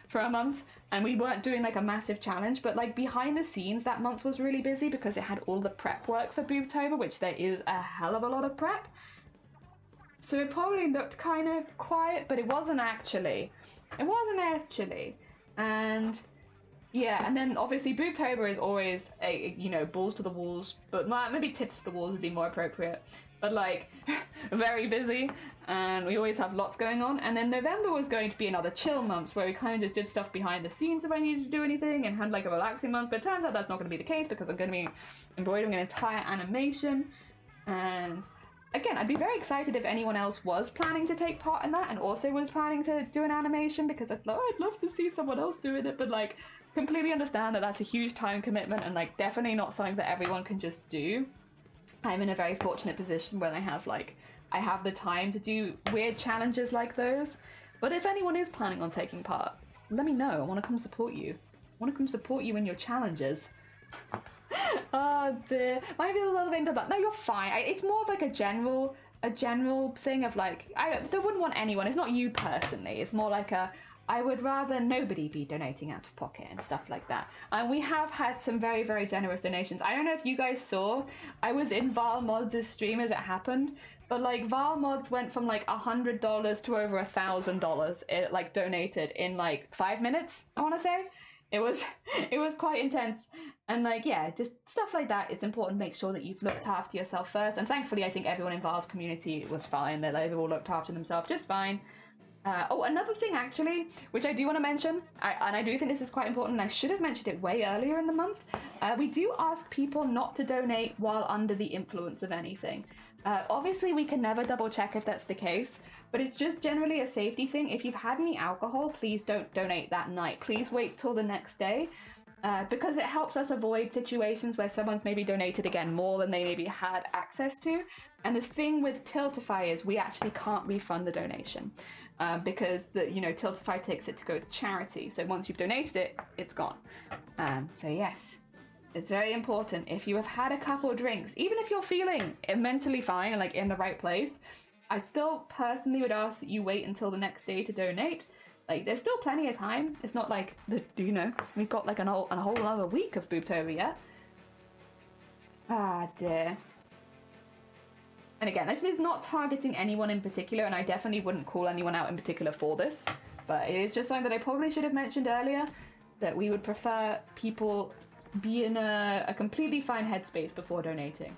for a month, and we weren't doing, like, a massive challenge, but, like, behind the scenes, that month was really busy because it had all the prep work for Boobtober, which there is a hell of a lot of prep. So it probably looked kind of quiet, but it wasn't actually. And yeah, and then obviously Boobtober is always balls to the walls, but maybe tits to the walls would be more appropriate. But like, very busy, and we always have lots going on. And then November was going to be another chill month where we kind of just did stuff behind the scenes if I needed to do anything, and had like a relaxing month. But it turns out that's not going to be the case because I'm going to be embroidering an entire animation. And again, I'd be very excited if anyone else was planning to take part in that and also was planning to do an animation, because I'd love to see someone else doing it, but like, completely understand that that's a huge time commitment and like definitely not something that everyone can just do. I'm in a very fortunate position when I have the time to do weird challenges like those. But if anyone is planning on taking part, let me know. I want to come support you. In your challenges. Oh dear. Might be a little bit into that. No, you're fine. It's more of like a general thing of like, I wouldn't want anyone. It's not you personally. It's more like I would rather nobody be donating out of pocket and stuff like that. And we have had some very, very generous donations. I don't know if you guys saw, I was in Val Mods' stream as it happened, but like Val Mods went from like $100 to over $1,000 like donated in like 5 minutes, I want to say. It was quite intense. And like, yeah, just stuff like that. It's important to make sure that you've looked after yourself first. And thankfully, I think everyone in Val's community was fine. They all looked after themselves just fine. Another thing actually, which I do want to mention, and I do think this is quite important, and I should have mentioned it way earlier in the month, we do ask people not to donate while under the influence of anything. Obviously, we can never double check if that's the case, but it's just generally a safety thing. If you've had any alcohol, please don't donate that night. Please wait till the next day, because it helps us avoid situations where someone's maybe donated again more than they maybe had access to. And the thing with Tiltify is we actually can't refund the donation. Because Tiltify takes it to go to charity. So once you've donated it, it's gone. So yes, it's very important. If you have had a couple of drinks, even if you're feeling mentally fine and like in the right place, I still personally would ask that you wait until the next day to donate. Like, there's still plenty of time. It's not like we've got like a whole other week of Boobtober yet. Ah dear. And again, this is not targeting anyone in particular, and I definitely wouldn't call anyone out in particular for this, but it is just something that I probably should have mentioned earlier, that we would prefer people be in a completely fine headspace before donating.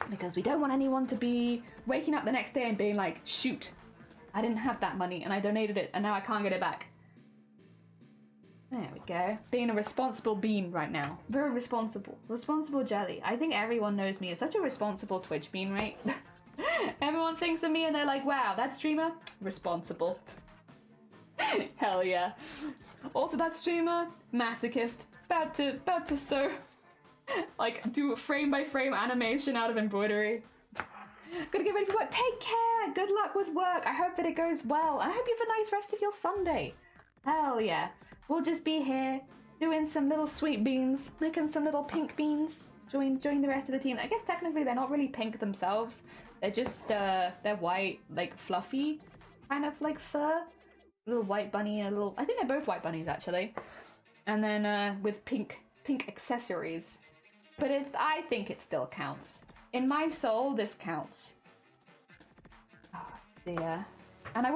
Because we don't want anyone to be waking up the next day and being like, shoot, I didn't have that money and I donated it and now I can't get it back. There we go. Being a responsible bean right now. Very responsible. Responsible jelly. I think everyone knows me as such a responsible Twitch bean, right? Everyone thinks of me and they're like, wow, that streamer? Responsible. Hell yeah. Also that streamer? Masochist. About to sew. Like, do a frame by frame animation out of embroidery. Gotta get ready for work. Take care. Good luck with work. I hope that it goes well. I hope you have a nice rest of your Sunday. Hell yeah. We'll just be here doing some little sweet beans, making some little pink beans, join the rest of the team. I guess technically they're not really pink themselves. They're just, they're white, like fluffy, kind of like fur. A little white bunny and a little, I think they're both white bunnies actually. And then with pink accessories. But I think it still counts. In my soul, this counts. Oh dear. And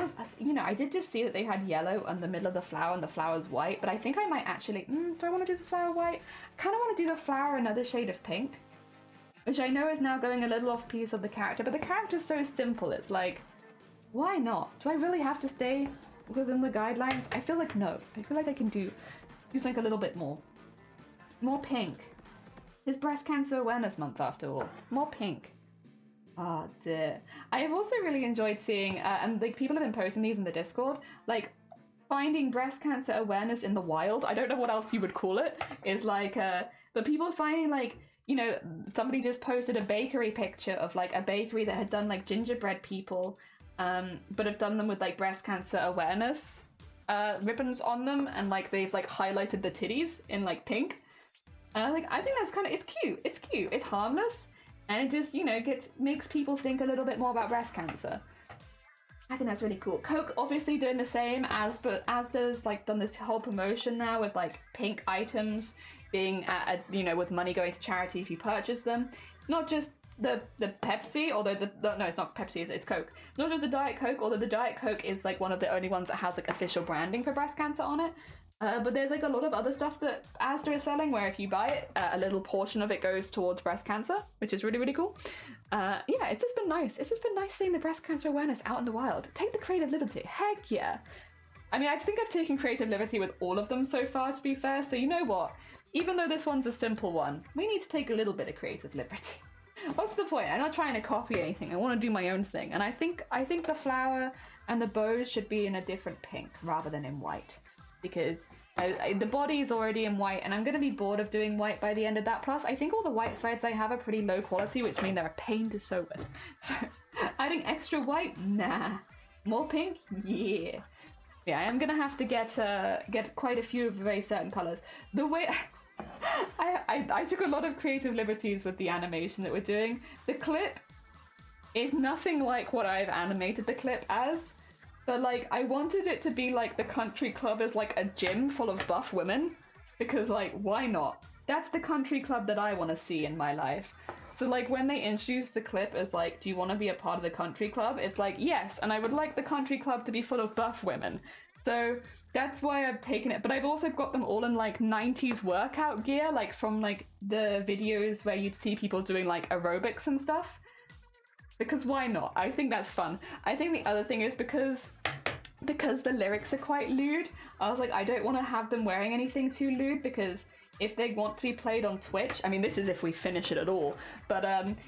I did just see that they had yellow on the middle of the flower and the flower's white, but I think I might actually, do I want to do the flower white? I kind of want to do the flower another shade of pink, which I know is now going a little off piece of the character, but the character's so simple, it's like, why not? Do I really have to stay within the guidelines? I feel like no. I feel like I can do something a little bit more. More pink. It's Breast Cancer Awareness Month after all. More pink. Oh dear. I have also really enjoyed seeing, and like people have been posting these in the Discord, like finding breast cancer awareness in the wild. I don't know what else you would call it. Is like, but people finding like, you know, somebody just posted a bakery picture of like a bakery that had done like gingerbread people, but have done them with like breast cancer awareness ribbons on them, and like they've like highlighted the titties in like pink. Like I think that's kind of, it's cute. It's cute. It's harmless. And it just, you know, makes people think a little bit more about breast cancer. I think that's really cool. Coke obviously doing the same, as does like done this whole promotion now with like pink items being you know, with money going to charity if you purchase them. It's not just the Pepsi, although no, it's not Pepsi, it's Coke. It's not just a Diet Coke, although the Diet Coke is like one of the only ones that has like official branding for breast cancer on it. But there's like a lot of other stuff that Asda is selling where if you buy it, a little portion of it goes towards breast cancer, which is really, really cool. Yeah, it's just been nice. It's just been nice seeing the breast cancer awareness out in the wild. Take the creative liberty. Heck yeah. I mean, I think I've taken creative liberty with all of them so far, to be fair. So you know what? Even though this one's a simple one, we need to take a little bit of creative liberty. What's the point? I'm not trying to copy anything. I want to do my own thing. And I think the flower and the bows should be in a different pink rather than in white. Because the body is already in white and I'm going to be bored of doing white by the end of that. Plus, I think all the white threads I have are pretty low quality, which mean they're a pain to sew with. So, adding extra white? Nah. More pink? Yeah. Yeah, I am going to have to get quite a few of very certain colours. The way... I took a lot of creative liberties with the animation that we're doing. The clip is nothing like what I've animated the clip as. But, like, I wanted it to be like the country club is like a gym full of buff women. Because, like, why not? That's the country club that I want to see in my life. So, like, when they introduced the clip as, like, do you want to be a part of the country club? It's like, yes, and I would like the country club to be full of buff women. So, that's why I've taken it. But I've also got them all in, like, 90s workout gear. Like, from, like, the videos where you'd see people doing, like, aerobics and stuff. Because why not? I think that's fun. I think the other thing is because the lyrics are quite lewd, I was like, I don't want to have them wearing anything too lewd, because if they want to be played on Twitch, I mean, this is if we finish it at all, but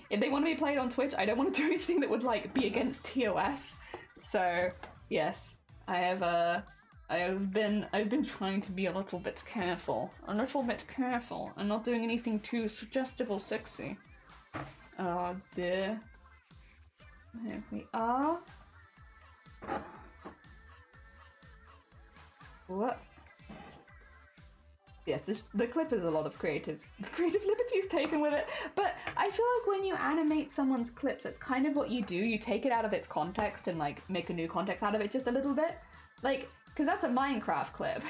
if they want to be played on Twitch, I don't want to do anything that would, like, be against TOS. So, yes, I've been trying to be a little bit careful, and not doing anything too suggestive or sexy. Oh dear. There we are. What? Yes, the clip is a lot of creative liberties taken with it, but I feel like when you animate someone's clips, it's kind of what you do. You take it out of its context and, like, make a new context out of it just a little bit. Like, because that's a Minecraft clip.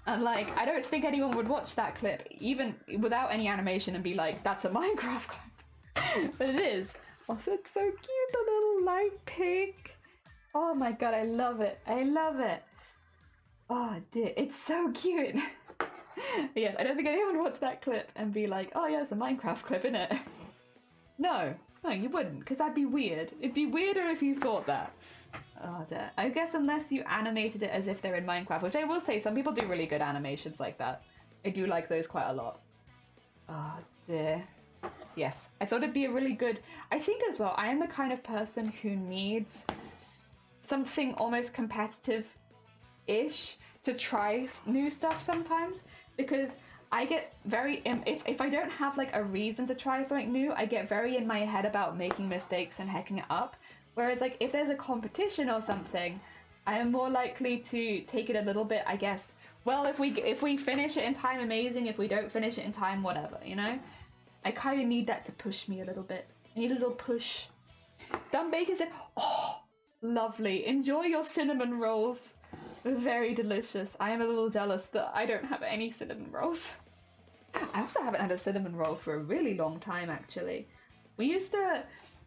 And, like, I don't think anyone would watch that clip, even without any animation, and be like, that's a Minecraft clip. But it is. it's so cute, the little light pink. Oh my god, I love it. I love it. Oh dear, it's so cute. Yes, I don't think anyone would watch that clip and be like, oh yeah, it's a Minecraft clip, innit? No, you wouldn't, because that'd be weird. It'd be weirder if you thought that. Oh dear. I guess unless you animated it as if they're in Minecraft, which I will say, some people do really good animations like that. I do like those quite a lot. Oh dear. Yes, I thought it'd be a really good... I think as well, I am the kind of person who needs something almost competitive-ish to try new stuff sometimes, because I get very... If I don't have like a reason to try something new, I get very in my head about making mistakes and hacking it up. Whereas like if there's a competition or something, I am more likely to take it a little bit, I guess, well, if we finish it in time, amazing. If we don't finish it in time, whatever, you know? I kind of need that to push me a little bit. I need a little push. Dumb Bacon said, oh, lovely. Enjoy your cinnamon rolls. Very delicious. I am a little jealous that I don't have any cinnamon rolls. I also haven't had a cinnamon roll for a really long time, actually. We used to...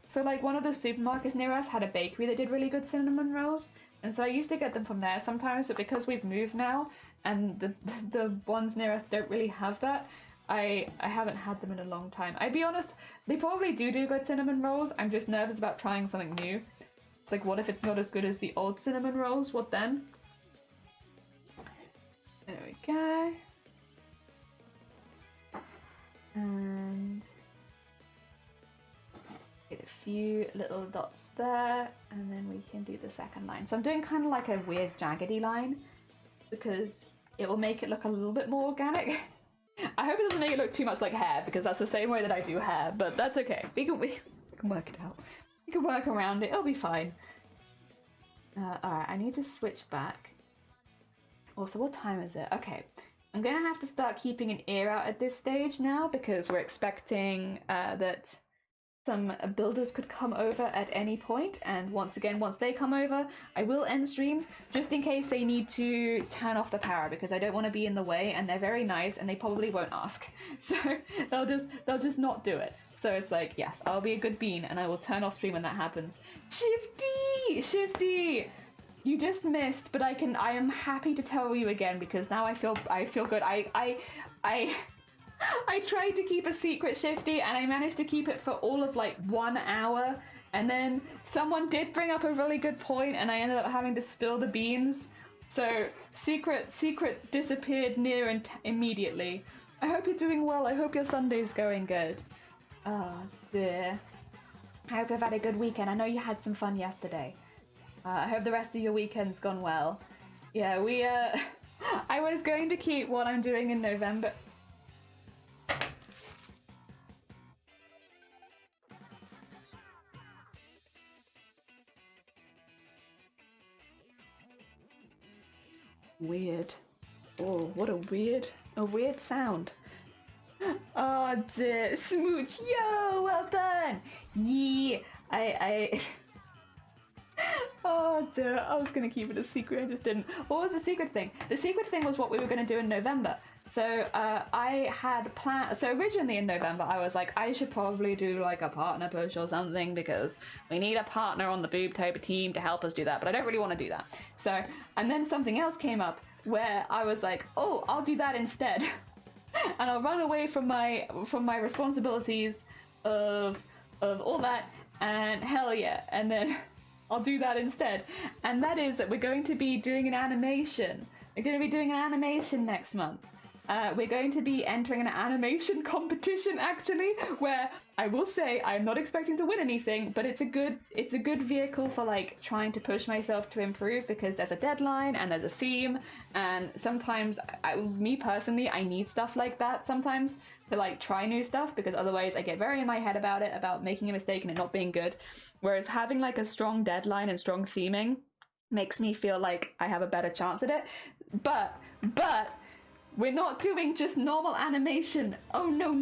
So, like, one of the supermarkets near us had a bakery that did really good cinnamon rolls. And so I used to get them from there sometimes, but because we've moved now, and the ones near us don't really have that, I haven't had them in a long time. I'd be honest, they probably do good cinnamon rolls. I'm just nervous about trying something new. It's like, what if it's not as good as the old cinnamon rolls? What then? There we go. And get a few little dots there, and then we can do the second line. So I'm doing kind of like a weird jaggedy line because it will make it look a little bit more organic. I hope it doesn't make it look too much like hair, because that's the same way that I do hair, but that's okay. We can work it out. We can work around it. It'll be fine. Alright, I need to switch back. Also, what time is it? Okay. I'm going to have to start keeping an ear out at this stage now, because we're expecting that some builders could come over at any point, and once again, once they come over, I will end stream just in case they need to turn off the power, because I don't want to be in the way, and they're very nice and they probably won't ask, so they'll just not do it. So it's like, yes, I'll be a good bean and I will turn off stream when that happens. Shifty, you just missed, but I am happy to tell you again, because now I feel good. I tried to keep a secret, Shifty, and I managed to keep it for all of like 1 hour, and then someone did bring up a really good point and I ended up having to spill the beans. So secret disappeared near and immediately. I hope you're doing well. I hope your Sunday's going good. Oh dear. I hope you've had a good weekend. I know you had some fun yesterday. I hope the rest of your weekend's gone well. Yeah, I was going to keep what I'm doing in November. Weird. Oh, what a weird sound. Oh dear, Smooch, yo, well done. Yeah, I oh dear, I was gonna keep it a secret, I just didn't. What was the secret thing? The secret thing was what we were gonna do in November. So I had planned, so originally in November I was like, I should probably do like a partner push or something, because we need a partner on the Boobtober team to help us do that, but I don't really want to do that. So, and then something else came up where I was like, oh, I'll do that instead. And I'll run away from my responsibilities of all that, and hell yeah, and then I'll do that instead. And that is that we're going to be doing an animation. We're going to be doing an animation next month. We're going to be entering an animation competition, actually, where I will say I'm not expecting to win anything, but it's a good vehicle for like trying to push myself to improve, because there's a deadline and there's a theme, and sometimes me personally, I need stuff like that sometimes to like try new stuff, because otherwise I get very in my head about it, about making a mistake and it not being good. Whereas having like a strong deadline and strong theming makes me feel like I have a better chance at it. But we're not doing just normal animation. Oh no,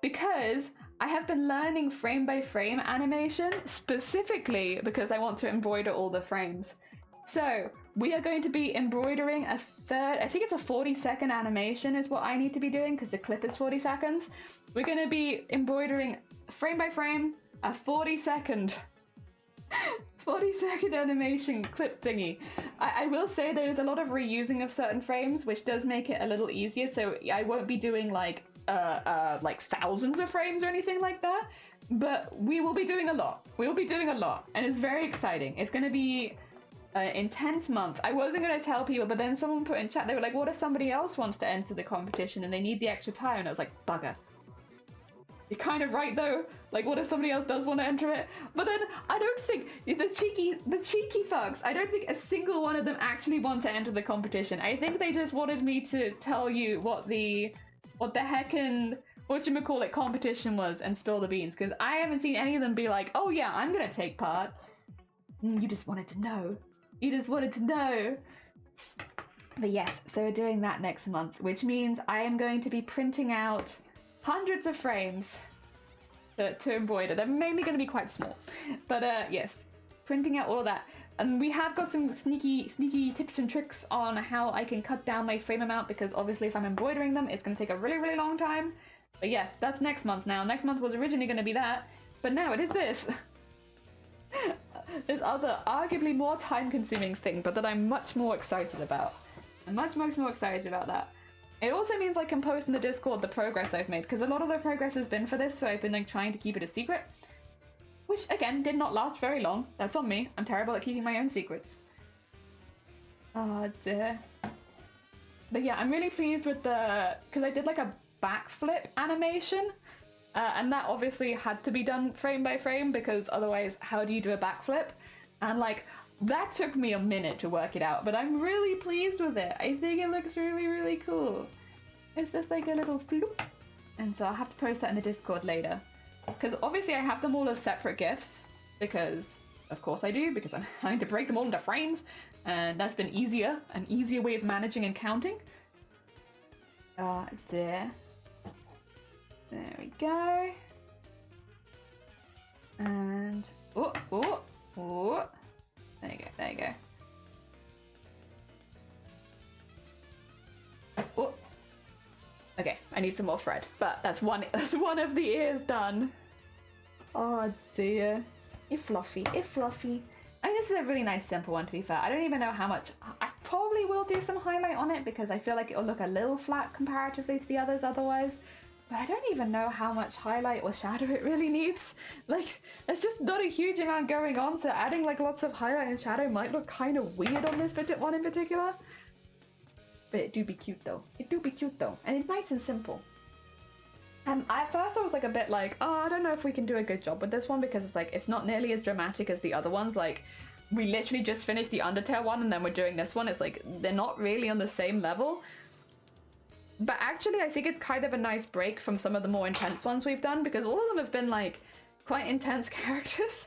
because I have been learning frame by frame animation, specifically because I want to embroider all the frames. So we are going to be embroidering a third, I think it's a 40-second animation is what I need to be doing because the clip is 40 seconds. We're going to be embroidering frame by frame a 40-second animation clip thingy. I will say there's a lot of reusing of certain frames, which does make it a little easier. So I won't be doing like thousands of frames or anything like that, but we will be doing a lot. We'll be doing a lot, and it's very exciting. It's going to be an intense month. I wasn't going to tell people, but then someone put in chat, they were like, what if somebody else wants to enter the competition and they need the extra time? And I was like, bugger. You're kind of right though. Like, what if somebody else does want to enter it? But then I don't think the cheeky fucks, I don't think a single one of them actually want to enter the competition. I think they just wanted me to tell you what the heckin' whatchamacallit competition was and spill the beans, because I haven't seen any of them be like, oh yeah, I'm gonna take part. You just wanted to know. You just wanted to know. But yes, so we're doing that next month, which means I am going to be printing out hundreds of frames to embroider. They're mainly going to be quite small, but yes, printing out all of that. And we have got some sneaky tips and tricks on how I can cut down my frame amount, because obviously if I'm embroidering them, it's going to take a really long time. But yeah, that's next month now. Next month was originally going to be that, but now it is this. This other, arguably more time-consuming thing, but that I'm much more excited about. I'm much more excited about that. It also means I can post in the Discord the progress I've made, because a lot of the progress has been for this, so I've been like trying to keep it a secret. Which, again, did not last very long. That's on me. I'm terrible at keeping my own secrets. Oh dear. But yeah, I'm really pleased with because I did like a backflip animation, and that obviously had to be done frame by frame, because otherwise how do you do a backflip? And like, that took me a minute to work it out, but I'm really pleased with it. I think it looks really cool. It's just like a little floop. And so I'll have to post that in the Discord later. Because obviously I have them all as separate GIFs, because of course I do, because I'm having to break them all into frames, and that's been an easier way of managing and counting. Oh dear. There we go. And oh. There you go. Oh. Okay, I need some more thread, but that's one of the ears done. Oh dear. It's fluffy. I mean, this is a really nice simple one, to be fair. I don't even know how much. I probably will do some highlight on it, because I feel like it'll look a little flat comparatively to the others otherwise. But I don't even know how much highlight or shadow it really needs. Like, there's just not a huge amount going on, so adding like lots of highlight and shadow might look kind of weird on this one in particular. But it do be cute though. And it's nice and simple. At first I was like a bit like, oh, I don't know if we can do a good job with this one, because it's like, it's not nearly as dramatic as the other ones. Like, we literally just finished the Undertale one and then we're doing this one. It's like, they're not really on the same level. But actually, I think it's kind of a nice break from some of the more intense ones we've done, because all of them have been like quite intense characters.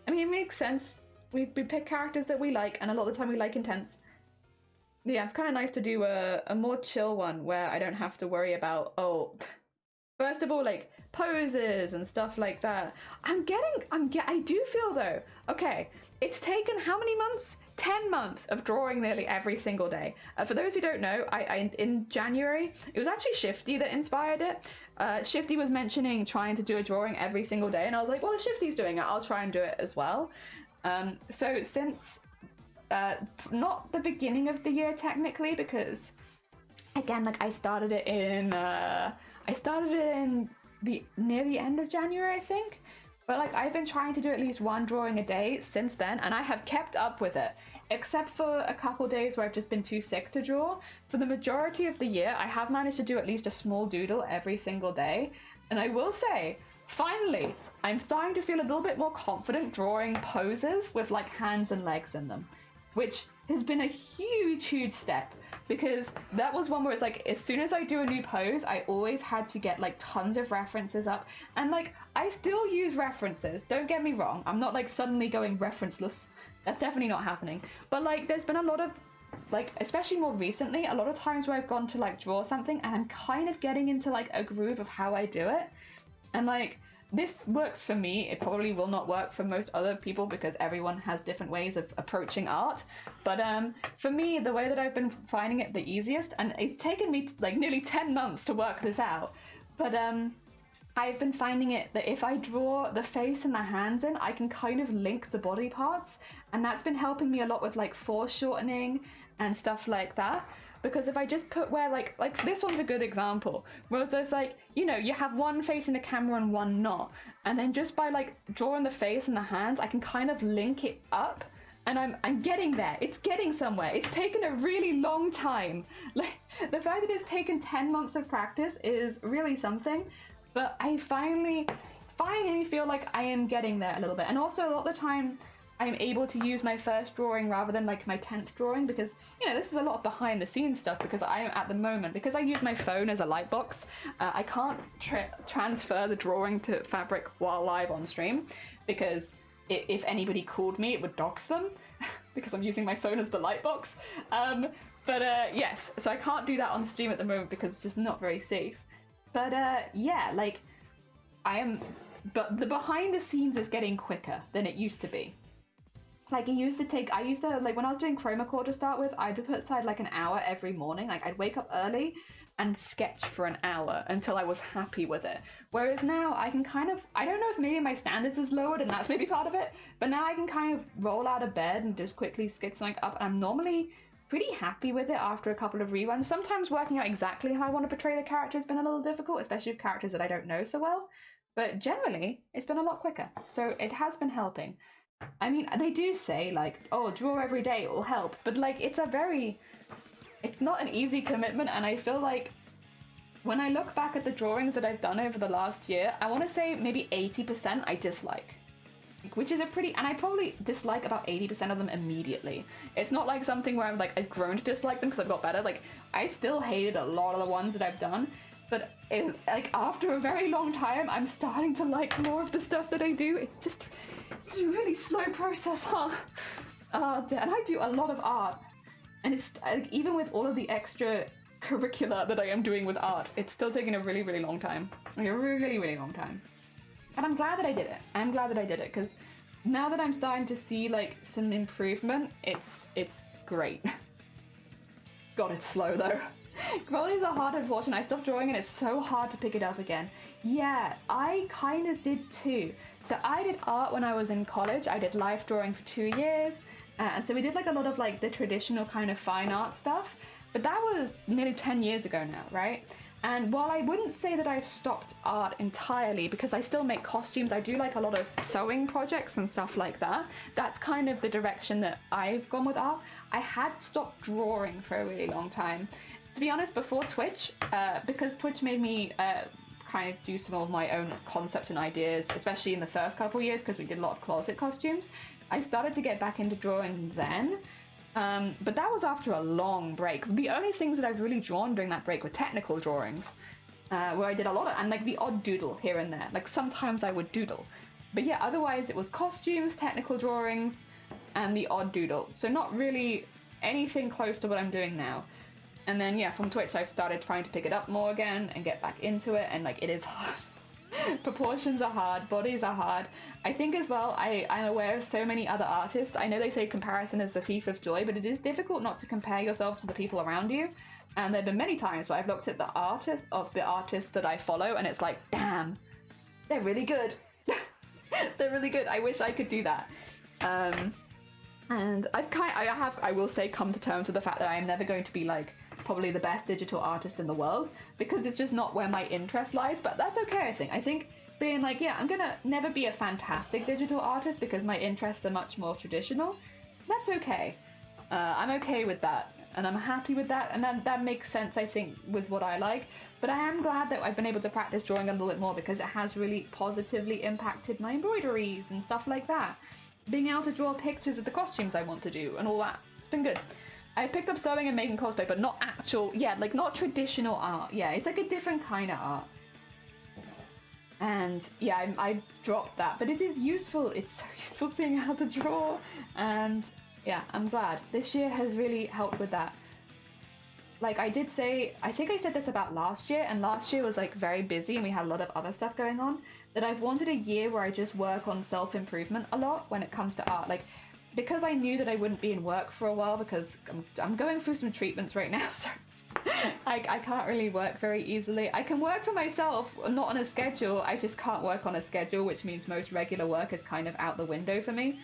I mean, it makes sense. We pick characters that we like, and a lot of the time we like intense. Yeah, it's kind of nice to do a more chill one where I don't have to worry about, oh, first of all, like poses and stuff like that. I do feel though, okay, it's taken how many months? 10 months of drawing nearly every single day. For those who don't know, I in January, it was actually Shifty that inspired it. Shifty was mentioning trying to do a drawing every single day, and I was like, well, if Shifty's doing it, I'll try and do it as well. So since not the beginning of the year technically, because again, like I started it in near the end of January, I think. But like, I've been trying to do at least one drawing a day since then, and I have kept up with it, except for a couple days where I've just been too sick to draw. For the majority of the year, I have managed to do at least a small doodle every single day. And I will say, finally, I'm starting to feel a little bit more confident drawing poses with like hands and legs in them, which has been a huge step. Because that was one where it's like, as soon as I do a new pose, I always had to get like tons of references up. And like, I still use references, don't get me wrong. I'm not like suddenly going referenceless. That's definitely not happening. But like, there's been a lot of, like, especially more recently, a lot of times where I've gone to like draw something and I'm kind of getting into like a groove of how I do it. And like, this works for me. It probably will not work for most other people because everyone has different ways of approaching art. But for me, the way that I've been finding it the easiest, and it's taken me like nearly 10 months to work this out, but I've been finding it that if I draw the face and the hands in, I can kind of link the body parts, and that's been helping me a lot with like foreshortening and stuff like that. Because if I just put where like this one's a good example, whereas there's like, you know, you have one facing the camera and one not, and then just by like drawing the face and the hands, I can kind of link it up, and I'm getting there. It's getting somewhere. It's taken a really long time. Like the fact that it's taken 10 months of practice is really something, but I finally feel like I am getting there a little bit. And also a lot of the time I'm able to use my first drawing rather than like my 10th drawing, because, you know, this is a lot of behind the scenes stuff, because I am at the moment, because I use my phone as a light box, I can't transfer the drawing to Fabric while live on stream, because if anybody called me, it would dox them because I'm using my phone as the light box. Yes, so I can't do that on stream at the moment because it's just not very safe. But yeah, like but the behind the scenes is getting quicker than it used to be. Like I used to like when I was doing chroma core to start with, I'd put aside like an hour every morning. Like I'd wake up early and sketch for an hour until I was happy with it. Whereas now I can kind of, I don't know if maybe my standards is lowered and that's maybe part of it, but now I can kind of roll out of bed and just quickly sketch something up. And I'm normally pretty happy with it after a couple of reruns. Sometimes working out exactly how I want to portray the character has been a little difficult, especially with characters that I don't know so well. But generally, it's been a lot quicker. So it has been helping. I mean, they do say, like, oh, draw every day, it will help. But, like, it's not an easy commitment, and I feel like when I look back at the drawings that I've done over the last year, I want to say maybe 80% I dislike. Which is and I probably dislike about 80% of them immediately. It's not like something where I've grown to dislike them because I've got better. Like, I still hated a lot of the ones that I've done. But after a very long time, I'm starting to like more of the stuff that I do. It's a really slow process, huh? And I do a lot of art. And it's even with all of the extra curricula that I am doing with art, it's still taking a really, really long time. Like a really, really long time. And I'm glad that I did it. I'm glad that I did it, because now that I'm starting to see like some improvement, it's great. God, it's slow though. Qualities are hard, unfortunately. I stopped drawing and it's so hard to pick it up again. Yeah, I kind of did too. So I did art when I was in college. I did life drawing for 2 years. And so we did like a lot of like the traditional kind of fine art stuff. But that was nearly 10 years ago now, right? And while I wouldn't say that I've stopped art entirely, because I still make costumes, I do like a lot of sewing projects and stuff like that. That's kind of the direction that I've gone with art. I had stopped drawing for a really long time. To be honest, before Twitch, because Twitch made me kind of do some of my own concepts and ideas, especially in the first couple of years, because we did a lot of closet costumes, I started to get back into drawing then. But that was after a long break. The only things that I've really drawn during that break were technical drawings, where I did a lot of, and like the odd doodle here and there. Like sometimes I would doodle. But yeah, otherwise it was costumes, technical drawings, and the odd doodle. So not really anything close to what I'm doing now. And then yeah, from Twitch I've started trying to pick it up more again and get back into it, and like it is hard. Proportions are hard, bodies are hard. I think as well, I'm aware of so many other artists. I know they say comparison is the thief of joy, but it is difficult not to compare yourself to the people around you. And there have been many times where I've looked at the artists that I follow, and it's like, damn, they're really good. They're really good. I wish I could do that. And I will say, come to terms with the fact that I am never going to be like probably the best digital artist in the world, because it's just not where my interest lies. But that's okay, I think being like, yeah, I'm gonna never be a fantastic digital artist because my interests are much more traditional. That's okay. I'm okay with that, and I'm happy with that, and that makes sense, I think, with what I like. But I am glad that I've been able to practice drawing a little bit more, because it has really positively impacted my embroideries and stuff like that. Being able to draw pictures of the costumes I want to do and all that, it's been good. I picked up sewing and making cosplay, but not actual, yeah, like not traditional art. Yeah, it's like a different kind of art. And yeah, I dropped that, but it is useful. It's so useful seeing how to draw. And yeah, I'm glad. This year has really helped with that. Like I did say, I think I said this about last year, and last year was like very busy and we had a lot of other stuff going on. that I've wanted a year where I just work on self-improvement a lot when it comes to art. Like, because I knew that I wouldn't be in work for a while because I'm going through some treatments right now, so I can't really work very easily. I can work for myself, not on a schedule. I just can't work on a schedule, which means most regular work is kind of out the window for me.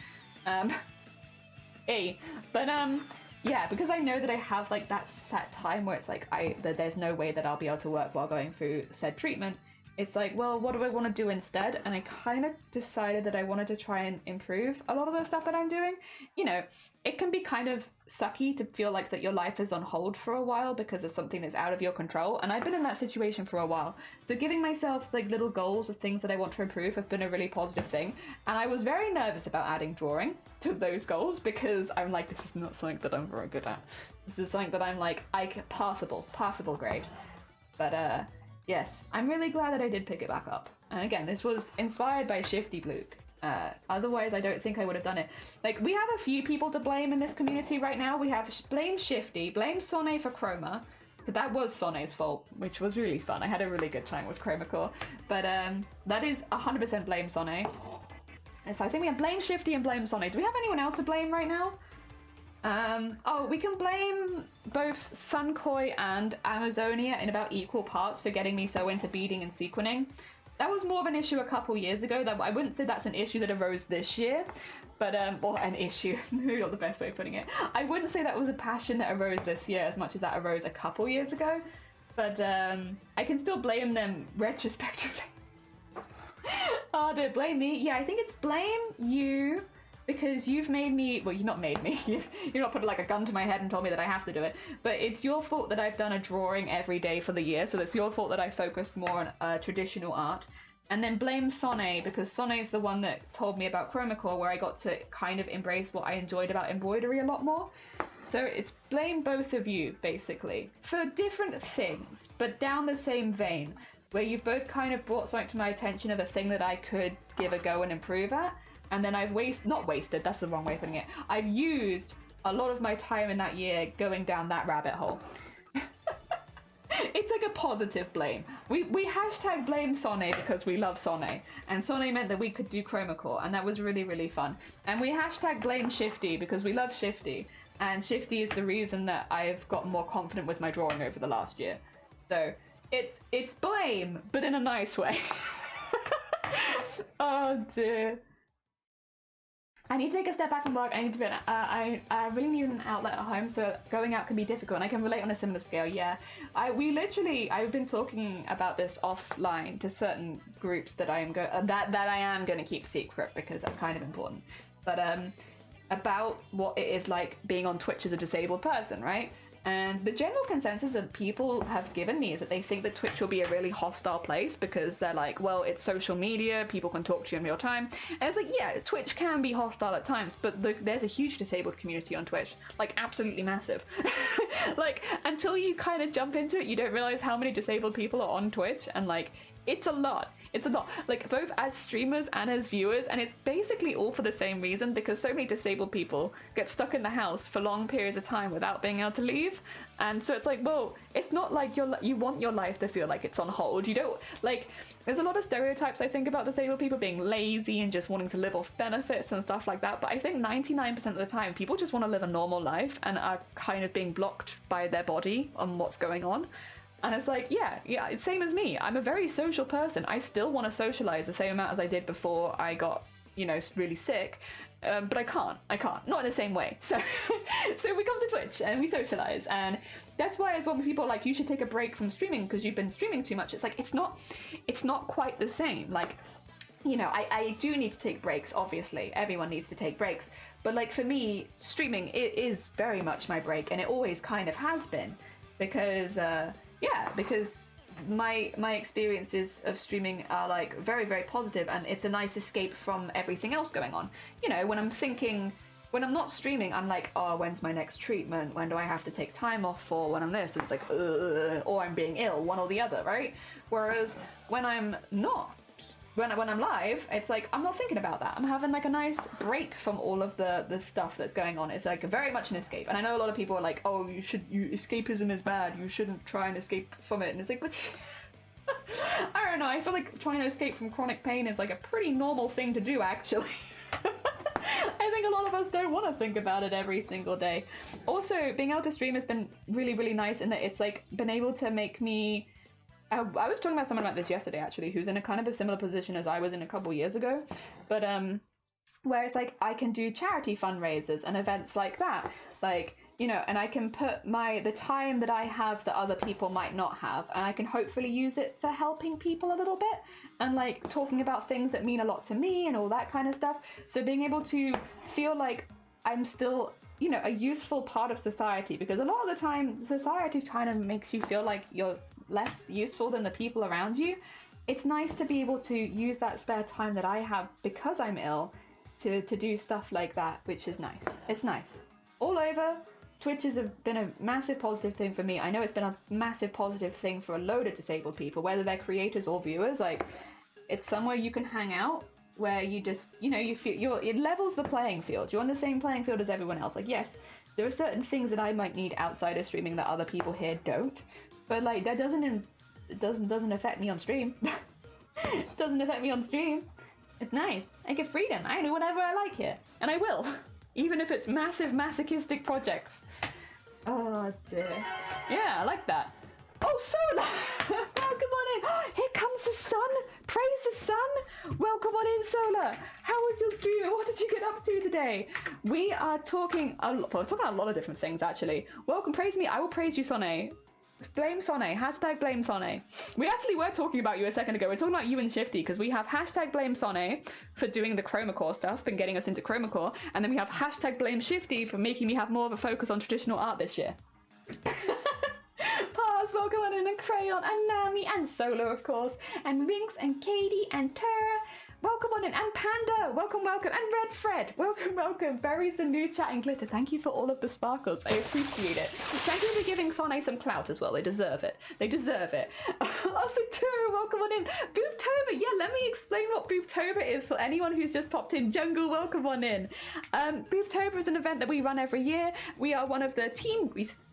Yeah, because I know that I have like that set time where it's like there's no way that I'll be able to work while going through said treatment. It's like, well, what do I want to do instead? And I kind of decided that I wanted to try and improve a lot of the stuff that I'm doing. You know, it can be kind of sucky to feel like that your life is on hold for a while because of something that's out of your control. And I've been in that situation for a while. So giving myself like little goals of things that I want to improve have been a really positive thing. And I was very nervous about adding drawing to those goals because I'm like, this is not something that I'm very good at. This is something that I'm like, passable grade. But yes, I'm really glad that I did pick it back up. And again, this was inspired by Shifty Bluke. Otherwise, I don't think I would have done it. Like, we have a few people to blame in this community right now. We have blame Shifty, blame Sonne for Chroma. That was Sonne's fault, which was really fun. I had a really good time with Chroma Core. But that is 100% blame Sonne. And so I think we have blame Shifty and blame Sonne. Do we have anyone else to blame right now? Oh, we can blame both Sunkoi and Amazonia in about equal parts for getting me so into beading and sequining. That was more of an issue a couple years ago. That I wouldn't say that's an issue that arose this year, but well, an issue, maybe not the best way of putting it. I wouldn't say that was a passion that arose this year as much as that arose a couple years ago, but I can still blame them retrospectively. Oh, did blame me? Yeah, I think it's blame you. Because you've made me, well, you've not made me, you've not put like a gun to my head and told me that I have to do it, but it's your fault that I've done a drawing every day for the year, so it's your fault that I focused more on traditional art. And then blame Sonne, because Sonne's the one that told me about Chroma Core, where I got to kind of embrace what I enjoyed about embroidery a lot more. So it's blame both of you, basically, for different things, but down the same vein, where you've both kind of brought something to my attention of a thing that I could give a go and improve at. And then I've not wasted, that's the wrong way of putting it. I've used a lot of my time in that year going down that rabbit hole. It's like a positive blame. We hashtag blame Sonne because we love Sonne. And Sonne meant that we could do Chroma Core, and that was really, really fun. And we hashtag blame Shifty because we love Shifty. And Shifty is the reason that I've got more confident with my drawing over the last year. So it's blame, but in a nice way. Oh dear. I need to take a step back from work. I need to be. I really need an outlet at home, so going out can be difficult. And I can relate on a similar scale. Yeah, I've been talking about this offline to certain groups that I am that I am going to keep secret because that's kind of important. But about what it is like being on Twitch as a disabled person, right? And the general consensus that people have given me is that they think that Twitch will be a really hostile place because they're like, well, it's social media, people can talk to you in real time. And it's like, yeah, Twitch can be hostile at times, but there's a huge disabled community on Twitch, like absolutely massive. Like, until you kind of jump into it, you don't realize how many disabled people are on Twitch, and like, it's a lot. It's a lot, like both as streamers and as viewers, and it's basically all for the same reason, because so many disabled people get stuck in the house for long periods of time without being able to leave. And so it's like, well, it's not like you want your life to feel like it's on hold. You don't, like, there's a lot of stereotypes I think about disabled people being lazy and just wanting to live off benefits and stuff like that, but I think 99% of the time people just want to live a normal life and are kind of being blocked by their body on what's going on. And it's like, yeah, it's same as me. I'm a very social person. I still want to socialize the same amount as I did before I got, really sick. But I can't. Not in the same way. So we come to Twitch and we socialize. And that's why as well when people are like, you should take a break from streaming because you've been streaming too much. It's like, it's not quite the same. Like, I do need to take breaks, obviously. Everyone needs to take breaks. But like for me, streaming, it is very much my break. And it always kind of has been. Because my experiences of streaming are like very, very positive, and it's a nice escape from everything else going on. When I'm not streaming, I'm like, oh, when's my next treatment? When do I have to take time off for? When I'm this, it's like, or I'm being ill, one or the other, right? Whereas when I'm not, when I'm live, it's like, I'm not thinking about that. I'm having like a nice break from all of the stuff that's going on. It's like very much an escape. And I know a lot of people are like, oh, escapism is bad. You shouldn't try and escape from it. And it's like, but I don't don't know, I feel like trying to escape from chronic pain is like a pretty normal thing to do, actually. I think a lot of us don't want to think about it every single day. Also, being able to stream has been really, really nice in that it's like been able to make me... I was talking about someone about this yesterday, actually, who's in a kind of a similar position as I was in a couple years ago. But, where it's like I can do charity fundraisers and events like that. Like, you know, and I can put the time that I have that other people might not have, and I can hopefully use it for helping people a little bit and like talking about things that mean a lot to me and all that kind of stuff. So being able to feel like I'm still, you know, a useful part of society, because a lot of the time society kind of makes you feel like you're less useful than the people around you. It's nice to be able to use that spare time that I have because I'm ill to do stuff like that, which is nice. It's nice. All over, Twitch has been a massive positive thing for me. I know it's been a massive positive thing for a load of disabled people, whether they're creators or viewers. Like, it's somewhere you can hang out where you just, you know, you feel it levels the playing field. You're on the same playing field as everyone else. Like, yes, there are certain things that I might need outside of streaming that other people here don't, but like that doesn't affect me on stream. It doesn't affect me on stream. It's nice. I get freedom. I do whatever I like here, and I will, even if it's massive masochistic projects. Oh dear. Yeah, I like that. Oh, Solar! Welcome on in. Here comes the sun. Praise the sun. Welcome on in, Solar. How was your stream? What did you get up to today? We are talking about a lot of different things, actually. Welcome, praise me. I will praise you, Sonne. Blame Sonne. Hashtag blame Sonne. We actually were talking about you a second ago. We're talking about you and Shifty, because we have hashtag blame Sonne for doing the chroma core stuff and getting us into chroma core, and then we have hashtag blame Shifty for making me have more of a focus on traditional art this year. Paz, welcome on in, and Crayon, and Nami, and Solo, of course, and Rinks, and Katie, and Tara. Welcome on in, and Panda, welcome, and Red Fred, welcome, Berries and New Chat and Glitter, thank you for all of the sparkles, I appreciate it. Thank you for giving Sonne some clout as well, they deserve it. Also, Tara, welcome on in. Booptober, yeah, let me explain what Booptober is for anyone who's just popped in. Jungle, welcome on in. Booptober is an event that we run every year. We are one of the team,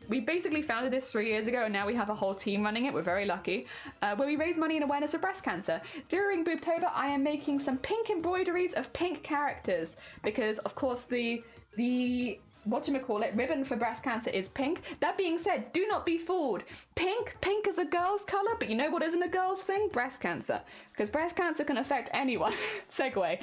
we basically founded this 3 years ago, and now we have a whole team running it, we're very lucky, where we raise money and awareness for breast cancer. During Booptober, I am making some pink embroideries of pink characters, because of course the ribbon for breast cancer is pink. That being said, do not be fooled. Pink is a girl's color, but you know what isn't a girl's thing? Breast cancer. Because breast cancer can affect anyone. Segue.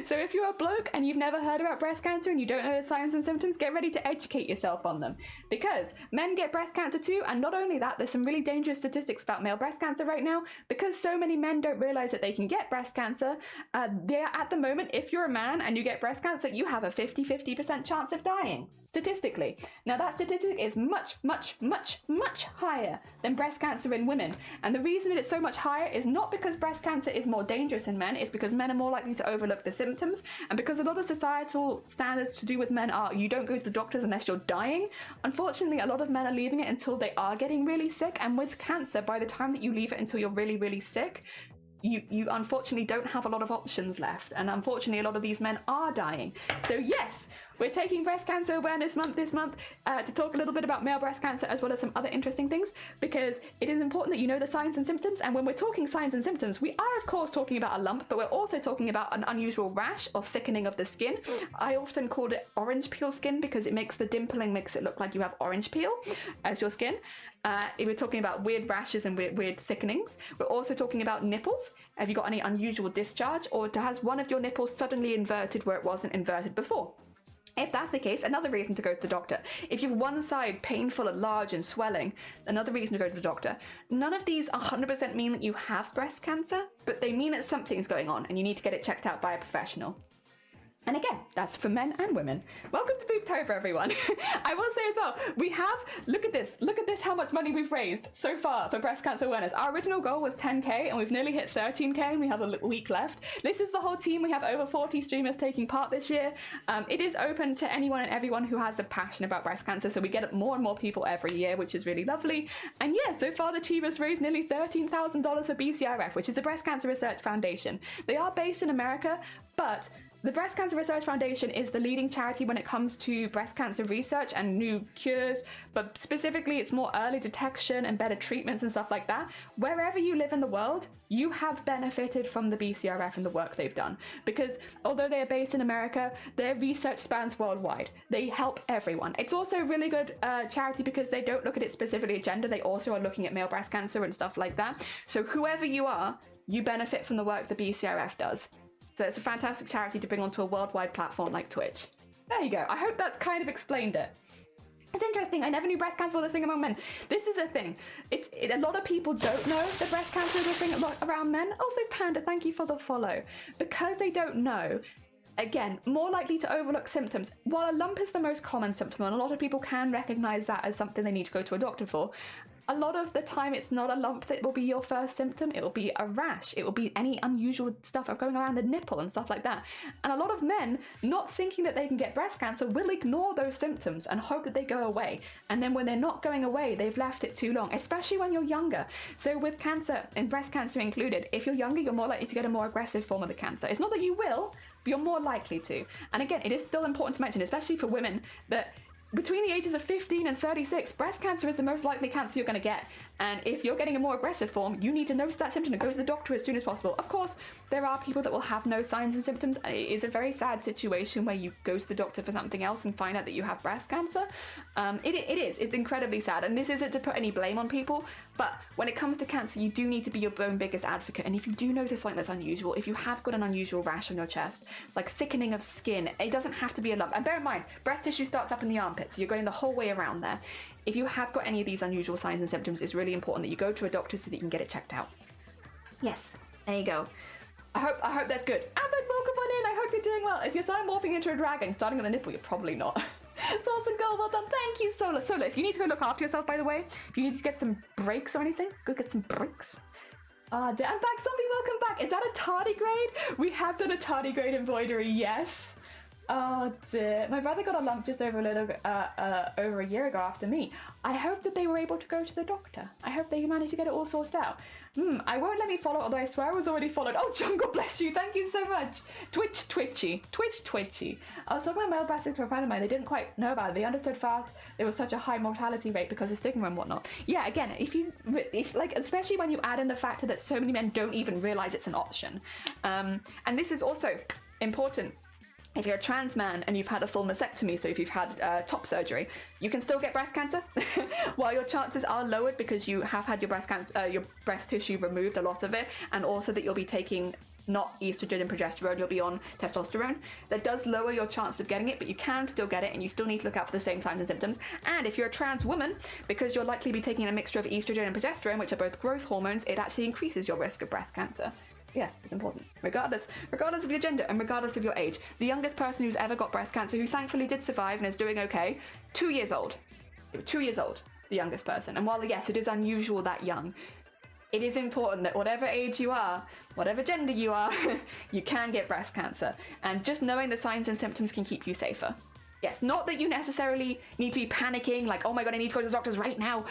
So if you're a bloke and you've never heard about breast cancer and you don't know the signs and symptoms, get ready to educate yourself on them. Because men get breast cancer too, and not only that, there's some really dangerous statistics about male breast cancer right now. Because so many men don't realize that they can get breast cancer, they're at the moment, if you're a man and you get breast cancer, you have a 50% chance of dying. Statistically. Now that statistic is much higher than breast cancer in women. And the reason that it's so much higher is not because breast cancer is more dangerous in men, it's because men are more likely to overlook the symptoms, and because a lot of societal standards to do with men are you don't go to the doctors unless you're dying. Unfortunately, a lot of men are leaving it until they are getting really sick, and with cancer, by the time that you leave it until you're really sick, you unfortunately don't have a lot of options left, and unfortunately a lot of these men are dying. So yes, we're taking Breast Cancer Awareness Month this month to talk a little bit about male breast cancer as well as some other interesting things, because it is important that you know the signs and symptoms. And when we're talking signs and symptoms, we are of course talking about a lump, but we're also talking about an unusual rash or thickening of the skin. I often called it orange peel skin because it makes the dimpling makes it look like you have orange peel as your skin. We're talking about weird rashes and weird thickenings. We're also talking about nipples. Have you got any unusual discharge, or has one of your nipples suddenly inverted where it wasn't inverted before? If that's the case, another reason to go to the doctor. If you have one side painful and large and swelling, another reason to go to the doctor. None of these 100% mean that you have breast cancer, but they mean that something's going on and you need to get it checked out by a professional. And again, that's for men and women. Welcome to Booptober, everyone. I will say as well, we have, look at this, how much money we've raised so far for breast cancer awareness. Our original goal was 10k and we've nearly hit 13k and we have a week left. This is the whole team. We have over 40 streamers taking part this year. It is open to anyone and everyone who has a passion about breast cancer, so we get more and more people every year, which is really lovely. And yeah, so far the team has raised nearly $13,000 for BCRF, which is the Breast Cancer Research Foundation. They are based in America, but The Breast Cancer Research Foundation is the leading charity when it comes to breast cancer research and new cures, but specifically it's more early detection and better treatments and stuff like that. Wherever you live in the world, you have benefited from the BCRF and the work they've done, because although they are based in America, their research spans worldwide. They help everyone. It's also a really good charity because they don't look at it specifically at gender, they also are looking at male breast cancer and stuff like that. So whoever you are, you benefit from the work the BCRF does. So it's a fantastic charity to bring onto a worldwide platform like Twitch. There you go. I hope that's kind of explained it. It's interesting. I never knew breast cancer was a thing among men. This is a thing. A lot of people don't know that breast cancer is a thing around men. Also, Panda, thank you for the follow. Because they don't know, again, more likely to overlook symptoms. While a lump is the most common symptom, and a lot of people can recognize that as something they need to go to a doctor for, a lot of the time it's not a lump that will be your first symptom. It will be a rash. It will be any unusual stuff going around the nipple and stuff like that. And a lot of men, not thinking that they can get breast cancer, will ignore those symptoms and hope that they go away. And then when they're not going away, they've left it too long, especially when you're younger. So with cancer, and breast cancer included, if you're younger, you're more likely to get a more aggressive form of the cancer. It's not that you will, but you're more likely to. And again, it is still important to mention, especially for women, that between the ages of 15 and 36, breast cancer is the most likely cancer you're going to get. And if you're getting a more aggressive form, you need to notice that symptom and go to the doctor as soon as possible. Of course, there are people that will have no signs and symptoms. It is a very sad situation where you go to the doctor for something else and find out that you have breast cancer. It's incredibly sad. And this isn't to put any blame on people, but when it comes to cancer, you do need to be your own biggest advocate. And if you do notice something that's unusual, if you have got an unusual rash on your chest, like thickening of skin, it doesn't have to be a lump. And bear in mind, breast tissue starts up in the armpit, so you're going the whole way around there. If you have got any of these unusual signs and symptoms, it's really important that you go to a doctor so that you can get it checked out. Yes, there you go. I hope that's good. Avid, welcome on in. I hope you're doing well. If you're morphing into a dragon, starting at the nipple, you're probably not. Sauce and gold, well done. Thank you, Sola. Sola, if you need to go look after yourself, by the way, if you need to get some breaks or anything, go get some breaks. I'm back. Zombie, welcome back. Is that a tardigrade? We have done a tardigrade embroidery, yes. Oh dear. My brother got a lump just over a year ago after me. I hope that they were able to go to the doctor. I hope they managed to get it all sorted out. I won't let me follow, although I swear I was already followed. Oh, Jungle, bless you. Thank you so much. Twitchy. I was talking about male breast to a friend of mine. They didn't quite know about it. They understood fast there was such a high mortality rate because of stigma and whatnot. Yeah, again, especially when you add in the factor that so many men don't even realize it's an option. And this is also important. If you're a trans man and you've had a full mastectomy, so if you've had top surgery, you can still get breast cancer. While your chances are lowered because you have had your breast tissue removed, a lot of it, and also that you'll be taking not estrogen and progesterone, you'll be on testosterone. That does lower your chance of getting it, but you can still get it, and you still need to look out for the same signs and symptoms. And if you're a trans woman, because you'll likely be taking a mixture of estrogen and progesterone, which are both growth hormones, it actually increases your risk of breast cancer. Yes, it's important. Regardless of your gender and regardless of your age. The youngest person who's ever got breast cancer, who thankfully did survive and is doing okay, 2 years old. 2 years old, the youngest person. And while, yes, it is unusual that young, it is important that whatever age you are, whatever gender you are, you can get breast cancer. And just knowing the signs and symptoms can keep you safer. Yes, not that you necessarily need to be panicking, like, oh my god, I need to go to the doctors right now.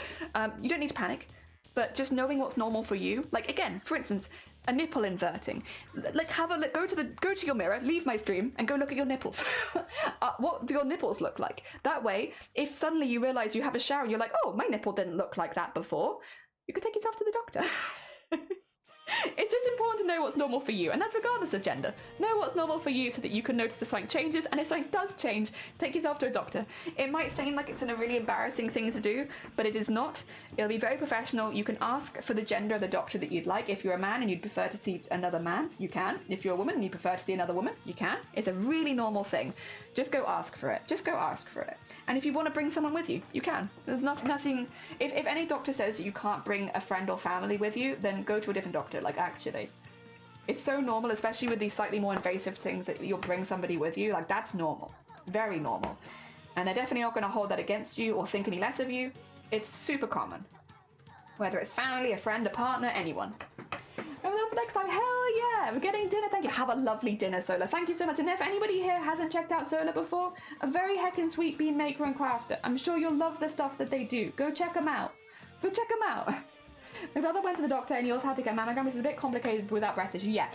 You don't need to panic, but just knowing what's normal for you. Like, again, for instance, a nipple inverting. Like, go to your mirror, leave my stream, and go look at your nipples. What do your nipples look like? That way, if suddenly you realize you have a shower and you're like, oh, my nipple didn't look like that before, you could take yourself to the doctor. It's just important to know what's normal for you, and that's regardless of gender. Know what's normal for you so that you can notice if something changes, and if something does change, take yourself to a doctor. It might seem like it's a really embarrassing thing to do, but it is not. It'll be very professional. You can ask for the gender of the doctor that you'd like. If you're a man and you'd prefer to see another man, you can. If you're a woman and you prefer to see another woman, you can. It's a really normal thing. Just go ask for it. Just go ask for it. And if you want to bring someone with you, you can. There's nothing... If any doctor says that you can't bring a friend or family with you, then go to a different doctor. Like, actually. It's so normal, especially with these slightly more invasive things, that you'll bring somebody with you. Like, that's normal. Very normal. And they're definitely not going to hold that against you or think any less of you. It's super common. Whether it's family, a friend, a partner, anyone. And next time, hell yeah, we're getting dinner. Thank you. Have a lovely dinner, Sola. Thank you so much. And if anybody here hasn't checked out Sola before, a very heckin' sweet bean maker and crafter. I'm sure you'll love the stuff that they do. Go check them out. Go check them out. My brother went to the doctor and he also had to get a mammogram, which is a bit complicated without breast tissue. Yeah,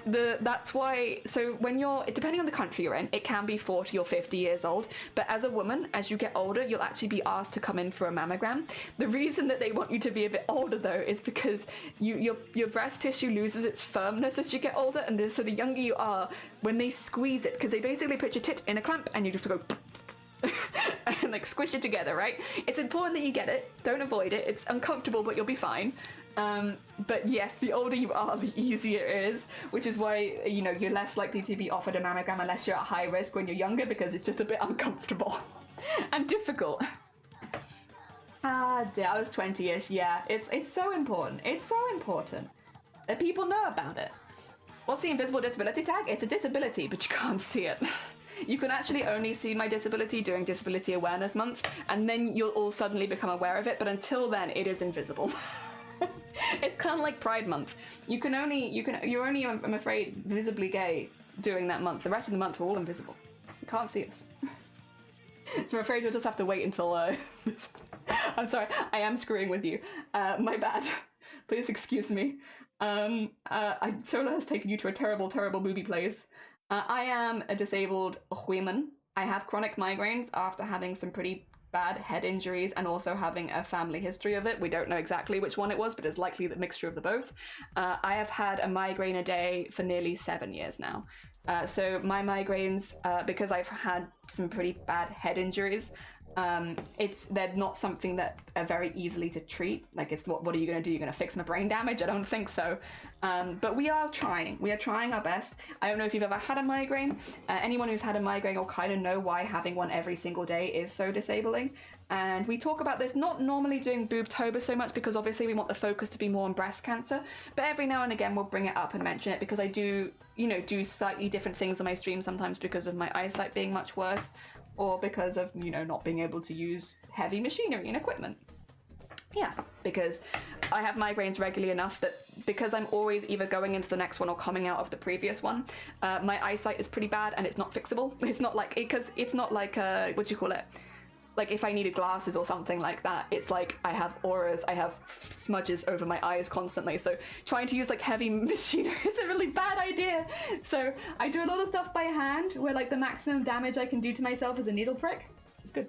that's why. So when you're, depending on the country you're in, it can be 40 or 50 years old. But as a woman, as you get older, you'll actually be asked to come in for a mammogram. The reason that they want you to be a bit older though is because your breast tissue loses its firmness as you get older, and so the younger you are, when they squeeze it, because they basically put your tit in a clamp and you just go. And like squish it together, right? It's important that you get it. Don't avoid it. It's uncomfortable, but you'll be fine. But yes, the older you are, the easier it is, which is why, you know, you're less likely to be offered a mammogram unless you're at high risk when you're younger, because it's just a bit uncomfortable and difficult. Ah, dear, I was 20-ish. Yeah, it's so important. It's so important that people know about it. What's the invisible disability tag? It's a disability, but you can't see it. You can actually only see my disability during Disability Awareness Month, and then you'll all suddenly become aware of it, but until then, it is invisible. It's kind of like Pride Month. You're only, I'm afraid, visibly gay during that month. The rest of the month, we're all invisible. You can't see us. So I'm afraid you'll just have to wait until, I'm sorry, I am screwing with you. My bad. Please excuse me. Sola has taken you to a terrible, terrible booby place. I am a disabled woman. I have chronic migraines after having some pretty bad head injuries and also having a family history of it. We don't know exactly which one it was, but it's likely the mixture of the both. I have had a migraine a day for nearly 7 years now. So my migraines, because I've had some pretty bad head injuries, they're not something that are very easily to treat. Like, it's what are you going to do? You're going to fix my brain damage? I don't think so. But we are trying. We are trying our best. I don't know if you've ever had a migraine. Anyone who's had a migraine will kind of know why having one every single day is so disabling. And we talk about this not normally doing Boobtober so much, because obviously we want the focus to be more on breast cancer. But every now and again we'll bring it up and mention it, because I do slightly different things on my stream sometimes because of my eyesight being much worse, or because of, not being able to use heavy machinery and equipment. Yeah, because I have migraines regularly enough that because I'm always either going into the next one or coming out of the previous one, my eyesight is pretty bad and it's not fixable. It's not like, because it's not like, what do you call it? Like if I needed glasses or something like that, it's like I have auras, I have smudges over my eyes constantly. So trying to use like heavy machinery is a really bad idea. So I do a lot of stuff by hand where like the maximum damage I can do to myself is a needle prick. It's good.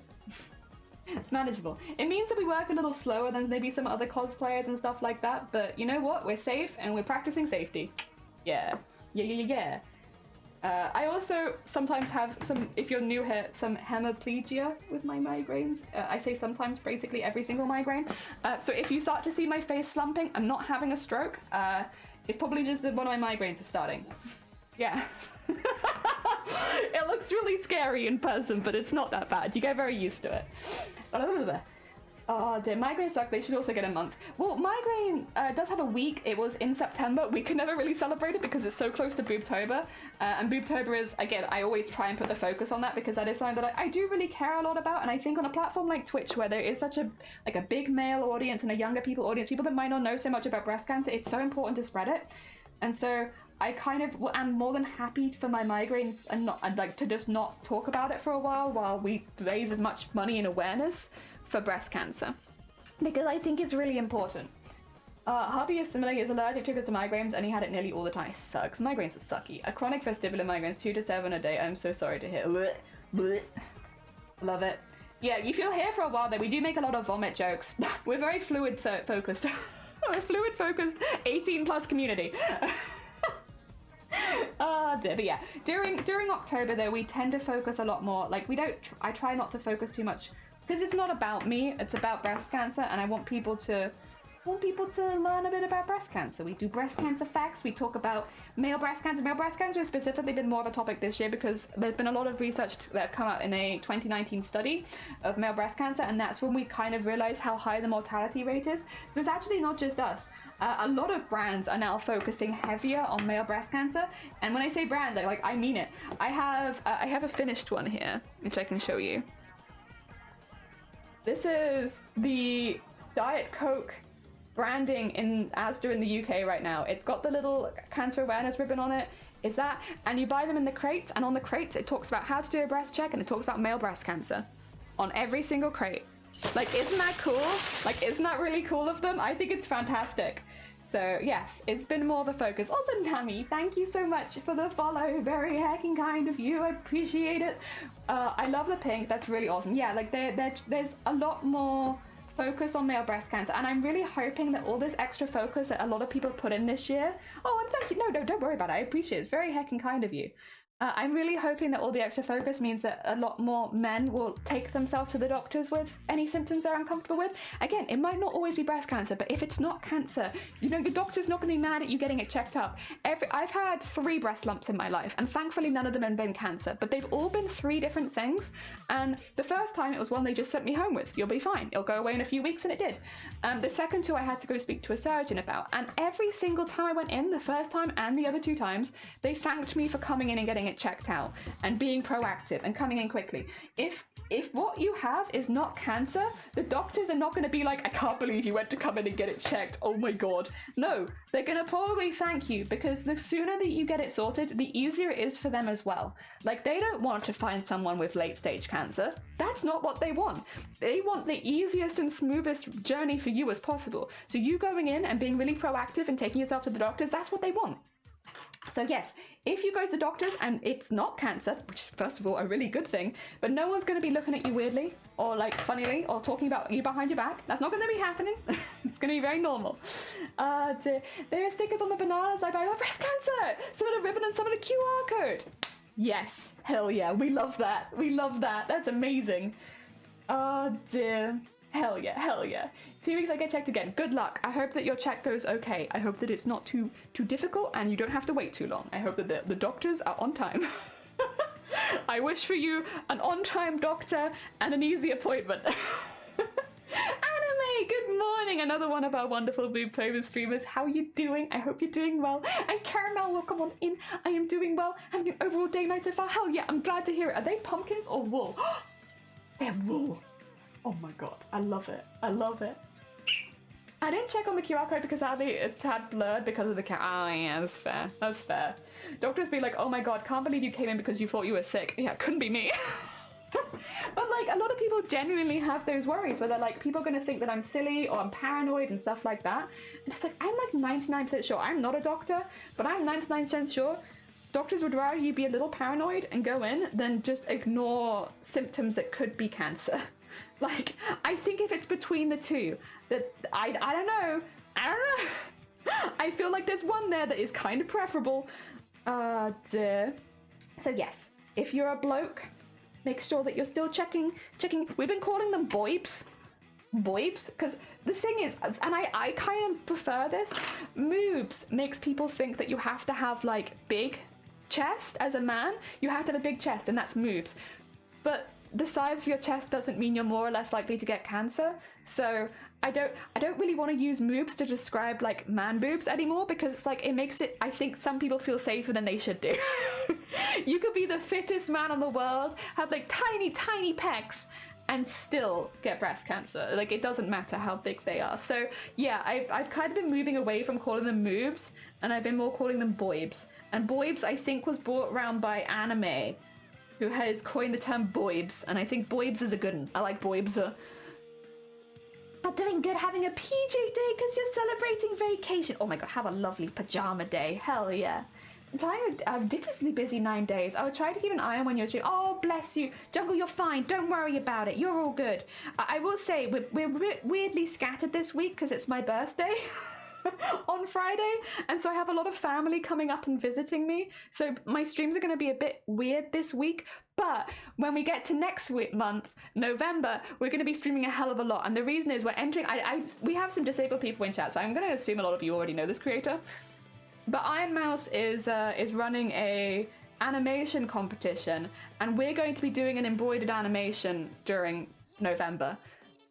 It's manageable. It means that we work a little slower than maybe some other cosplayers and stuff like that, but you know what? We're safe and we're practicing safety. Yeah. Yeah. I also sometimes have some, if you're new here, some hemiplegia with my migraines. I say sometimes, basically every single migraine. So if you start to see my face slumping, I'm not having a stroke. It's probably just that one of my migraines is starting. Yeah. It looks really scary in person, but it's not that bad. You get very used to it. Oh dear, migraine suck. They should also get a month. Well, migraine does have a week. It was in September. We can never really celebrate it because it's so close to Boobtober. And Boobtober is, again, I always try and put the focus on that because that is something that I do really care a lot about. And I think on a platform like Twitch, where there is such a big male audience and a younger people audience, people that might not know so much about breast cancer, it's so important to spread it. And so I kind of am more than happy for my migraines and I'd like to just not talk about it for a while we raise as much money and awareness for breast cancer, because I think it's really important. Hubby is similar. He has allergic triggers to migraines and he had it nearly all the time. It sucks. Migraines are sucky. A chronic vestibular migraines, 2 to 7 a day. I'm so sorry to hear. Blech, blech. Love it. Yeah, if you're here for a while though, we do make a lot of vomit jokes. We're very fluid focused. We're a fluid focused 18 plus community. But yeah, during October though, we tend to focus a lot more. Like I try not to focus too much, because it's not about me, it's about breast cancer, and I want people to learn a bit about breast cancer. We do breast cancer facts, we talk about male breast cancer. Male breast cancer has specifically been more of a topic this year because there's been a lot of research that come out in a 2019 study of male breast cancer, and that's when we kind of realized how high the mortality rate is. So it's actually not just us. A lot of brands are now focusing heavier on male breast cancer, and when I say brands, I mean it. I have a finished one here, which I can show you. This is the Diet Coke branding in Asda in the UK right now. It's got the little cancer awareness ribbon on it. Is that, and you buy them in the crates, and on the crates it talks about how to do a breast check and it talks about male breast cancer on every single crate. Like, isn't that cool? Like, isn't that really cool of them? I think it's fantastic. So yes, it's been more of a focus. Also, Tammy, thank you so much for the follow. Very heckin' kind of you. I appreciate it. I love the pink. That's really awesome. Yeah, like there's a lot more focus on male breast cancer, and I'm really hoping that all this extra focus that a lot of people put in this year. Oh, and thank you. No, don't worry about it. I appreciate it. It's very heckin' kind of you. I'm really hoping that all the extra focus means that a lot more men will take themselves to the doctors with any symptoms they're uncomfortable with. Again, it might not always be breast cancer, but if it's not cancer, you know, your doctor's not going to be mad at you getting it checked up. I've had 3 breast lumps in my life, and thankfully none of them have been cancer, but they've all been 3 different things. And the first time it was one they just sent me home with. You'll be fine. It'll go away in a few weeks, and it did. The second 2 I had to go speak to a surgeon about, and every single time I went in, the first time and the other 2 times, they thanked me for coming in and getting it checked out and being proactive and coming in quickly. If what you have is not cancer, the doctors are not going to be like, I can't believe you went to come in and get it checked, oh my god. No, they're going to probably thank you, because the sooner that you get it sorted, the easier it is for them as well. Like, they don't want to find someone with late stage cancer. That's not what they want. They want the easiest and smoothest journey for you as possible. So you going in and being really proactive and taking yourself to the doctors, that's what they want. So yes, if you go to the doctors and it's not cancer, which is first of all a really good thing, but no one's going to be looking at you weirdly or like funnily or talking about you behind your back. That's not going to be happening. It's going to be very normal. There are stickers on the bananas I buy. Oh, breast cancer! Some of the ribbon and some of the QR code. Yes, hell yeah, we love that. We love that. That's amazing. Oh dear. Hell yeah, hell yeah. 2 weeks I get checked again. Good luck. I hope that your check goes okay. I hope that it's not too difficult and you don't have to wait too long. I hope that the doctors are on time. I wish for you an on-time doctor and an easy appointment. Anime, good morning. Another one of our wonderful Boob Plover streamers. How are you doing? I hope you're doing well. And Caramel, welcome on in. I am doing well. Having an overall day night so far. Hell yeah, I'm glad to hear it. Are they pumpkins or wool? They're wool. Oh my god, I love it. I love it. I didn't check on the QR code because it had blurred because of the Oh yeah, that's fair. That's fair. Doctors be like, oh my god, can't believe you came in because you thought you were sick. Yeah, couldn't be me. But like, a lot of people genuinely have those worries where they're like, people are going to think that I'm silly or I'm paranoid and stuff like that. And it's like, I'm like 99% sure. I'm not a doctor, but I'm 99% sure doctors would rather you be a little paranoid and go in than just ignore symptoms that could be cancer. Like, I think if it's between the two, that I don't know. I feel like there's one there that is kind of preferable. So yes, if you're a bloke, make sure that you're still checking. We've been calling them boibs, because the thing is, and I kind of prefer this, moobs makes people think that you have to have like big chest as a man. You have to have a big chest, and that's moobs. But the size of your chest doesn't mean you're more or less likely to get cancer. So I don't really want to use moobs to describe like man boobs anymore, because it's like, it makes it, I think some people feel safer than they should do. You could be the fittest man in the world, have like tiny pecs, and still get breast cancer. Like, it doesn't matter how big they are. So yeah, I've kind of been moving away from calling them moobs, and I've been more calling them boibs. And boibs, I think, was brought around by Anime, who has coined the term boibs, and I think boibs is a good one. I like boibs. I'm doing good, having a PJ day because you're celebrating vacation. Oh my god, have a lovely pajama day. Hell yeah. I'm trying a ridiculously busy 9 days. I would try to keep an eye on when you're streaming. Oh, bless you. Jungle, you're fine. Don't worry about it. You're all good. I will say, we're a bit weirdly scattered this week because it's my birthday. On Friday, and so I have a lot of family coming up and visiting me, so my streams are going to be a bit weird this week. But when we get to next month, November, we're going to be streaming a hell of a lot, and the reason is we're entering, we have some disabled people in chat, so I'm going to assume a lot of you already know this creator, but Iron Mouse is running a animation competition, and we're going to be doing an embroidered animation during November.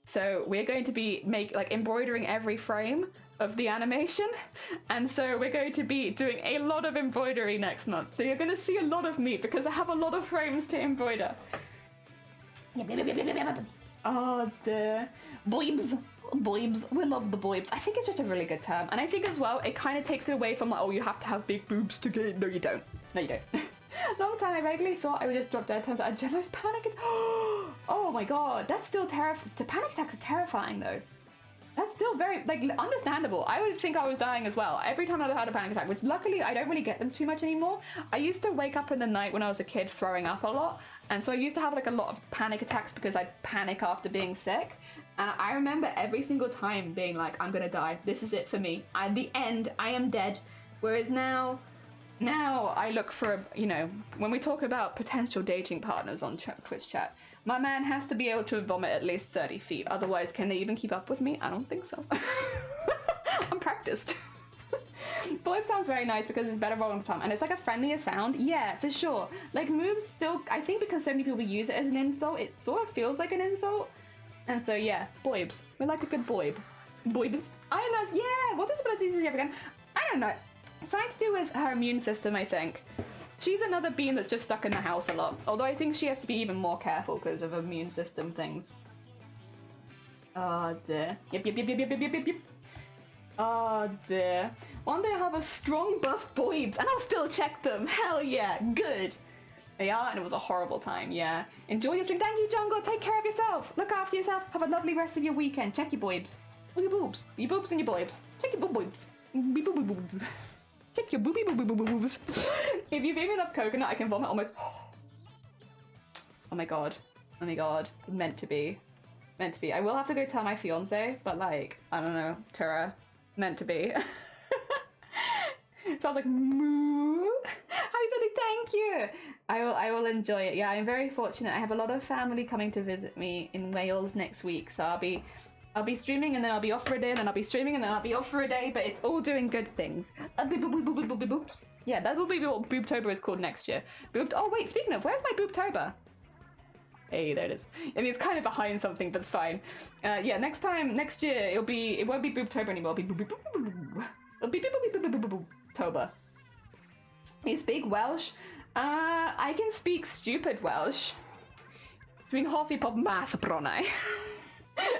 So we're going to be embroidering every frame of the animation, and so we're going to be doing a lot of embroidery next month. So you're going to see a lot of me because I have a lot of frames to embroider. Oh dear. Boibs. We love the boibs. I think it's just a really good term, and I think as well it kind of takes it away from like, oh, you have to have big boobs to get it. No, you don't. Long time I regularly thought I would just drop dead. Turns out I generalized panic. Oh my god, that's still terrifying. Panic attacks are terrifying though. That's still very, like, understandable. I would think I was dying as well every time I've had a panic attack, which luckily I don't really get them too much anymore. I used to wake up in the night when I was a kid throwing up a lot, and so I used to have like a lot of panic attacks because I'd panic after being sick. And I remember every single time being like, I'm gonna die. This is it for me. At the end, I am dead. Whereas now I look for, you know, when we talk about potential dating partners on Twitch chat, my man has to be able to vomit at least 30 feet. Otherwise, can they even keep up with me? I don't think so. I'm practiced. Boib sounds very nice because it's better rolling time, and it's like a friendlier sound. Yeah, for sure. Like, moves still, I think because so many people use it as an insult, it sort of feels like an insult. And so, yeah, boibs. We like a good boib. Boibs. I know, yeah, what is the pronunciation again? I don't know. Something to do with her immune system, I think. She's another bean that's just stuck in the house a lot. Although I think she has to be even more careful because of immune system things. Oh dear. Yep. Oh dear. One day I'll have a strong buff boibs and I'll still check them. Hell yeah, good. Yeah, and it was a horrible time, yeah. Enjoy your stream. Thank you, Jungle. Take care of yourself. Look after yourself. Have a lovely rest of your weekend. Check your boibs. Your boobs. Your boobs and your boibs. Check your boobs. Check your boobs. If you've even enough coconut, I can vomit almost. Oh my god. Oh my god. Meant to be. Meant to be. I will have to go tell my fiance, but like, I don't know. Tura. Meant to be. Sounds like moo. Happy birthday, thank you. I will enjoy it. Yeah, I'm very fortunate. I have a lot of family coming to visit me in Wales next week, so I'll be streaming and then I'll be off for a day, and then I'll be streaming and then I'll be off for a day, but it's all doing good things. Boobs. Yeah, that will be what Boobtober is called next year. Oh wait, speaking of, where's my Boobtober? Hey, there it is. I mean, it's kind of behind something, but it's fine. Yeah, next year, it won't be Boobtober anymore, it'll be Boobtober. You speak Welsh? I can speak stupid Welsh. Dwi'n hoffi pob math bronau.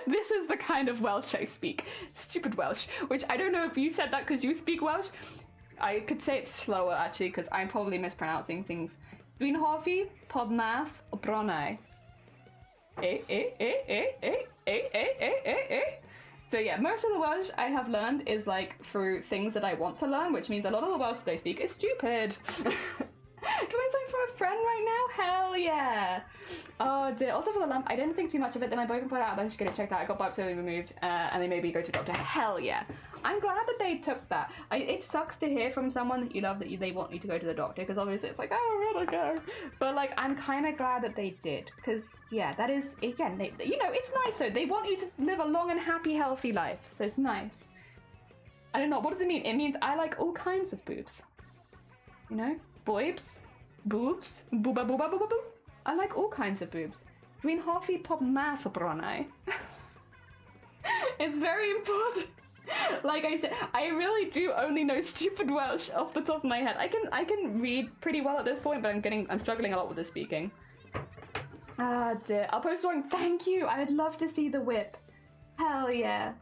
This is the kind of Welsh I speak. Stupid Welsh. Which I don't know if you said that because you speak Welsh. I could say it slower actually because I'm probably mispronouncing things. Dwi'n hoffi pob math o bronau. So yeah, most of the Welsh I have learned is like through things that I want to learn, which means a lot of the Welsh that I speak is stupid. Do I want something from a friend right now? Hell yeah. Oh dear. Also for the lump, I didn't think too much of it. Then my boyfriend put it out. I should get it checked out. I got biopsy removed, and they made me go to doctor. Hell yeah. I'm glad that they took that. It sucks to hear from someone that you love that they want you to go to the doctor, because obviously it's like, I don't want to go. But like, I'm kind of glad that they did, because yeah, that is, again, you know, it's nice though. They want you to live a long and happy, healthy life, so it's nice. I don't know, what does it mean? It means I like all kinds of boobs. You know? Boobs, boobs, booba booba booba boo. I like all kinds of boobs. Dwi'n hoffi pob math o bronau. It's very important. Like I said, I really do only know stupid Welsh off the top of my head. I can read pretty well at this point, but I'm struggling a lot with the speaking. Ah dear. I'll post one. Thank you. I would love to see the whip. Hell yeah.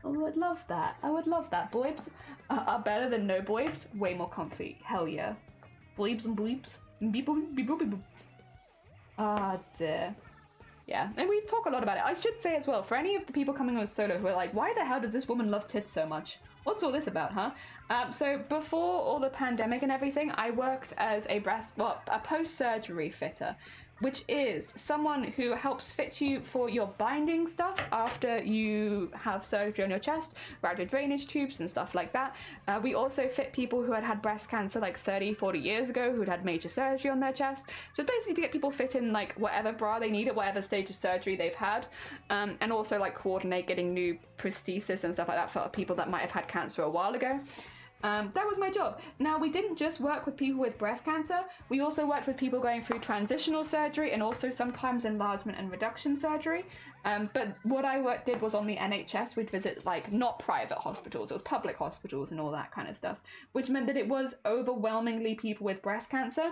I would love that. I would love that. Boibs are better than no boibs. Way more comfy. Hell yeah. Bleeps and bleeps. Beep boop beep boop beep boop. Ah dear. Yeah, and we talk a lot about it. I should say as well, for any of the people coming on solo who are like, why the hell does this woman love tits so much? What's all this about, huh? So before all the pandemic and everything, I worked as a post-surgery fitter, which is someone who helps fit you for your binding stuff after you have surgery on your chest, routed drainage tubes and stuff like that. We also fit people who had breast cancer like 30, 40 years ago, who'd had major surgery on their chest. So it's basically to get people fit in like whatever bra they need at whatever stage of surgery they've had, and also like coordinate getting new prosthesis and stuff like that for people that might have had cancer a while ago. That was my job. Now, we didn't just work with people with breast cancer, we also worked with people going through transitional surgery and also sometimes enlargement and reduction surgery. But what I did was on the NHS, we'd visit like not private hospitals, it was public hospitals and all that kind of stuff, which meant that it was overwhelmingly people with breast cancer,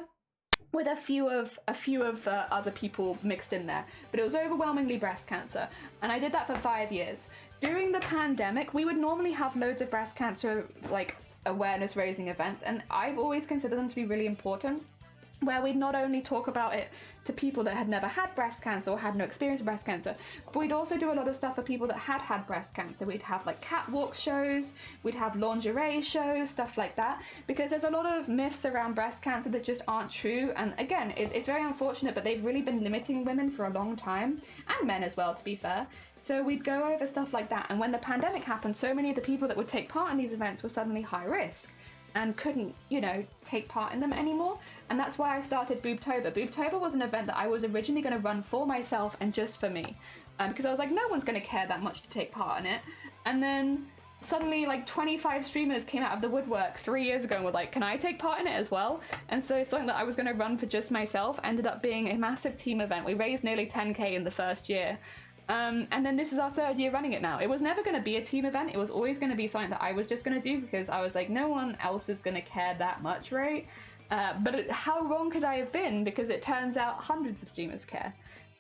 with a few of other people mixed in there, but it was overwhelmingly breast cancer, and I did that for 5 years. During the pandemic, we would normally have loads of breast cancer like awareness raising events, and I've always considered them to be really important. where we'd not only talk about it to people that had never had breast cancer or had no experience with breast cancer, but we'd also do a lot of stuff for people that had had breast cancer. We'd have like catwalk shows, we'd have lingerie shows, stuff like that, because there's a lot of myths around breast cancer that just aren't true. And again, it's very unfortunate, but they've really been limiting women for a long time, and men as well, to be fair. So we'd go over stuff like that. And when the pandemic happened, so many of the people that would take part in these events were suddenly high risk and couldn't, take part in them anymore. And that's why I started Boobtober. Boobtober was an event that I was originally going to run for myself and just for me. Because I was like, no one's going to care that much to take part in it. And then suddenly like 25 streamers came out of the woodwork 3 years ago and were like, can I take part in it as well? And so something that I was going to run for just myself ended up being a massive team event. We raised nearly 10k in the first year. And then this is our third year running it now. It was never going to be a team event. It was always going to be something that I was just going to do because I was like, no one else is going to care that much, right? But how wrong could I have been? Because it turns out hundreds of streamers care.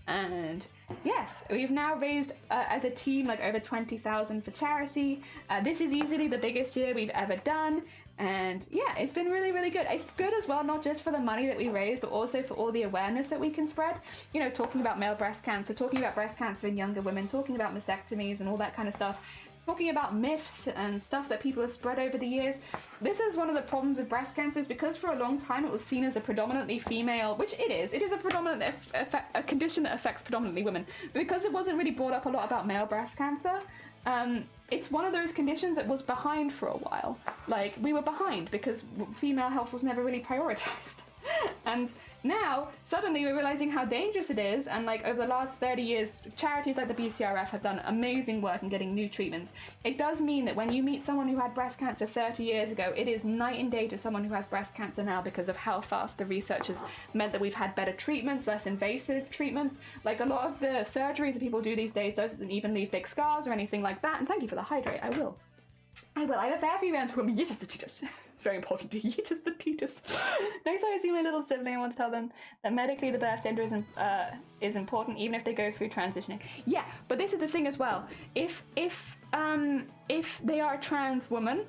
And yes, we've now raised as a team like over 20,000 for charity. This is easily the biggest year we've ever done. And yeah, it's been really, really good. It's good as well, not just for the money that we raise, but also for all the awareness that we can spread. Talking about male breast cancer, talking about breast cancer in younger women, talking about mastectomies and all that kind of stuff. Talking about myths and stuff that people have spread over the years. This is one of the problems with breast cancer, is because for a long time it was seen as a predominantly female, which it is a predominant a condition that affects predominantly women. But because it wasn't really brought up a lot about male breast cancer, it's one of those conditions that was behind for a while. Like, we were behind because female health was never really prioritized. And now, suddenly we're realizing how dangerous it is, and like over the last 30 years, charities like the BCRF have done amazing work in getting new treatments. It does mean that when you meet someone who had breast cancer 30 years ago, it is night and day to someone who has breast cancer now because of how fast the research has meant that we've had better treatments, less invasive treatments. Like, a lot of the surgeries that people do these days doesn't even leave big scars or anything like that. And thank you for the hydrate, I will. I have every round to yeetus the teetus. It's very important to yeetus the teetus. Next time I see my little sibling, I want to tell them that medically the birth gender is important, even if they go through transitioning. Yeah, but this is the thing as well. If they are a trans woman,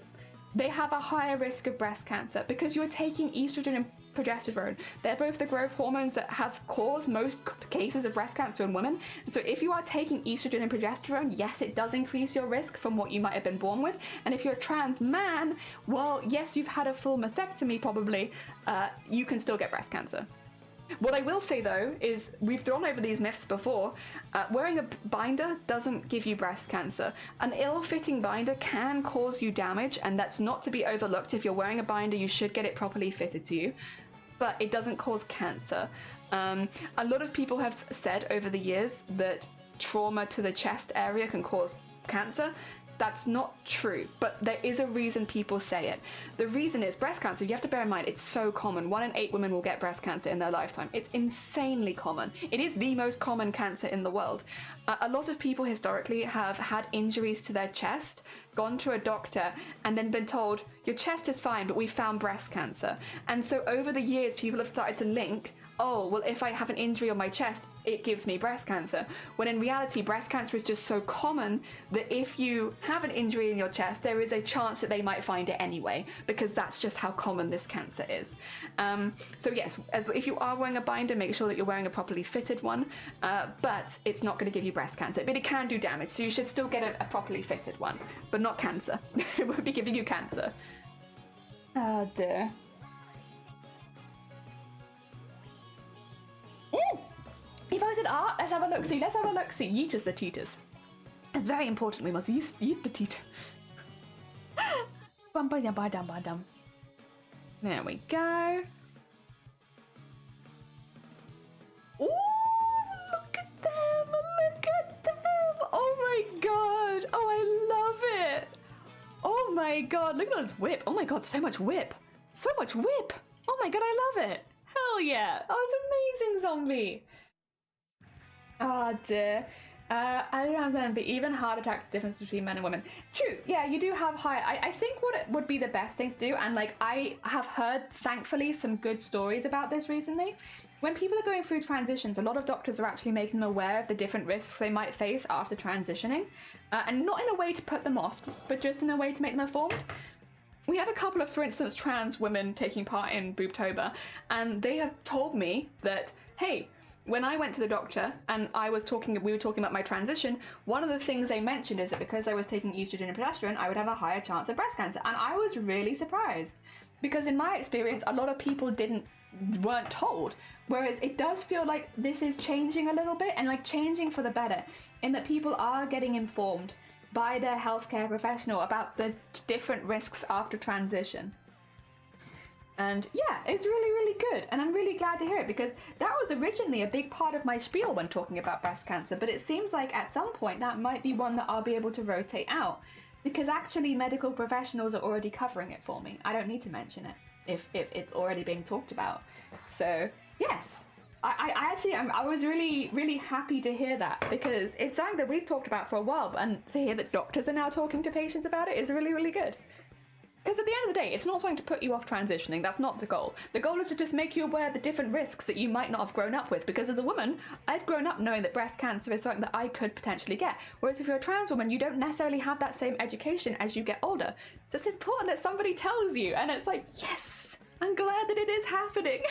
they have a higher risk of breast cancer because you're taking estrogen and progesterone. They're both the growth hormones that have caused most cases of breast cancer in women. So if you are taking estrogen and progesterone, yes, it does increase your risk from what you might have been born with. And if you're a trans man, well, yes, you've had a full mastectomy probably, you can still get breast cancer. What I will say though is, we've thrown over these myths before. Wearing a binder doesn't give you breast cancer. An ill-fitting binder can cause you damage, and that's not to be overlooked. If you're wearing a binder, you should get it properly fitted to you, but it doesn't cause cancer. A lot of people have said over the years that trauma to the chest area can cause cancer. That's not true, but there is a reason people say it. The reason is breast cancer. You have to bear in mind, it's so common. 1 in 8 women will get breast cancer in their lifetime. It's insanely common. It is the most common cancer in the world. A lot of people historically have had injuries to their chest, gone to a doctor, and then been told, your chest is fine, but we found breast cancer. And so over the years, people have started to link, oh, well, if I have an injury on my chest, it gives me breast cancer. When in reality, breast cancer is just so common that if you have an injury in your chest, there is a chance that they might find it anyway, because that's just how common this cancer is. So yes, if you are wearing a binder, make sure that you're wearing a properly fitted one, but it's not going to give you breast cancer, but it can do damage, so you should still get a properly fitted one, but not cancer. It won't be giving you cancer. Oh dear. If I said art, let's have a look-see. Let's have a look-see. Yeetus the teetus. It's very important. We must yeet the teet. There we go. Ooh, look at them. Look at them. Oh my god. Oh, I love it. Oh my god. Look at this whip. Oh my god, so much whip. So much whip. Oh my god, I love it. Hell yeah. Oh, it's amazing, zombie. Oh dear. I don't understand, but even heart attacks, the difference between men and women. True, yeah, you do have high. I think what it would be the best thing to do, and like I have heard, thankfully, some good stories about this recently. When people are going through transitions, a lot of doctors are actually making them aware of the different risks they might face after transitioning, and not in a way to put them off, but just in a way to make them informed. we have a couple of, for instance, trans women taking part in Boobtober, and they have told me that, hey, when I went to the doctor and we were talking about my transition, one of the things they mentioned is that because I was taking estrogen and progesterone, I would have a higher chance of breast cancer. And I was really surprised, because in my experience, a lot of people weren't told. Whereas it does feel like this is changing a little bit, and like changing for the better, in that people are getting informed by their healthcare professional about the different risks after transition. And yeah, it's really, really good. And I'm really glad to hear it, because that was originally a big part of my spiel when talking about breast cancer. But it seems like at some point that might be one that I'll be able to rotate out, because actually medical professionals are already covering it for me. I don't need to mention it if it's already being talked about. So yes, I was really, really happy to hear that, because it's something that we've talked about for a while, and to hear that doctors are now talking to patients about it is really, really good. Because at the end of the day, it's not something to put you off transitioning. That's not the goal. The goal is to just make you aware of the different risks that you might not have grown up with. Because as a woman, I've grown up knowing that breast cancer is something that I could potentially get. Whereas if you're a trans woman, you don't necessarily have that same education as you get older. So it's important that somebody tells you. And it's like, yes, I'm glad that it is happening.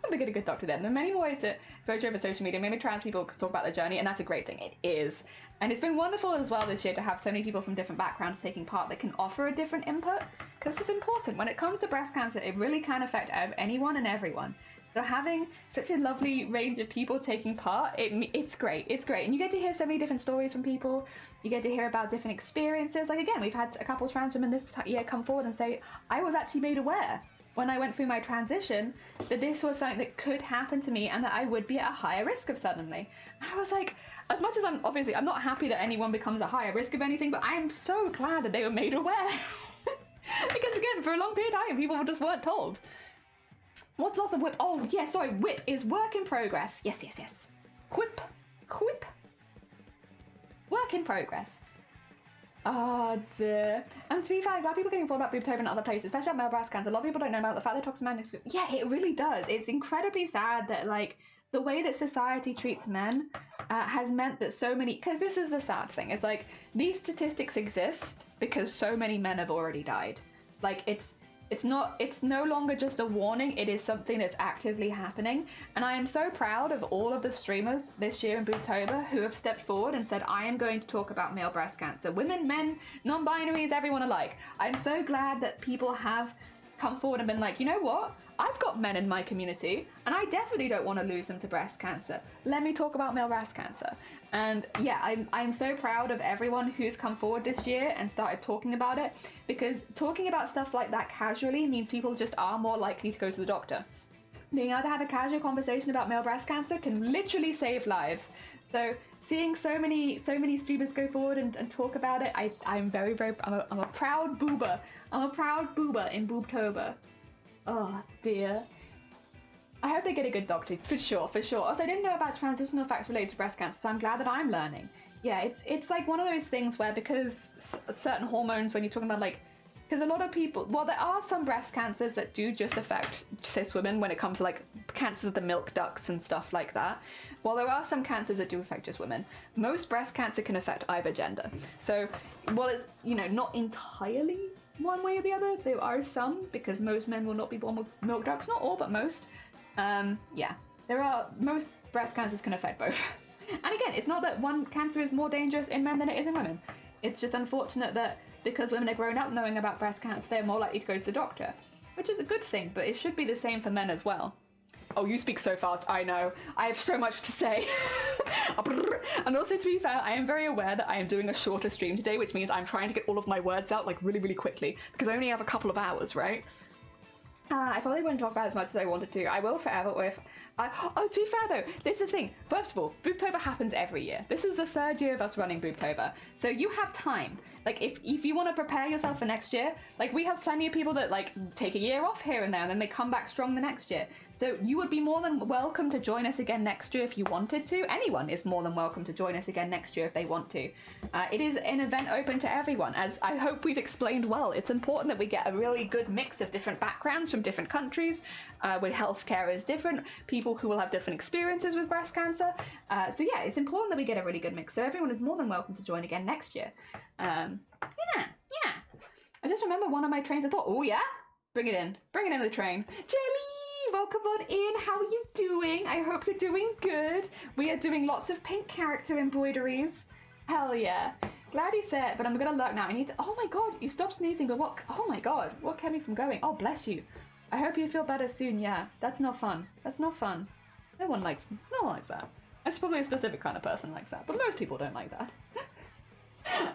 I'm gonna get a good doctor then. There are many more ways to approach over social media. Maybe trans people could talk about their journey, and that's a great thing. It is. And it's been wonderful as well this year to have so many people from different backgrounds taking part that can offer a different input, because it's important. When it comes to breast cancer, it really can affect anyone and everyone. So having such a lovely range of people taking part, it's great. It's great. And you get to hear so many different stories from people. You get to hear about different experiences. Like again, we've had a couple trans women this year come forward and say, I was actually made aware when I went through my transition that this was something that could happen to me and that I would be at a higher risk of suddenly. And I was like, as much as I'm not happy that anyone becomes a higher risk of anything, but I'm so glad that they were made aware. Because again, for a long period of time, people just weren't told. What's lots of whip? Oh, yeah, sorry, whip is work in progress. Yes. Quip. Work in progress. Oh dear. And to be fair, I'm glad people are getting informed about Boobtober in other places, especially about male breast cancer. A lot of people don't know about the fact that toxic man. Yeah, it really does. It's incredibly sad that like the way that society treats men has meant that so many. Because this is the sad thing. It's like these statistics exist because so many men have already died. Like it's no longer just a warning, it is something that's actively happening. And I am so proud of all of the streamers this year in Boobtober who have stepped forward and said, I am going to talk about male breast cancer. Women, men, non-binaries, everyone alike. I'm so glad that people have come forward and been like, you know what? I've got men in my community and I definitely don't want to lose them to breast cancer. Let me talk about male breast cancer. And yeah, I'm so proud of everyone who's come forward this year and started talking about it, because talking about stuff like that casually means people just are more likely to go to the doctor. Being able to have a casual conversation about male breast cancer can literally save lives. So seeing so many streamers go forward and talk about it, I'm very, very, I'm a proud boober. I'm a proud boober in Boobtober. Oh dear. I hope they get a good doctor, for sure. Also, I didn't know about transitional facts related to breast cancer, so I'm glad that I'm learning. Yeah, it's like one of those things where because certain hormones, when you're talking about like, because a lot of people, well, there are some breast cancers that do just affect cis women when it comes to like cancers of the milk ducts and stuff like that. While there are some cancers that do affect just women, most breast cancer can affect either gender. So, while it's, not entirely one way or the other, there are some, because most men will not be born with milk ducts, not all, but most. Most breast cancers can affect both. And again, it's not that one cancer is more dangerous in men than it is in women. It's just unfortunate that because women are grown up knowing about breast cancer, they're more likely to go to the doctor, which is a good thing, but it should be the same for men as well. Oh, you speak so fast, I know. I have so much to say. And also, to be fair, I am very aware that I am doing a shorter stream today, which means I'm trying to get all of my words out like really, really quickly, because I only have a couple of hours, right? I probably wouldn't talk about it as much as I wanted to. I will forever if... to be fair though, this is the thing. First of all, Boobtober happens every year. This is the third year of us running Boobtober. So you have time. Like, if you want to prepare yourself for next year, like, we have plenty of people that, like, take a year off here and there, and then they come back strong the next year. So you would be more than welcome to join us again next year if you wanted to. Anyone is more than welcome to join us again next year if they want to. It is an event open to everyone, as I hope we've explained well. It's important that we get a really good mix of different backgrounds from different countries, where healthcare is different, people who will have different experiences with breast cancer. So yeah, it's important that we get a really good mix. So everyone is more than welcome to join again next year. Yeah. I just remember one of my trains, I thought, oh yeah? Bring it in the train. Jelly, welcome on in. How are you doing? I hope you're doing good. We are doing lots of pink character embroideries. Hell yeah. Glad you said, but I'm gonna lurk now. I need to, oh my god, you stopped sneezing, but what, oh my god, what kept me from going? Oh, bless you. I hope you feel better soon, yeah. That's not fun. That's not fun. No one likes that. That's probably a specific kind of person likes that, but most people don't like that.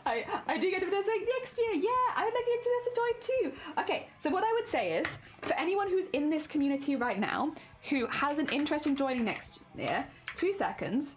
I do get a bit of like next year, yeah, I would like you to join too. Okay, so what I would say is, for anyone who's in this community right now, who has an interest in joining next year, 2 seconds,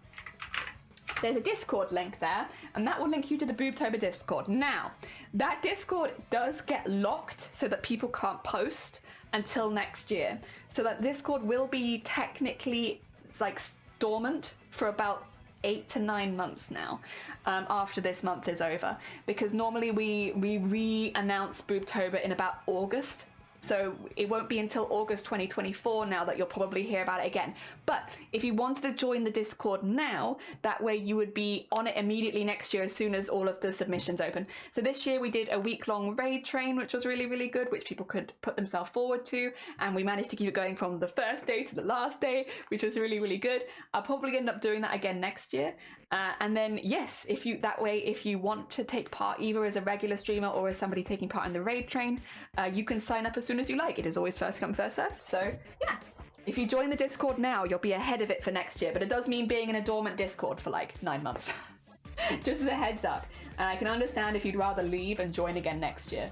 there's a Discord link there, and that will link you to the Boobtober Discord. Now, that Discord does get locked so that people can't post until next year. So that Discord will be technically, it's like dormant for about 8 to 9 months now, after this month is over, because normally we re-announce Boobtober in about August, so it won't be until August 2024 now that you'll probably hear about it again. But if you wanted to join the Discord now, that way you would be on it immediately next year as soon as all of the submissions open. So this year we did a week-long raid train, which was really, really good, which people could put themselves forward to, and we managed to keep it going from the first day to the last day, which was really, really good. I'll probably end up doing that again next year. And then, yes, if you want to take part either as a regular streamer or as somebody taking part in the raid train, you can sign up as soon as you like. It is always first come, first served. So, yeah. If you join the Discord now, you'll be ahead of it for next year, but it does mean being in a dormant Discord for like 9 months. Just as a heads up. And I can understand if you'd rather leave and join again next year.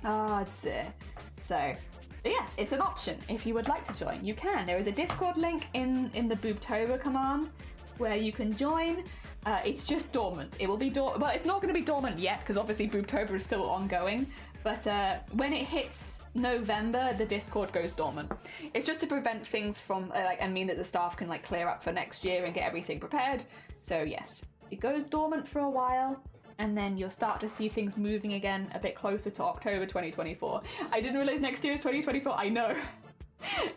Ah, dear. So, yes, it's an option. If you would like to join, you can. There is a Discord link in the Boobtober command where you can join. It's just dormant. It will be well, it's not going to be dormant yet because obviously Boobtober is still ongoing. But when it hits November, the Discord goes dormant. It's just to prevent things from and mean that the staff can like clear up for next year and get everything prepared. So yes, it goes dormant for a while, and then you'll start to see things moving again a bit closer to October 2024. I didn't realize next year is 2024. I know.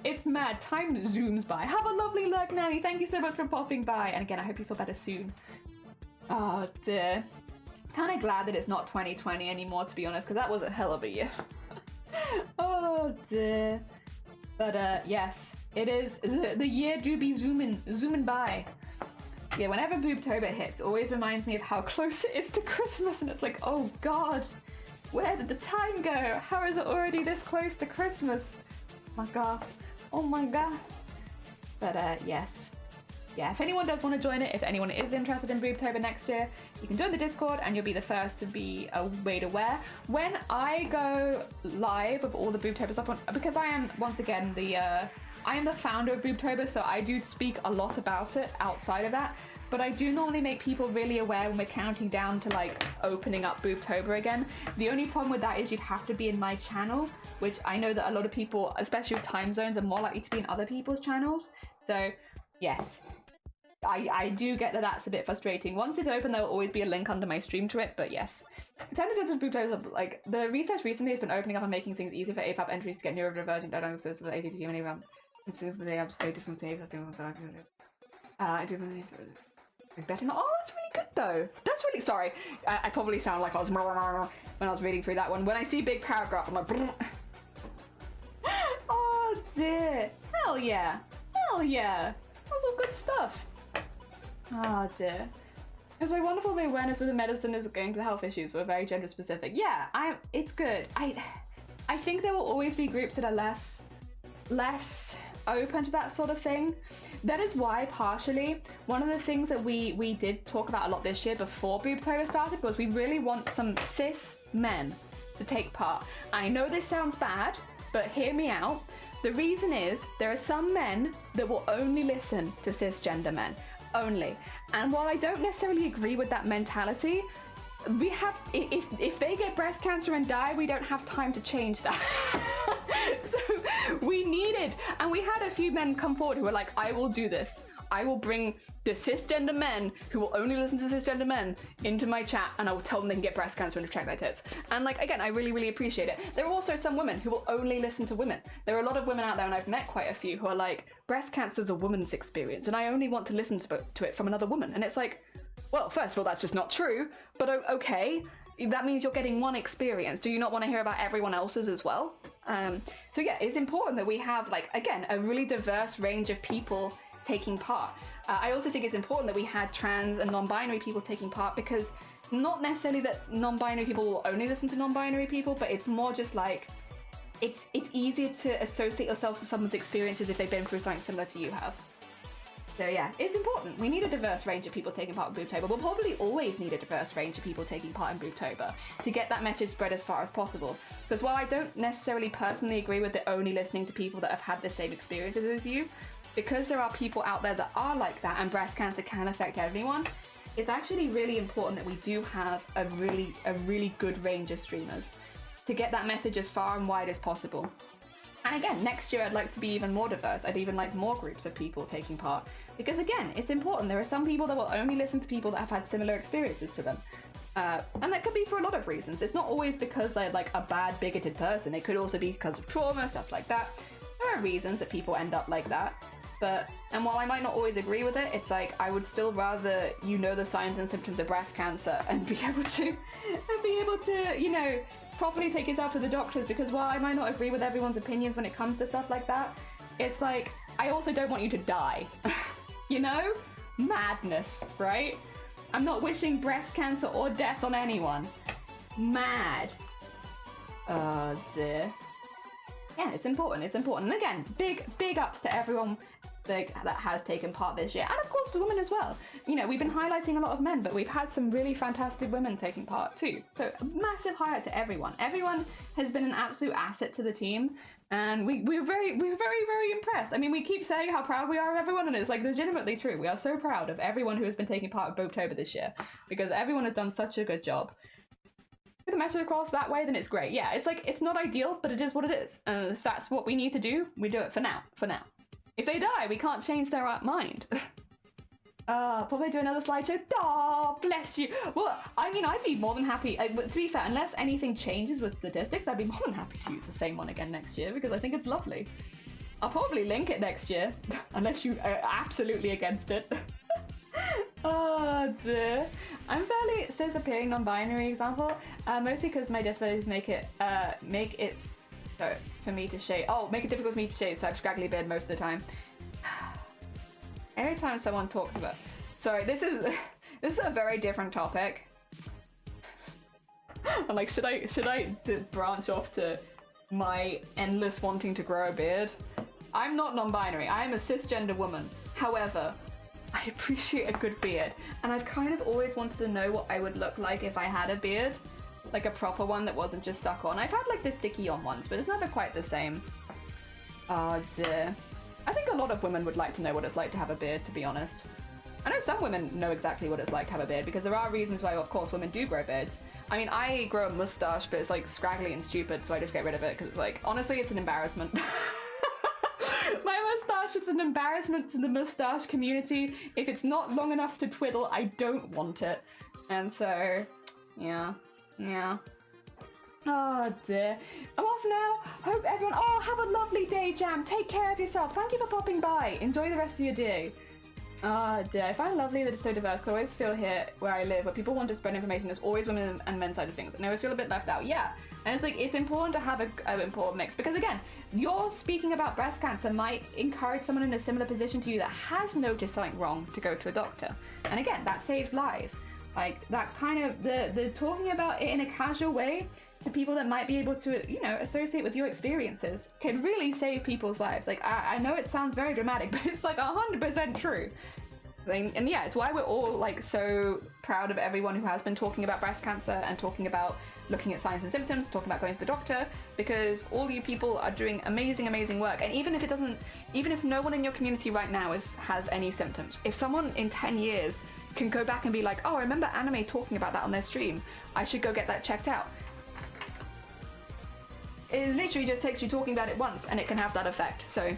It's mad. Time zooms by. Have a lovely lurk, Nanny. Thank you so much for popping by. And again, I hope you feel better soon. Oh dear. Kind of glad that it's not 2020 anymore, to be honest, because that was a hell of a year. Oh dear. But yes, it is. The year do be zooming by. Yeah, whenever Boobtober hits, it always reminds me of how close it is to Christmas, and it's like, oh god, where did the time go? How is it already this close to Christmas? My god. Oh my god. But yes. Yeah, if anyone does want to join it, if anyone is interested in Boobtober next year, you can join the Discord and you'll be the first to be made aware. When I go live with all the Boobtober stuff, because I am, once again, I am the founder of Boobtober, so I do speak a lot about it outside of that. But I do normally make people really aware when we're counting down to like opening up Boobtober again. The only problem with that is you'd have to be in my channel, which I know that a lot of people, especially with time zones, are more likely to be in other people's channels. So yes, I do get that that's a bit frustrating. Once it's open, there will always be a link under my stream to it, but yes. Boobtober, like, the research recently has been opening up and making things easier for APAP entries to get neurodivergent diagnosis with ADHD and anyone. They have different saves. I do believe better not. Oh, that's really good though. That's really, sorry. I probably sound like I was when I was reading through that one. When I see big paragraph, I'm like, oh dear. Hell yeah. Hell yeah. That's all good stuff. Oh dear. It's like wonderful the awareness with the medicine is going to the health issues. We're very gender specific. Yeah, it's good. I think there will always be groups that are less open to that sort of thing. That is why, partially, one of the things that we did talk about a lot this year before Boobtober started was we really want some cis men to take part. I know this sounds bad, but hear me out. The reason is there are some men that will only listen to cisgender men. Only. And while I don't necessarily agree with that mentality, we have, if they get breast cancer and die, we don't have time to change that. So we needed, and we had a few men come forward who were like, I will do this. I will bring the cisgender men who will only listen to cisgender men into my chat, and I will tell them they can get breast cancer and check their tits. And like, again, I really, really appreciate it. There are also some women who will only listen to women. There are a lot of women out there, and I've met quite a few, who are like, breast cancer is a woman's experience, and I only want to listen to it from another woman. And it's like, well, first of all, that's just not true, but okay. that means you're getting one experience. Do you not want to hear about everyone else's as well? So yeah, it's important that we have, like, again, a really diverse range of people taking part. I also think it's important that we had trans and non-binary people taking part, because not necessarily that non-binary people will only listen to non-binary people, but it's more just like, it's easier to associate yourself with someone's experiences if they've been through something similar to you have. So yeah, it's important. We need a diverse range of people taking part in Boobtober. We'll probably always need a diverse range of people taking part in Boobtober to get that message spread as far as possible. Because while I don't necessarily personally agree with it only listening to people that have had the same experiences as you, because there are people out there that are like that and breast cancer can affect everyone, it's actually really important that we do have a really good range of streamers to get that message as far and wide as possible. And again, next year I'd like to be even more diverse. I'd even like more groups of people taking part. Because again, it's important. There are some people that will only listen to people that have had similar experiences to them. And that could be for a lot of reasons. It's not always because they're like a bad, bigoted person. It could also be because of trauma, stuff like that. There are reasons that people end up like that. And while I might not always agree with it, it's like, I would still rather you know the signs and symptoms of breast cancer and be able to, you know, properly take yourself to the doctors, because while I might not agree with everyone's opinions when it comes to stuff like that, it's like, I also don't want you to die. You know? Madness, right? I'm not wishing breast cancer or death on anyone. Mad. Oh dear. Yeah, it's important, it's important. And again, big ups to everyone that has taken part this year. And of course, women as well. You know, we've been highlighting a lot of men, but we've had some really fantastic women taking part too. So massive highlight to everyone. Everyone has been an absolute asset to the team. And we're very impressed. I mean, we keep saying how proud we are of everyone, and it's like legitimately true. We are so proud of everyone who has been taking part of Boobtober this year, because everyone has done such a good job. Get the message across that way, then it's great. Yeah, it's like, it's not ideal, but it is what it is. And if that's what we need to do, we do it for now. If they die, we can't change their mind. Probably do another slideshow. Aw, bless you. Well, I mean, I'd be more than happy. To be fair, unless anything changes with statistics, I'd be more than happy to use the same one again next year, because I think it's lovely. I'll probably link it next year, unless you are absolutely against it. Oh dear. I'm fairly cis appearing non-binary example, mostly because my disabilities make it so for me to shave. Oh, make it difficult for me to shave, so I have scraggly beard most of the time. Every time someone talks about, sorry, this is a very different topic. I'm like, should I branch off to my endless wanting to grow a beard? I'm not non-binary. I am a cisgender woman. However, I appreciate a good beard, and I've kind of always wanted to know what I would look like if I had a beard, like a proper one that wasn't just stuck on. I've had like the sticky on ones, but it's never quite the same. Oh dear. I think a lot of women would like to know what it's like to have a beard, to be honest. I know some women know exactly what it's like to have a beard, because there are reasons why, of course, women do grow beards. I mean, I grow a mustache, but it's like scraggly and stupid, so I just get rid of it, because it's like, honestly, it's an embarrassment. My mustache is an embarrassment to the mustache community. If it's not long enough to twiddle, I don't want it. And so, yeah. Oh dear. I'm off now. Hope everyone, have a lovely day, Jam. Take care of yourself. Thank you for popping by. Enjoy the rest of your day. Oh dear. I find it lovely that it's so diverse. I always feel here where I live, where people want to spread information, there's always women and men's side of things. And I always feel a bit left out. Yeah. And it's like, it's important to have an important mix, because again, you're speaking about breast cancer might encourage someone in a similar position to you that has noticed something wrong to go to a doctor. And again, that saves lives. Like that kind of, the talking about it in a casual way to people that might be able to, you know, associate with your experiences can really save people's lives. Like, I know it sounds very dramatic, but it's like 100% true. And yeah, it's why we're all like so proud of everyone who has been talking about breast cancer and talking about looking at signs and symptoms, talking about going to the doctor, because all you people are doing amazing work. And even if no one in your community right now has any symptoms, if someone in 10 years can go back and be like, oh, I remember Anime talking about that on their stream, I should go get that checked out. It literally just takes you talking about it once and it can have that effect. So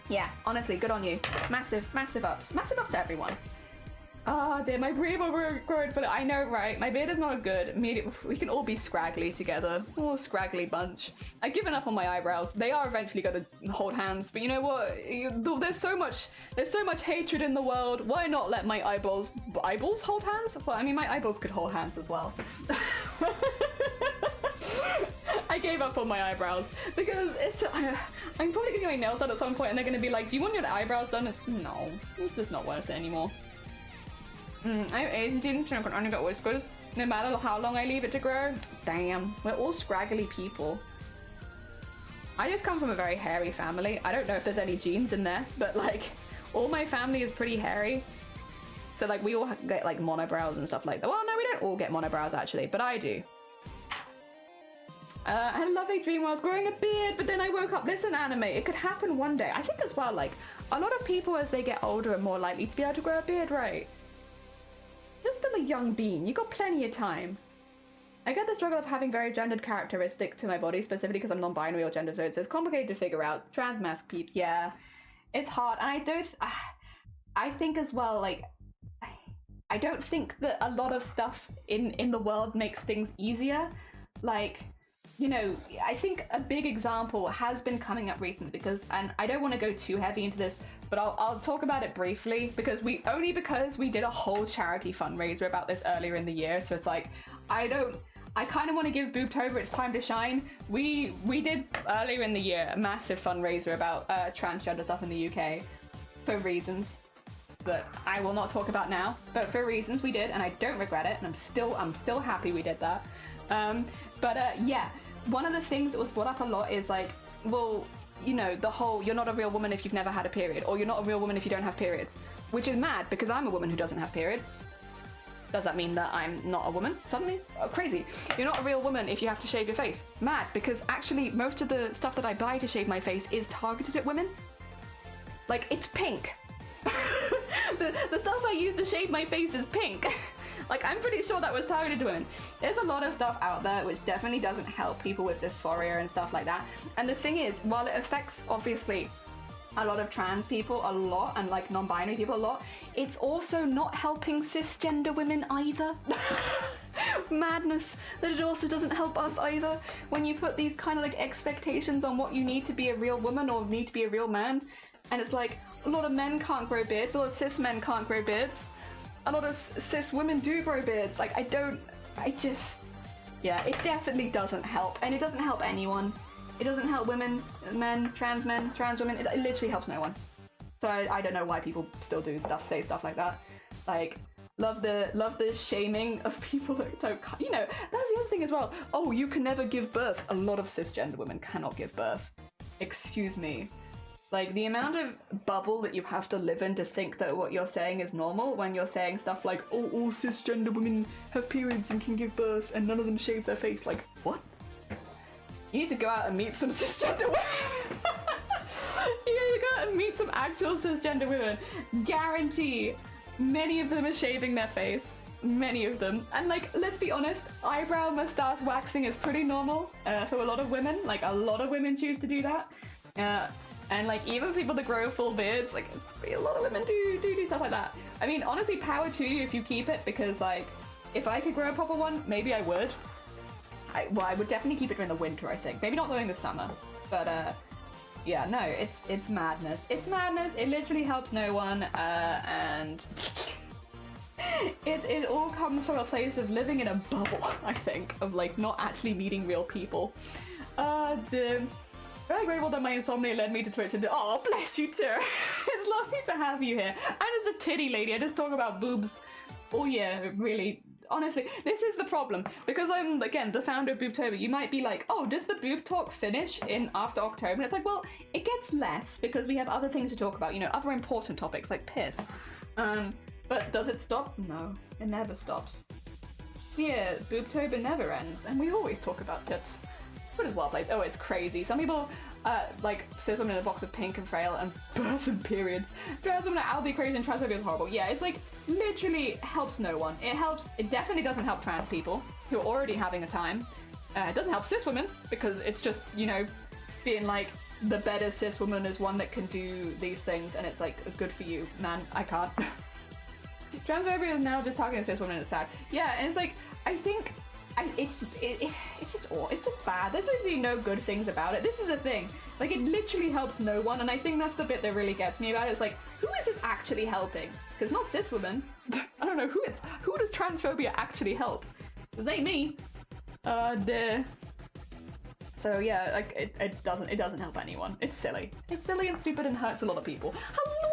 yeah, honestly, good on you. Massive ups to everyone. Oh dear, my beard will grow it. I know, right? My beard is not good. We can all be scraggly together. Oh, scraggly bunch. I've given up on my eyebrows. They are eventually going to hold hands, but you know what? There's so much hatred in the world. Why not let my eyeballs hold hands? Well, I mean, my eyeballs could hold hands as well. gave up on my eyebrows because it's just, I'm probably gonna get my nails done at some point and they're gonna be like, do you want your eyebrows done? No, it's just not worth it anymore. I'm Asian, so I can only get whiskers. No matter how long I leave it to grow. Damn, we're all scraggly people. I just come from a very hairy family. I don't know if there's any genes in there, but like, all my family is pretty hairy. So like, we all get like monobrows and stuff like that. Well, no, we don't all get monobrows actually, but I do. I had a lovely dream while I was growing a beard, but then I woke up. Listen, anime, it could happen one day. I think as well, like, a lot of people as they get older are more likely to be able to grow a beard, right? You're still a young bean. You got plenty of time. I get the struggle of having very gendered characteristic to my body, specifically because I'm non-binary or gender fluid, so it's complicated to figure out. Trans mask peeps, yeah. It's hard, and I think as well, like, I don't think that a lot of stuff in the world makes things easier. Like, you know, I think a big example has been coming up recently because, and I don't want to go too heavy into this, but I'll talk about it briefly because we did a whole charity fundraiser about this earlier in the year. So it's like, I kind of want to give Boobtober its time to shine. We did earlier in the year a massive fundraiser about transgender stuff in the UK for reasons that I will not talk about now, but for reasons we did, and I don't regret it, and I'm still happy we did that. Yeah, one of the things that was brought up a lot is like, well, you know, the whole you're not a real woman if you've never had a period, or you're not a real woman if you don't have periods, which is mad because I'm a woman who doesn't have periods. Does that mean that I'm not a woman suddenly? Oh, crazy. You're not a real woman if you have to shave your face. Mad, because actually most of the stuff that I buy to shave my face is targeted at women. Like, it's pink. the stuff I use to shave my face is pink. Like, I'm pretty sure that was targeted to women. There's a lot of stuff out there which definitely doesn't help people with dysphoria and stuff like that. And the thing is, while it affects, obviously, a lot of trans people a lot, and like non-binary people a lot, it's also not helping cisgender women either. Madness that it also doesn't help us either when you put these kind of like expectations on what you need to be a real woman or need to be a real man. And it's like, a lot of men can't grow beards, a lot of cis men can't grow beards. A lot of cis women do grow beards. Like, yeah, it definitely doesn't help. And it doesn't help anyone. It doesn't help women, men, trans women. It literally helps no one. So I don't know why people still do stuff, say stuff like that. Like, love the shaming of people that don't, you know, that's the other thing as well. Oh, you can never give birth. A lot of cisgender women cannot give birth. Excuse me. Like, the amount of bubble that you have to live in to think that what you're saying is normal when you're saying stuff like, oh, all cisgender women have periods and can give birth and none of them shave their face. Like, what? You need to go out and meet some cisgender women. You need to go out and meet some actual cisgender women. Guarantee many of them are shaving their face. Many of them. And like, let's be honest, eyebrow mustache waxing is pretty normal for a lot of women. Like, a lot of women choose to do that. And like, even people that grow full beards, like, a lot of women do stuff like that. I mean, honestly, power to you if you keep it, because like, if I could grow a proper one, maybe I would. I would definitely keep it during the winter, I think. Maybe not during the summer, but yeah, no, it's madness. It's madness. It literally helps no one, and it all comes from a place of living in a bubble, I think, of like not actually meeting real people. Very grateful that my insomnia led me to Twitch and oh, bless you too. It's lovely to have you here. I'm just a titty lady. I just talk about boobs. Oh yeah, really. Honestly, this is the problem. Because I'm, again, the founder of Boobtober, you might be like, oh, does the boob talk finish in after October? And it's like, well, it gets less because we have other things to talk about, you know, other important topics like piss. But does it stop? No, it never stops. Yeah, Boobtober never ends, and we always talk about tits. What is wild place? Oh, it's crazy. Some people like cis women in a box of pink and frail and birth and periods. Trans women are albie crazy and transphobia is horrible. Yeah, it's like literally helps no one. It definitely doesn't help trans people who are already having a time. It doesn't help cis women because it's just, you know, being like the better cis woman is one that can do these things, and it's like good for you, man. I can't. Transphobia is now just talking to cis women and it's sad. Yeah, and it's like I think. It's just bad. There's literally no good things about it. This is a thing. Like, it literally helps no one, and I think that's the bit that really gets me about it. It's like, who is this actually helping? Because not cis women. I don't know who does transphobia actually help? Because ain't me. So yeah, like it doesn't help anyone. It's silly. It's silly and stupid and hurts a lot of people. Hello,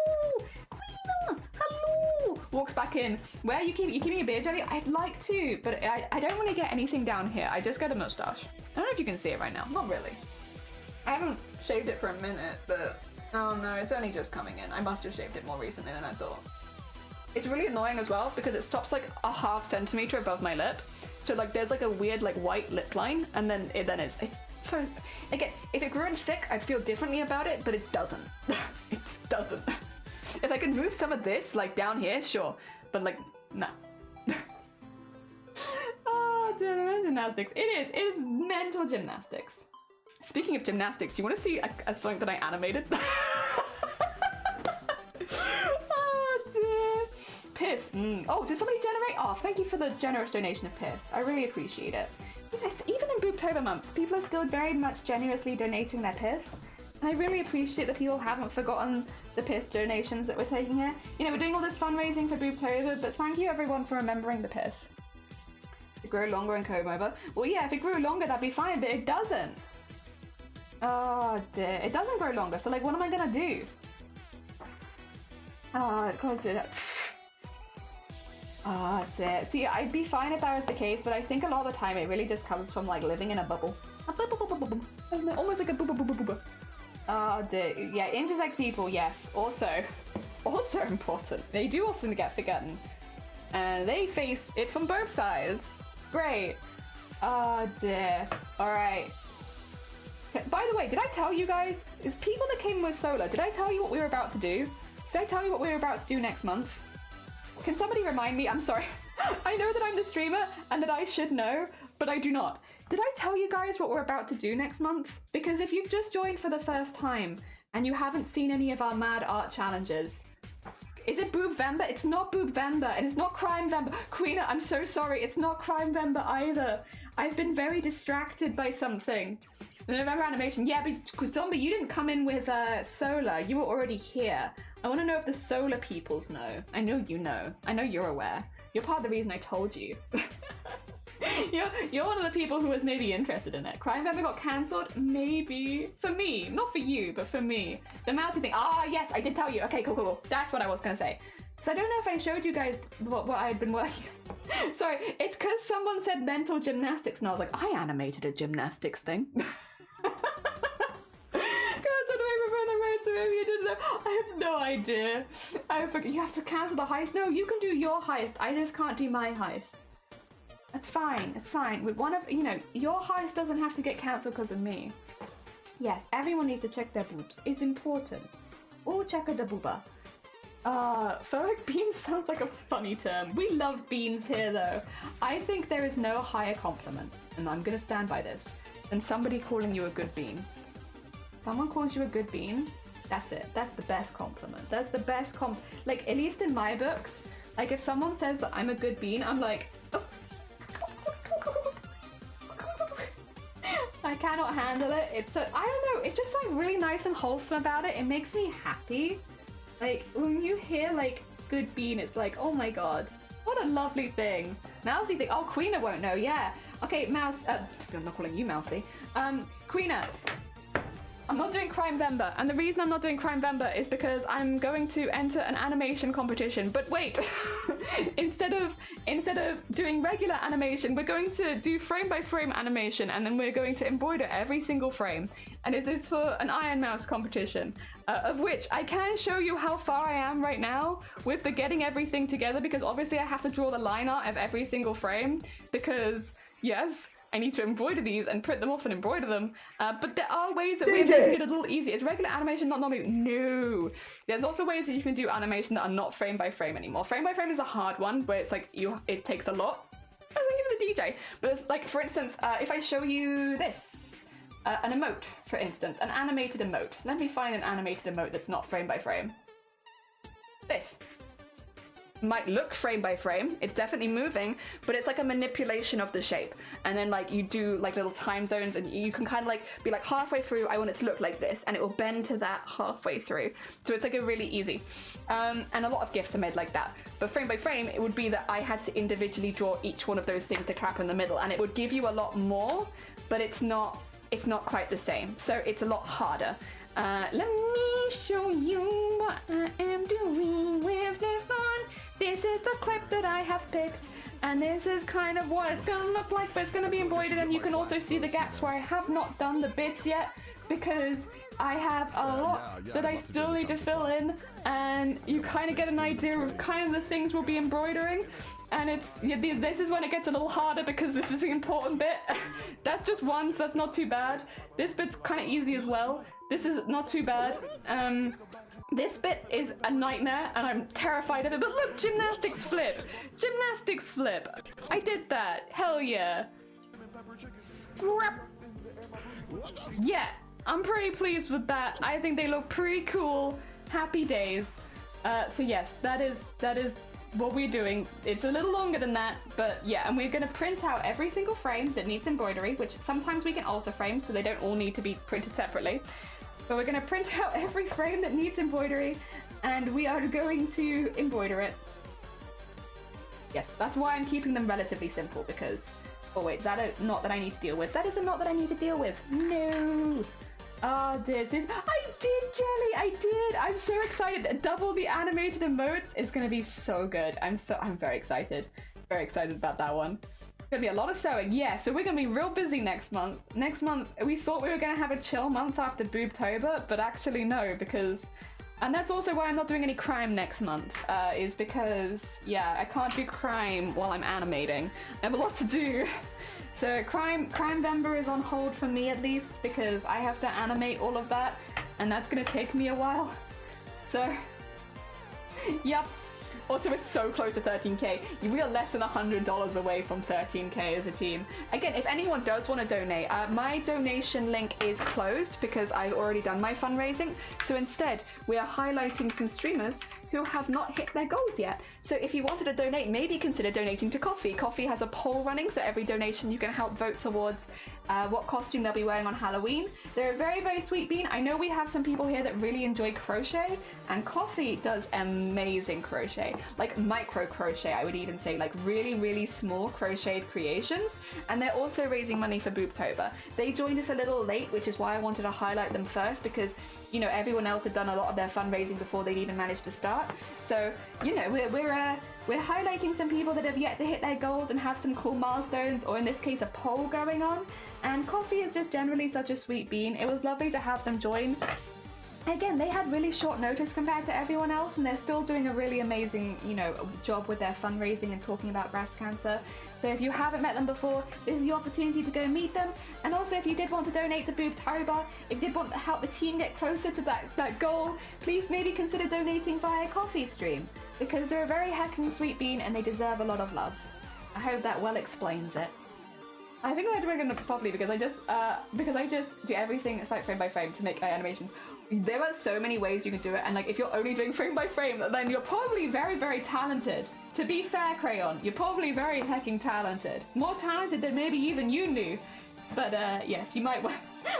Queen. Hello. Walks back in. Where you keeping a beard jelly? I'd like to, but I don't want to get anything down here. I just got a mustache. I don't know if you can see it right now. Not really. I haven't shaved it for a minute, but oh no, it's only just coming in. I must have shaved it more recently than I thought. It's really annoying as well because it stops like a ½ centimeter above my lip. So like there's like a weird like white lip line, and then it's so again, if it grew in thick, I'd feel differently about it, but it doesn't. It doesn't. If I can move some of this like down here, sure, but like nah. Oh, dear, gymnastics. It is mental gymnastics. Speaking of gymnastics, do you want to see something that I animated? Oh dear. Piss. Oh, did somebody generate? Oh, thank you for the generous donation of piss. I really appreciate it. Yes, even in Boobtober month, people are still very much generously donating their piss. And I really appreciate that people haven't forgotten the piss donations that we're taking here. You know, we're doing all this fundraising for Boobtober, but thank you everyone for remembering the piss. It grew longer and comb over. Well, yeah, if it grew longer, that'd be fine, but it doesn't. Oh dear, it doesn't grow longer, so like what am I gonna do? Oh, close to that. Oh dear. See, I'd be fine if that was the case, but I think a lot of the time it really just comes from like living in a bubble. A bubble. Almost like a bubble. Oh dear. Yeah, intersex people, yes. Also important. They do also get forgotten. And they face it from both sides. Great. Oh dear. Alright. By the way, did I tell you guys, is people that came with Solar, did I tell you what we were about to do? Did I tell you what we were about to do next month? Can somebody remind me? I'm sorry. I know that I'm the streamer and that I should know, but I do not. Did I tell you guys what we're about to do next month? Because if you've just joined for the first time and you haven't seen any of our mad art challenges, is it Boobvember? It's not Boobvember and it's not Crimevember. Queena, I'm so sorry. It's not Crimevember either. I've been very distracted by something. The November animation, yeah, because Zombie, you didn't come in with Solar. You were already here. I want to know if the Solar peoples know. I know you know. I know you're aware. You're part of the reason I told you. You're one of the people who was maybe interested in it. Crimevember got cancelled? Maybe. For me. Not for you, but for me. The mousy thing. Ah, yes, I did tell you. Okay, cool. That's what I was going to say. So I don't know if I showed you guys what I had been working on. Sorry, it's because someone said mental gymnastics and I was like, I animated a gymnastics thing. I have no idea. I forget. You have to cancel the heist. No, you can do your heist. I just can't do my heist. That's fine. It's fine. With one of your heist doesn't have to get cancelled because of me. Yes, everyone needs to check their boobs. It's important. Oh, check the booba. Phobic beans sounds like a funny term. We love beans here, though. I think there is no higher compliment, and I'm gonna stand by this, than somebody calling you a good bean. Someone calls you a good bean. That's it. That's the best compliment. That's the best like, at least in my books, like if someone says that I'm a good bean, I'm like, oh. I cannot handle it. I don't know, it's just like really nice and wholesome about it. It makes me happy. Like when you hear like good bean, it's like, oh my god, what a lovely thing. Mousy thing. Oh, Queena won't know. Yeah. Okay, Mouse. I'm not calling you Mousy. Queena. I'm not doing Crimevember, and the reason I'm not doing Crimevember is because I'm going to enter an animation competition. But wait, instead of doing regular animation, we're going to do frame by frame animation, and then we're going to embroider every single frame. And it is for an Iron Mouse competition, of which I can show you how far I am right now with the getting everything together, because obviously I have to draw the line art of every single frame, because yes, I need to embroider these and print them off and embroider them. But there are ways that we're making it a little easier. It's regular animation, not normally. No. There's also ways that you can do animation that are not frame by frame anymore. Frame by frame is a hard one, where it's like it takes a lot. I think give it a DJ. But like, for instance, if I show you this, an emote, for instance, an animated emote. Let me find an animated emote that's not frame by frame. This. Might look frame by frame, it's definitely moving, but it's like a manipulation of the shape, and then like you do like little time zones, and you can kind of like be like halfway through, I want it to look like this, and it will bend to that halfway through, so it's like a really easy, and a lot of GIFs are made like that. But frame by frame, it would be that I had to individually draw each one of those things to clap in the middle, and it would give you a lot more, but it's not it's not quite the same. So it's a lot harder. Let me show you what I am doing with this gun. This is the clip that I have picked. And this is kind of what it's going to look like, but it's going to be embroidered, and you can also see the gaps where I have not done the bits yet because I have a lot that I still need to fill in, and you kind of get an idea of kind of the things we'll be embroidering. And this is when it gets a little harder because this is the important bit. That's just one, so that's not too bad. This bit's kind of easy as well. This is not too bad. This bit is a nightmare and I'm terrified of it, but look, gymnastics flip. Gymnastics flip. I did that. Hell yeah. Scrap. Yeah, I'm pretty pleased with that. I think they look pretty cool. Happy days. So yes, that is what we're doing. It's a little longer than that, but yeah, and we're gonna print out every single frame that needs embroidery, which sometimes we can alter frames so they don't all need to be printed separately. But we're gonna print out every frame that needs embroidery, and we are going to embroider it. Yes, that's why I'm keeping them relatively simple, because... Oh wait, is that a knot that I need to deal with? That is a knot that I need to deal with. No! Oh, I did, Jelly, I did! I'm so excited. Double the animated emotes is gonna be so good. I'm very excited. Very excited about that one. Gonna be a lot of sewing. Yeah, so we're gonna be real busy next month. Next month, we thought we were gonna have a chill month after Boobtober, but actually no, because... And that's also why I'm not doing any crime next month, is because, yeah, I can't do crime while I'm animating. I have a lot to do. So Crime Vember is on hold for me at least, because I have to animate all of that, and that's gonna take me a while. So, yep. Also, we're so close to 13k. We are less than $100 away from 13k as a team. Again, if anyone does want to donate, my donation link is closed because I've already done my fundraising. So instead, we are highlighting some streamers who have not hit their goals yet. So if you wanted to donate, maybe consider donating to Coffee. Coffee has a poll running, so every donation you can help vote towards what costume they'll be wearing on Halloween. They're a very, very sweet bean. I know we have some people here that really enjoy crochet, and Coffee does amazing crochet. Like micro crochet, I would even say, like really, really small crocheted creations. And they're also raising money for Boobtober. They joined us a little late, which is why I wanted to highlight them first, because, you know, everyone else had done a lot of their fundraising before they'd even managed to start. So, you know, we're highlighting some people that have yet to hit their goals and have some cool milestones, or in this case, a poll going on. And Coffee is just generally such a sweet bean. It was lovely to have them join. Again, they had really short notice compared to everyone else, and they're still doing a really amazing, you know, job with their fundraising and talking about breast cancer. So if you haven't met them before, this is your opportunity to go meet them. And also, if you did want to donate to Boobtober, if you did want to help the team get closer to that goal, please maybe consider donating via Coffee stream, because they're a very heckin' sweet bean and they deserve a lot of love. I hope that well explains it. I think I'm doing it properly because I just do everything like frame by frame to make animations. There are so many ways you can do it, and like if you're only doing frame by frame, then you're probably very, very talented. To be fair, Crayon, you're probably very hecking talented. More talented than maybe even you knew. But yes, you might.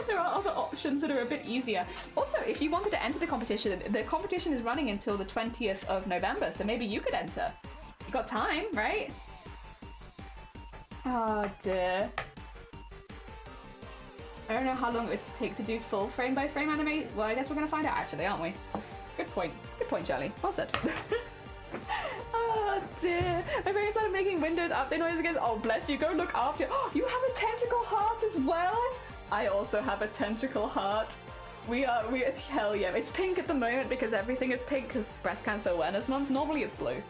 There are other options that are a bit easier. Also, if you wanted to enter the competition is running until the 20th of November, so maybe you could enter. You got time, right? Oh dear. I don't know how long it would take to do full frame by frame animate. Well, I guess we're gonna find out actually, aren't we? Good point. Good point, Jelly. Well said. Oh dear. My parents started making Windows update noise again. Oh bless you, go look after. Oh, you have a tentacle heart as well? I also have a tentacle heart. We hell yeah. It's pink at the moment because everything is pink because Breast Cancer Awareness Month. Normally it's blue.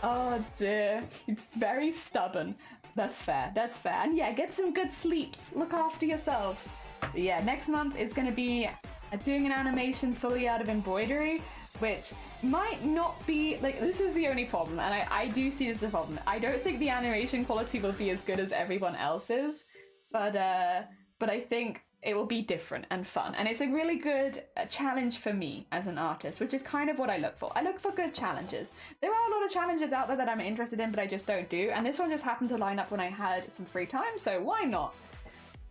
Oh dear. It's very stubborn. That's fair. That's fair. And yeah, get some good sleeps. Look after yourself. But yeah, next month is going to be doing an animation fully out of embroidery, which might not be, like, this is the only problem, and I do see this as a problem. I don't think the animation quality will be as good as everyone else's, but I think it will be different and fun, and it's a really good challenge for me as an artist, which is kind of what I look for. I look for good challenges. There are a lot of challenges out there that I'm interested in, but I just don't do, and this one just happened to line up when I had some free time, so why not?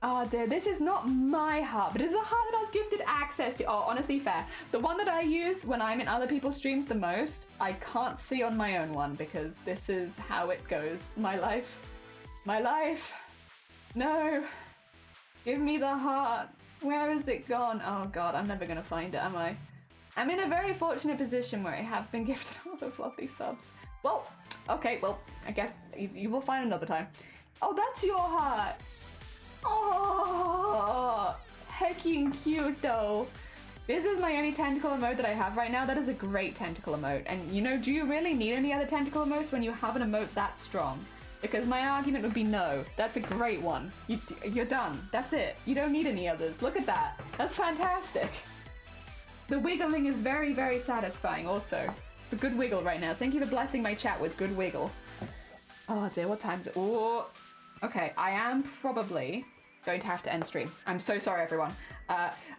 Oh dear, this is not my heart, but it's a heart that I was gifted access to. Oh, honestly, fair. The one that I use when I'm in other people's streams the most, I can't see on my own one because this is how it goes. My life. My life. No. Give me the heart. Where is it gone? Oh god, I'm never gonna find it, am I? I'm in a very fortunate position where I have been gifted a lot of lovely subs. Well, okay, well, I guess you will find another time. Oh, that's your heart. Oh, hecking cute though. This is my only tentacle emote that I have right now. That is a great tentacle emote. And you know, do you really need any other tentacle emotes when you have an emote that strong? Because my argument would be no. That's a great one. You're done. That's it. You don't need any others. Look at that. That's fantastic. The wiggling is very, very satisfying also. It's a good wiggle right now. Thank you for blessing my chat with good wiggle. Oh dear, what time is it? Oh, okay, I am probably going to have to end stream. I'm so sorry, everyone.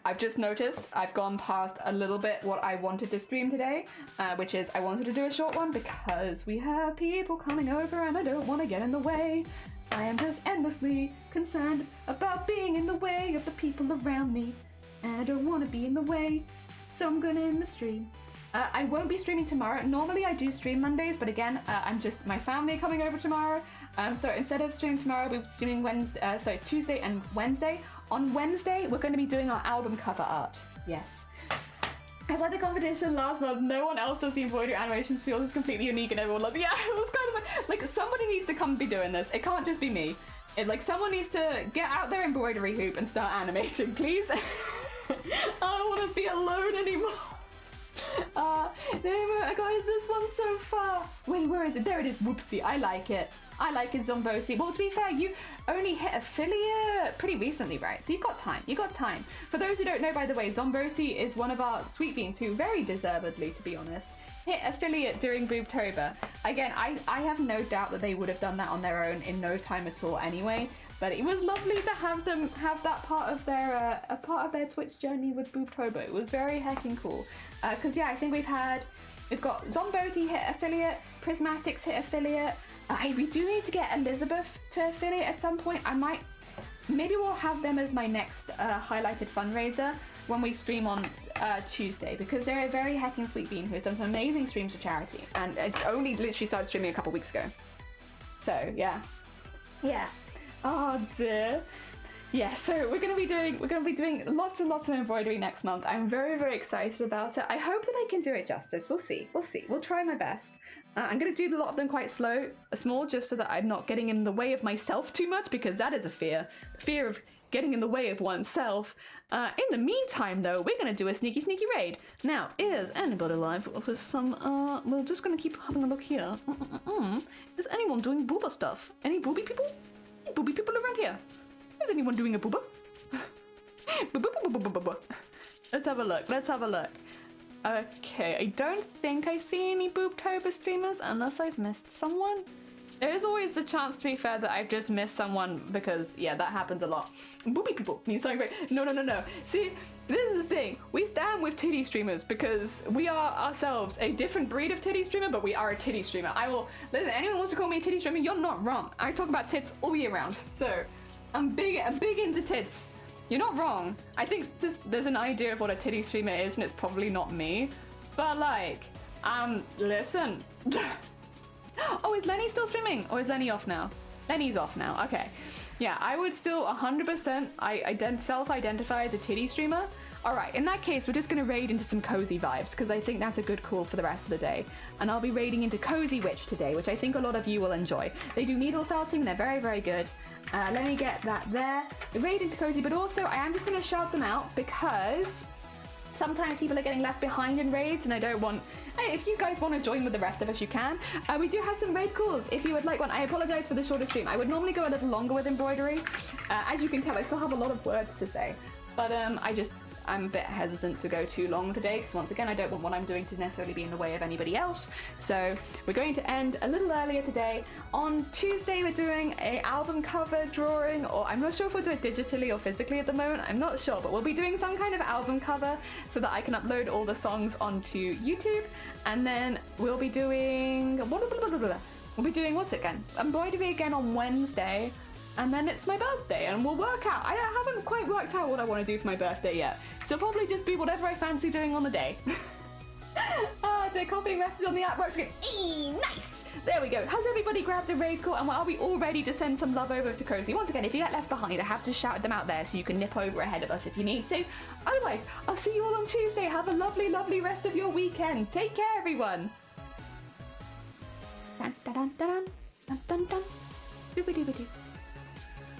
I've just noticed I've gone past a little bit what I wanted to stream today, which is I wanted to do a short one because we have people coming over and I don't want to get in the way. I am just endlessly concerned about being in the way of the people around me, and I don't want to be in the way, so I'm gonna end the stream. I won't be streaming tomorrow. Normally I do stream Mondays, but again, I'm just, my family are coming over tomorrow. So instead of streaming tomorrow, we'll be streaming Tuesday and Wednesday. On Wednesday, we're going to be doing our album cover art. Yes. I led the competition last month. No one else does the embroidery animation, so yours is completely unique and everyone loves it. Yeah, it was kind of like somebody needs to come be doing this. It can't just be me. Someone needs to get out their embroidery hoop and start animating, please. I don't want to be alone anymore. Guys, this one's so far. Wait, where is it? There it is. Whoopsie. I like it. I like it, Zomboti. Well, to be fair, you only hit affiliate pretty recently, right? So you've got time. You got time. For those who don't know, by the way, Zomboti is one of our sweet beans who, very deservedly, to be honest, hit affiliate during Boobtober. Again, I have no doubt that they would have done that on their own in no time at all anyway. But it was lovely to have them have that part of their Twitch journey with Boobtober. It was very hecking cool. Because yeah, I think we've got Zomboti hit affiliate, Prismatics hit affiliate. We do need to get Elizabeth to affiliate at some point. Maybe we'll have them as my next highlighted fundraiser when we stream on Tuesday, because they're a very hecking sweet bean who's done some amazing streams for charity, and only literally started streaming a couple weeks ago. So yeah. Oh dear. Yeah, so we're gonna be doing lots and lots of embroidery next month. I'm very, very excited about it. I hope that I can do it justice. We'll see. We'll try my best. I'm gonna do a lot of them quite small, just so that I'm not getting in the way of myself too much, because that is a fear. The fear of getting in the way of oneself. In the meantime, though, we're gonna do a sneaky raid. Now, is anybody live with some? We're just gonna keep having a look here. Is anyone doing booba stuff? Any booby people? Any booby people around here? Is anyone doing a booba? Let's have a look. Okay, I don't think I see any Boobtober streamers unless I've missed someone. There is always the chance, to be fair, that I've just missed someone, because yeah, that happens a lot. Booby people means something great. No. See, this is the thing. We stand with titty streamers because we are ourselves a different breed of titty streamer, but we are a titty streamer. Listen, anyone wants to call me a titty streamer, you're not wrong. I talk about tits all year round. So I'm big into tits. You're not wrong. I think just there's an idea of what a titty streamer is, and it's probably not me. But listen. Oh, is Lenny still streaming? Or is Lenny off now? Lenny's off now, okay. Yeah, I would still 100% self-identify as a titty streamer. Alright, in that case, we're just gonna raid into some cozy vibes, because I think that's a good call for the rest of the day. And I'll be raiding into Cozy Witch today, which I think a lot of you will enjoy. They do needle felting, they're very, very good. Let me get that there. The raid into Cozy, but also I am just gonna shout them out, because sometimes people are getting left behind in raids, and I don't want... Hey, if you guys want to join with the rest of us, you can. We do have some raid calls if you would like one. I apologize for the shorter stream. I would normally go a little longer with embroidery. As you can tell, I still have a lot of words to say. But I'm a bit hesitant to go too long today, because once again, I don't want what I'm doing to necessarily be in the way of anybody else. So we're going to end a little earlier today. On Tuesday, we're doing an album cover drawing, or I'm not sure if we'll do it digitally or physically at the moment. I'm not sure, but we'll be doing some kind of album cover so that I can upload all the songs onto YouTube. And then we'll be doing... what's it again? Embroidery again on Wednesday. And then it's my birthday, and we'll work out. I haven't quite worked out what I want to do for my birthday yet. So it'll probably just be whatever I fancy doing on the day. The copying message on the app works again. Nice! There we go. Has everybody grabbed a raid call? And are we all ready to send some love over to Cozy? Once again, if you get left behind, I have to shout them out there so you can nip over ahead of us if you need to. Otherwise, I'll see you all on Tuesday. Have a lovely, lovely rest of your weekend. Take care, everyone. Dun, dun, dun, dun, dun, dun, dun. Doobie doobie doo.